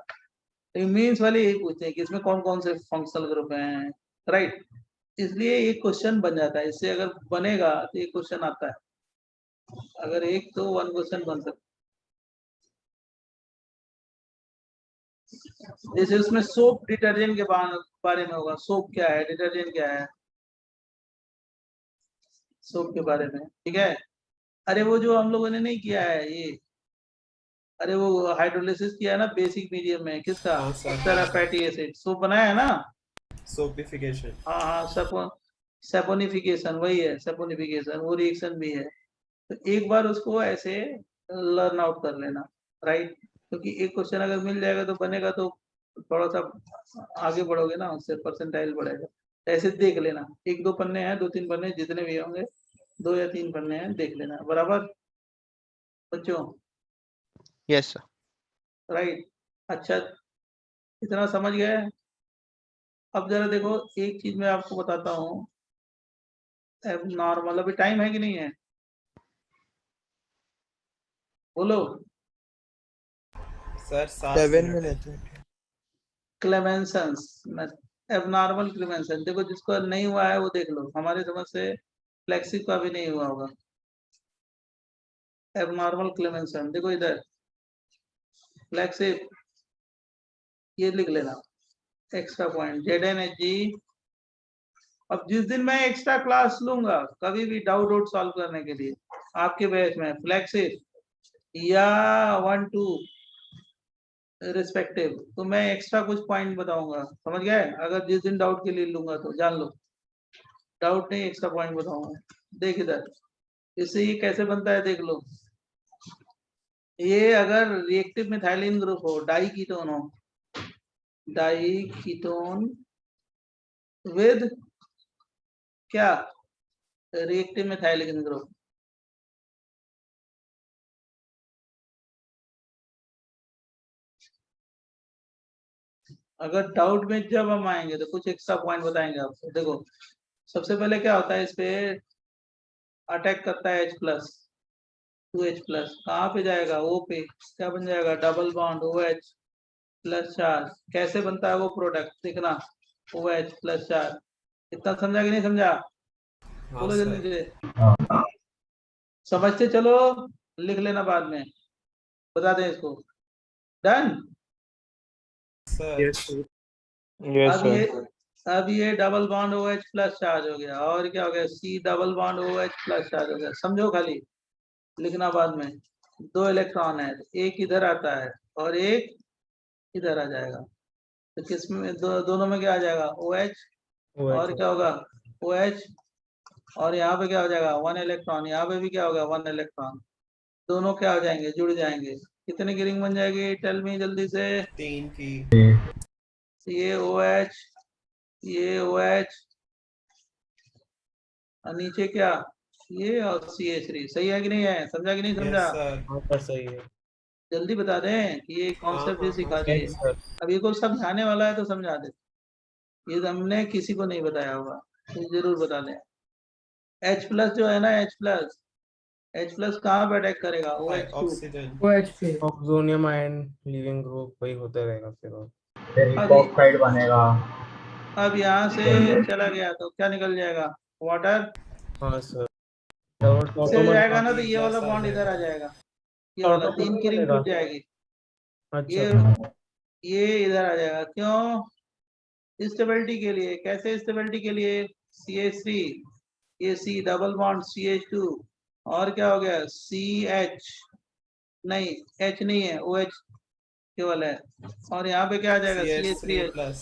मीन्स वाले यही पूछते हैं कि इसमें कौन कौन से फंक्शनल ग्रुप हैं, राइट। इसलिए ये क्वेश्चन बन जाता है, इससे अगर बनेगा तो ये क्वेश्चन आता है। अगर एक तो वन क्वेश्चन बन सकता है। जैसे उसमें सोप डिटर्जेंट के बारे में होगा, सोप क्या है, डिटर्जेंट क्या है, सोप के बारे में, ठीक है। अरे वो जो हम लोगों ने नहीं किया है ये, अरे वो हाइड्रोलिसिस किया है ना बेसिक मीडियम में, किसका, हाँ sir. Extra fatty acid, soap बनाया है ना। सोपिफिकेशन। हाँ हाँ, सेपोनिफिकेशन, वही है सेपोनिफिकेशन, वो रिएक्शन भी है। तो एक बार उसको ऐसे लर्न आउट कर लेना, राइट। क्योंकि एक क्वेश्चन अगर मिल जाएगा तो बनेगा, तो थोड़ा सा आगे बढ़ोगे ना, उससे परसेंटाइल बढ़ेगा। ऐसे देख लेना, 1-2 पन्ने हैं, 2-3 पन्ने जितने भी होंगे, 2 या 3 पन्ने हैं, देख लेना बराबर बच्चों, Yes, sir. राइट। अच्छा, इतना समझ गए। अब जरा देखो, एक चीज मैं आपको बताता हूँ, नॉर्मल अभी टाइम है कि नहीं है, बोलो। सर 7 7 मिनट है। minutes. Clemmensens, abnormal Clemmensen. देखो जिसको नहीं हुआ है वो देख लो, हमारे समझ से फ्लेक्सिव का भी नहीं हुआ होगा। एबनॉर्मल क्लेमेंसन देखो इधर, फ्लेक्सिव, ये लिख लेना एक्स्ट्रा पॉइंट ZnHg। अब जिस दिन मैं एक्स्ट्रा क्लास लूंगा कभी भी डाउट सॉल्व करने के लिए आपके बैच में, फ्लेक्सिव या 1 2 रिस्पेक्टिव, तो मैं एक्स्ट्रा कुछ पॉइंट बताऊंगा, समझ गए? अगर जिस दिन डाउट के लिए लूंगा तो जान लो, डाउट नहीं एक्स्ट्रा पॉइंट बताऊंगा। देख इधर, इससे ये कैसे बनता है देख लो। ये अगर रिएक्टिव मिथाइलिन ग्रुप हो, डाई कीटोन हो, डाई कीटोन विद क्या, रिएक्टिव मिथाइलिन ग्रुप। अगर डाउट में जब हम आएंगे तो कुछ एक्स्ट्रा पॉइंट बताएंगे आपको। देखो सबसे पहले क्या होता है, इस पे अटैक करता है H+, 2H+, कहाँ पे जाएगा, O पे, क्या बन जाएगा, double bond OH plus charge. कैसे बनता है वो प्रोडक्ट देखना, OH प्लस चार्ज। इतना समझा कि नहीं समझा? बोलो जल्दी से, समझते चलो, लिख लेना बाद में, बता दें इसको। डन? अब ये double bond OH plus charge हो गया, और क्या हो गया, C double bond OH plus charge हो गया। समझो, खाली लिखना बाद में। 2 इलेक्ट्रॉन है, एक इधर आता है और एक इधर आ जाएगा, तो किसमें दोनों में क्या आ जाएगा, OH और क्या होगा, OH, और यहाँ पे क्या हो जाएगा 1 इलेक्ट्रॉन, यहाँ पे भी क्या होगा 1 इलेक्ट्रॉन, दोनों क्या हो जाएंगे, जुड़ जाएंगे। कितने की रिंग बन जाएगी, टेल मी जल्दी से। 3 की। ये OH, ये OH, और नीचे क्या, ये और CH3। सही है कि नहीं है? समझा कि नहीं समझा? सही है। जल्दी बता दें कि ये कॉन्सेप्ट भी सिखा दिए। अब ये को समझाने वाला है तो समझा दे, ये हमने किसी को नहीं बताया होगा तो जरूर बता दें। H+ जो है ना, H+ कहाँ पे अटैक करेगा, OH2, ऑक्सीजन, OH पे, ऑक्सोनियम आयन लीविंग ग्रुप वही होता रहेगा फिर। फेरिक ऑक्साइड बनेगा। अब यहाँ से चला गया तो क्या निकल जाएगा, वाटर। हाँ सर, से जाएगा ना तो ये वाला बॉन्ड इधर आ जाएगा, ये वाला 3 की रिंग टूट जाएगी, ये इधर आ जाएगा। क्यों? स्टेबिलिटी के लिए। कैसे स्टेबिलिटी के लिए, CH3, ये C डबल बॉन्ड CH2, और क्या हो गया CH, नहीं H नहीं है, OH केवल है, और यहाँ पे क्या आ जाएगा CH3H।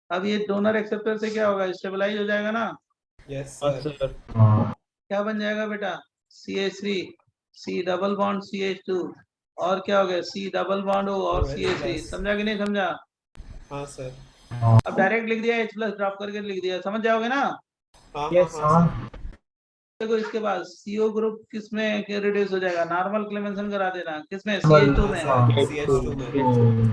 अब ये डोनर एक्सेप्टर से क्या होगा, स्टेबलाइज हो जाएगा ना। Yes sir. क्या बन जाएगा बेटा, CH3, C double bond CH2, और क्या हो गया C डबल बॉन्ड O और CH3। समझा कि नहीं समझा? हाँ सर। अब डायरेक्ट लिख दिया, H+ ड्रॉप करके लिख दिया, समझ जाओगे ना? हाँ। देखो इसके बाद CO ग्रुप किसमें रिड्यूस हो जाएगा, नॉर्मल क्लेमेंसन करा देना, किसमें, CH2 में। CH2 में।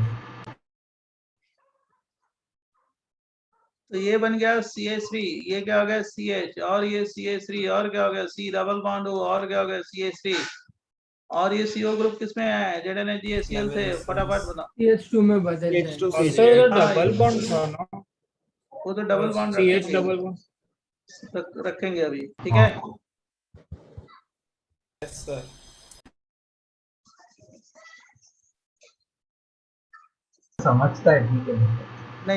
तो ये बन गया CH3, ये क्या हो गया CH, और ये CH3, और क्या हो गया C डबल बॉन्ड O, और क्या हो गया CH3, और ये CO ग्रुप किसमें है, ZnHgCl से। फटाफट बताओ। CH2 में बदल जाएगा। सर डबल बॉन्ड था ना, वो तो double bond CH double bond रखेंगे अभी, ठीक है। Yes sir. समझता है, ठीक है।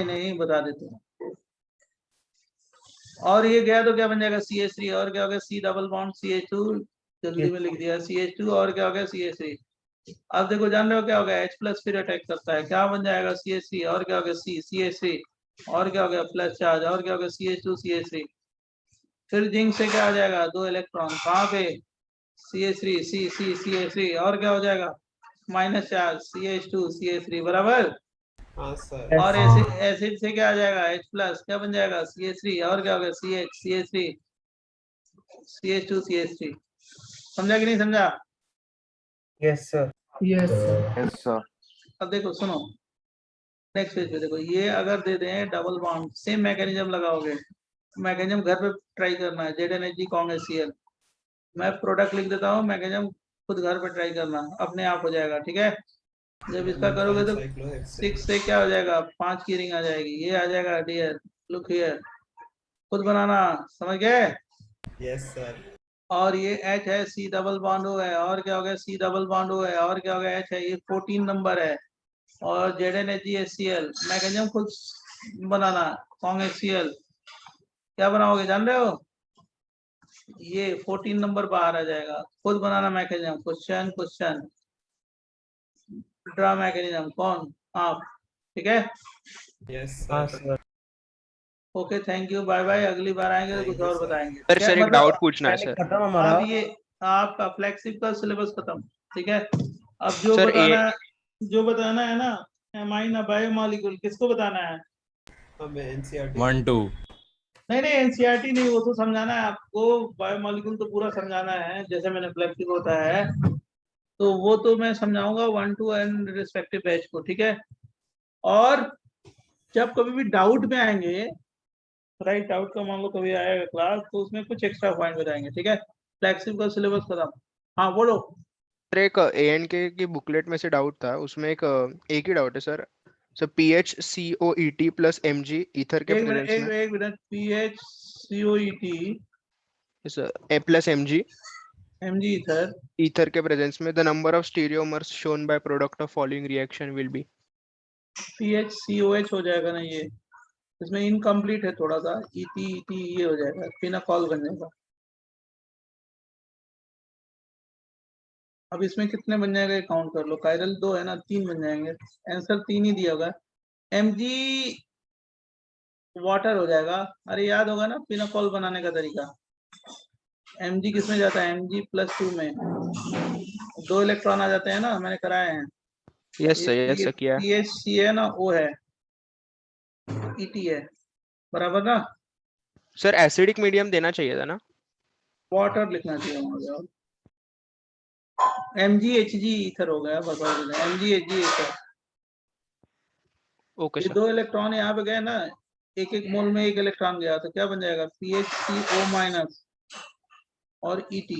नहीं बता देते हैं। और ये गया तो क्या बन जाएगा CH3, और क्या हो गया C डबल बॉन्ड CH2, जल्दी में लिख दिया CH2, और क्या हो गया CH3। अब देखो जान रहे हो क्या हो गया, H+ फिर अटैक करता है, क्या बन जाएगा CH3, और क्या हो गया CH3, और क्या हो गया प्लस चार्ज, और क्या हो गया CH2 CH3। फिर जिंक से क्या आ जाएगा, 2 इलेक्ट्रॉन, कहाँ पे CH3 CH3, और क्या हो जाएगा माइनस चार्ज CH2 CH3 बराबर। हाँ सर। और एसिड से क्या आ जाएगा, H+, क्या बन जाएगा CH3, और क्या हो गया CH CH3 CH2 CH3। समझा कि नहीं समझा? Yes sir. Yes sir. अब देखो सुनो, नेक्स्ट पेज पे देखो, ये अगर दे दें डबल बॉन्ड, सेम मैकेनिज्म लगाओगे, मैकेनिज्म घर पे ट्राई करना है, ZnHg HCl। मैं प्रोडक्ट लिख देता हूँ, मैकेनिज्म खुद घर पे ट्राई करना, अपने आप हो जाएगा, ठीक है। जब इसका करोगे तो cyclohexane. 6 से क्या हो जाएगा, 5 की रिंग आ जाएगी, ये आ जाएगा डियर, लुक हियर, खुद बनाना, समझ गए। Yes sir. और ये H है, C डबल बॉन्ड हो है, और क्या हो गया, C डबल बॉन्ड हो है, और क्या हो गया, H है, ये 14 नंबर है, और ZnHgHCl मैकेनिज्म खुद बनाना, कॉन्ग HCl क्या बनाओगे जान रहे हो, ये 14 नंबर बाहर आ जाएगा, खुद बनाना mechanism, question question, draw mechanism, कौन आप, ठीक है। Yes हाँ sir. Sir. Okay thank you, bye bye, अगली बार आएंगे तो Thank कुछ you, और sir. बताएंगे। सर क्या सर एक मतलब डाउट पूछना है पहले सर। खत्म हमारा। अब ये आपका फ्लैगशिप का सिलेबस खत्म, ठीक है। अब जो सर, बताना है ना, एमाइन बायोमॉलिक्यूल किसको बताना है, हमें NCERT. 1 2 नहीं एनसीईआरटी नहीं, वो तो समझाना है आपको, बायोमॉलिक्यूल तो पूरा समझाना है, जैसे मैंने फ्लैगशिप होता है तो वो तो मैं समझाऊंगा 1 2 एंड रिस्पेक्टिव बैच को, ठीक है। और जब कभी भी डाउट में आएंगे, राइट, डाउट का मान लो कभी आएगा क्लास, तो उसमें कुछ एक्स्ट्रा पॉइंट बताएंगे, ठीक है। फ्लैगशिप का सिलेबस खत्म, हाँ बोलो। सर एक ANK की बुकलेट में से डाउट था, उसमें एक ही डाउट है सर। Sir PHCOET plus MG ether के प्रेजेंस में, एक मिनट, PHCOET sir A plus MG MG ether, ether के प्रेजेंस में the number of stereomers shown by product of following reaction will be. PHCOH हो जाएगा ना, ये इसमें इनकम्प्लीट है थोड़ा सा, ET ये हो जाएगा, फिनाकॉल बन जाएगा। अब इसमें कितने बन जाएगा, काउंट कर लो, कायरल 2 है ना, 3 बन जाएंगे, आंसर 3 ही दिया होगा। MG वाटर हो जाएगा, अरे याद होगा ना फिनाकॉल बनाने का तरीका। Mg किस में जाता है, Mg+2 में 2 इलेक्ट्रॉन आ जाते हैं ना, मैंने कराए हैं। यस सर किया। PHC है ना, O है, ET है, बराबर ना। सर एसिडिक मीडियम देना चाहिए था ना। वाटर लिखना चाहिए मुझे, MgHg ईथर हो गया, बस MgHg ईथर। ओके ये सर। 2 इलेक्ट्रॉन यहाँ पे गए ना, एक मोल में 1 इलेक्ट्रॉन गया, तो क्या बन जाएगा, PHCO- और ET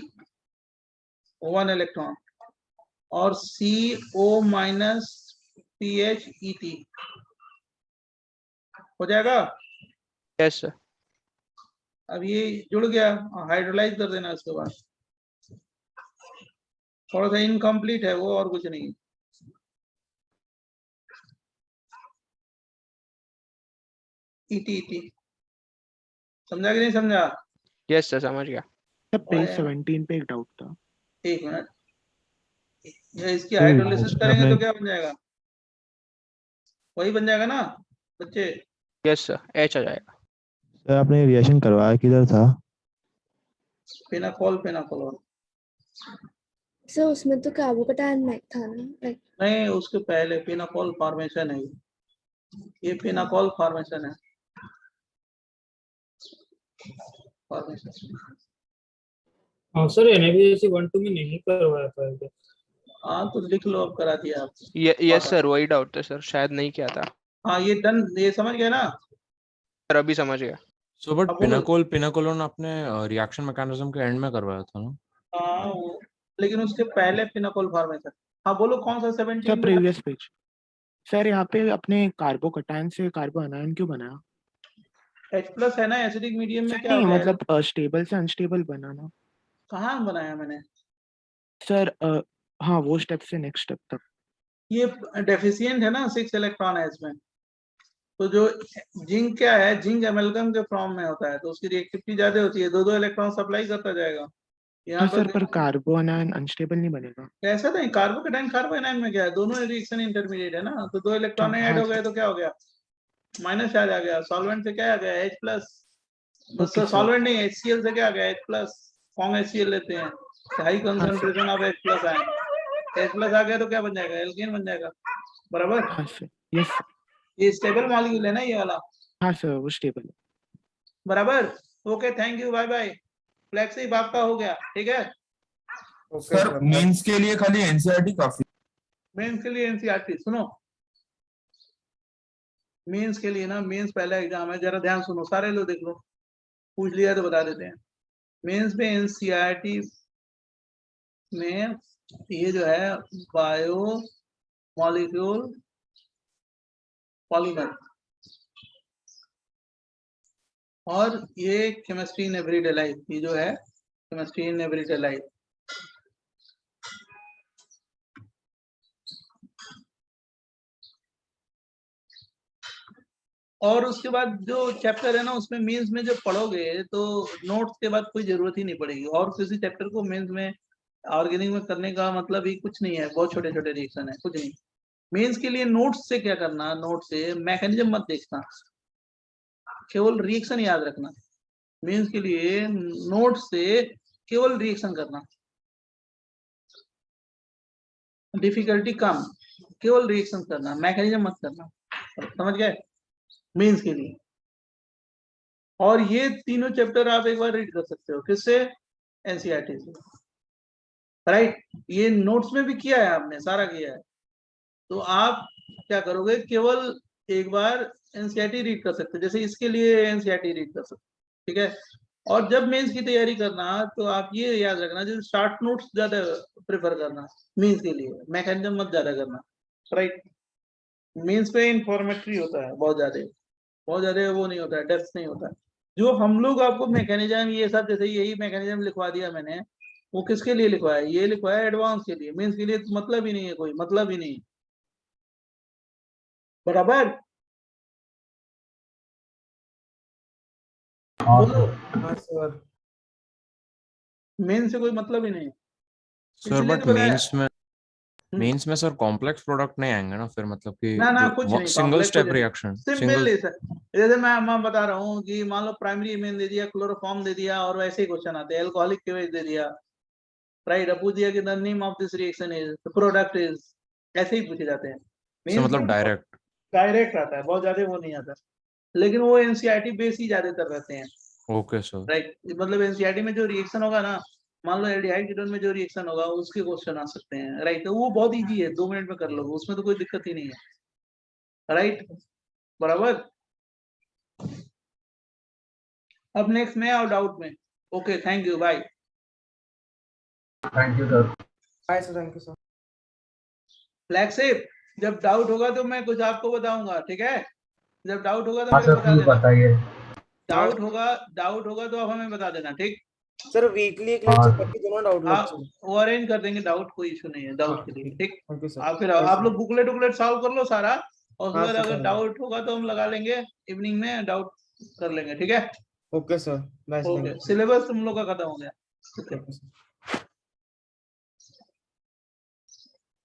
1 इलेक्ट्रॉन, और CO- PHET हो जाएगा। Yes sir. अब ये जुड़ गया, हाइड्रोलाइज कर देना उसके बाद, थोड़ा सा इनकम्प्लीट है वो, और कुछ नहीं। ET समझा कि नहीं समझा। यस सर समझ गया। सर पेज 17 पे एक डाउट था। एक मिनट, ये इसकी हाइड्रोलिसिस करेंगे तो क्या बन जाएगा, वही बन जाएगा ना बच्चे। यस सर H आ जाएगा। सर आपने रिएक्शन करवाया किधर था? फिनाकॉल सर उसमें तो कार्बोकैटायन मैक था ना, लाइक नहीं, उसके पहले फिनाकॉल फॉर्मेशन है, ये फिनाकॉल फॉर्मेशन है, हाँ सर NaBC 1 2 में नहीं करवाया था इधर। हाँ तो लिख लो, अब करा दिया आप। यस सर वही डाउट था सर, शायद नहीं किया था। हाँ ये डन, ये समझ गए ना। सर अभी समझ गया। सो बट अब बोलो। पिनाकोलोन आपने रिएक्शन मैकेनिज्म के एंड में करवाया था ना। हाँ लेकिन उसके पहले फिनाकॉल फॉर्मेशन। हाँ बोलो कौन सा, 17 सर में। Previous page. सर यहाँ पे अपने कार्बोकैटायन से कार्बो आनायन क्यों बनाया? H+ है ना, एसिडिक मीडियम में सर क्या हो नहीं गया, मतलब स्टेबल से अनस्टेबल बनाना। कहाँ बनाया मैंने, सर हाँ वो स्टेप से नेक्स्ट स्टेप तक। ये डेफिशिएंट है ना, 6 इलेक्ट्रॉन है इसमें, तो जो जिंक क्या है, जिंक एमलगम के फॉर्म में होता है, तो उसकी रिएक्टिविटी ज्यादा होती है, 2 इलेक्ट्रॉन सप्लाई करता जाएगा यहाँ सर पर कार्बो आनायन अनस्टेबल नहीं बनेगा। ऐसा नहीं, कार्बोकैटायन कार्बोनाइन में क्या है, दोनों रिएक्शन इंटरमीडिएट है ना, तो 2 इलेक्ट्रॉन हाँ, ऐड हो हाँ, गए तो क्या हो गया, माइनस चार्ज आ गया, सॉल्वेंट से क्या आ गया H+, ओके सर। सॉल्वेंट नहीं HCl से क्या आ गया H+, फॉर्म HCl लेते हैं, हाई कंसंट्रेशन ऑफ H+ आए, H+ आ गया तो क्या बन जाएगा, एल्केन बन जाएगा, बराबर। हाँ सर यस सर। ये स्टेबल मॉलिक्यूल है ना ये वाला, हाँ सर वो स्टेबल है। बराबर। Okay thank you, bye bye. फ्लैक्सी आपका हो गया, ठीक है। सर मेंस के लिए खाली एनसीईआरटी काफी। मेंस के लिए एनसीईआरटी सुनो, मेंस के लिए ना, मेंस पहला एग्जाम है, जरा ध्यान सुनो सारे लोग, देख लो, पूछ लिया तो बता देते हैं। मेंस में एनसीईआरटी में ये जो है बायो मॉलिक्यूल पॉलीमर, और ये केमिस्ट्री इन एवरीडे लाइफ, ये जो है केमिस्ट्री इन एवरीडे लाइफ। और उसके बाद जो चैप्टर है ना उसमें मेंस में जब पढ़ोगे तो नोट्स के बाद कोई जरूरत ही नहीं पड़ेगी, और किसी चैप्टर को मेंस में ऑर्गेनिक में करने का मतलब ही कुछ नहीं है, बहुत छोटे छोटे रिएक्शन है, कुछ नहीं। मेंस के लिए नोट्स से क्या करना, नोट से मैकेनिज्म मत देखना, केवल रिएक्शन याद रखना। मेंस के लिए नोट से केवल रिएक्शन करना, डिफिकल्टी कम, केवल रिएक्शन करना, मैकेनिज्म मत करना, समझ गए मेंस के लिए। और ये तीनों चैप्टर आप एक बार रीड कर सकते हो, किससे, एनसीईआरटी से, राइट। ये नोट्स में भी किया है आपने, सारा किया है, तो आप क्या करोगे, केवल एक बार एनसीईआरटी रीड कर सकते हो, जैसे इसके लिए एनसीईआरटी रीड कर सकते हो, ठीक है। और जब मेंस की तैयारी करना तो आप ये याद रखना, जैसे शॉर्ट नोट्स ज्यादा प्रेफर करना मेंस के लिए, मैकेनिज्म मत ज्यादा करना, राइट। मेंस पे इंफॉर्मेटरी होता है बहुत ज्यादा वो नहीं होता है, डेप्थ नहीं होता है। जो हम लोग आपको मैकेनिज्म ये सब, जैसे यही मैकेनिज्म लिखवा दिया मैंने, वो किसके लिए लिखवाया, ये लिखवाया एडवांस के लिए, मेंस के लिए तो मतलब ही नहीं है, कोई मतलब ही नहीं, बराबर। हाँ सर। मेंस से कोई मतलब ही नहीं, सर इसलिए बट तो बताया। मेंस में सर कॉम्प्लेक्स प्रोडक्ट नहीं आएंगे ना फिर, मतलब कि ना कुछ नहीं, सिंगल स्टेप रिएक्शन, सिंपल है सर। जैसे मैं बता रहा हूँ कि मान लो प्राइमरी इमेन दे दिया, क्लोरोफॉर्म दे दिया, और वैसे ही क्वेश्चन आते हैं, अल्कोहलिक केवेज दे दिया, राइट। अब पूछ दिया कि the name of this reaction is, the product is, ऐसे ही पूछे जाते हैं। सर मतलब डायरेक्ट आता है, बहुत ज्यादा वो नहीं आता, लेकिन वो एनसीईआरटी बेस ही ज्यादातर रहते हैं। ओके सर, राइट, मतलब एनसीईआरटी में जो रिएक्शन होगा ना, मान लो एल्डिहाइड कीटोन में जो रिएक्शन होगा उसके क्वेश्चन आ सकते हैं, राइट। तो वो बहुत इजी है, 2 मिनट में कर लोगे, उसमें तो कोई दिक्कत ही नहीं है, राइट, बराबर। अब नेक्स्ट में और डाउट में, okay, thank you, bye. Thank you sir. Bye sir, thank you sir. Flagship, जब डाउट होगा तो मैं कुछ आपको बताऊंगा, ठीक है। जब डाउट होगा तो हाँ मेरे सर को बता प्लीज देना, बताइए। डाउट होगा तो आप हमें बता देना, ठीक। सर वीकली एक लेक्चर करके दोनों डाउट लेक्चर वो अरेंज कर देंगे, डाउट कोई इशू नहीं है, डाउट के लिए, ठीक। Thank you sir. आप फिर आप लोग बुकलेट सॉल्व कर लो सारा, और हाँ, फिर अगर डाउट होगा तो हम लगा लेंगे, इवनिंग में डाउट कर लेंगे, ठीक है। Okay sir, bye sir. Okay, syllabus तुम लोग का खत्म हो गया, ठीक है।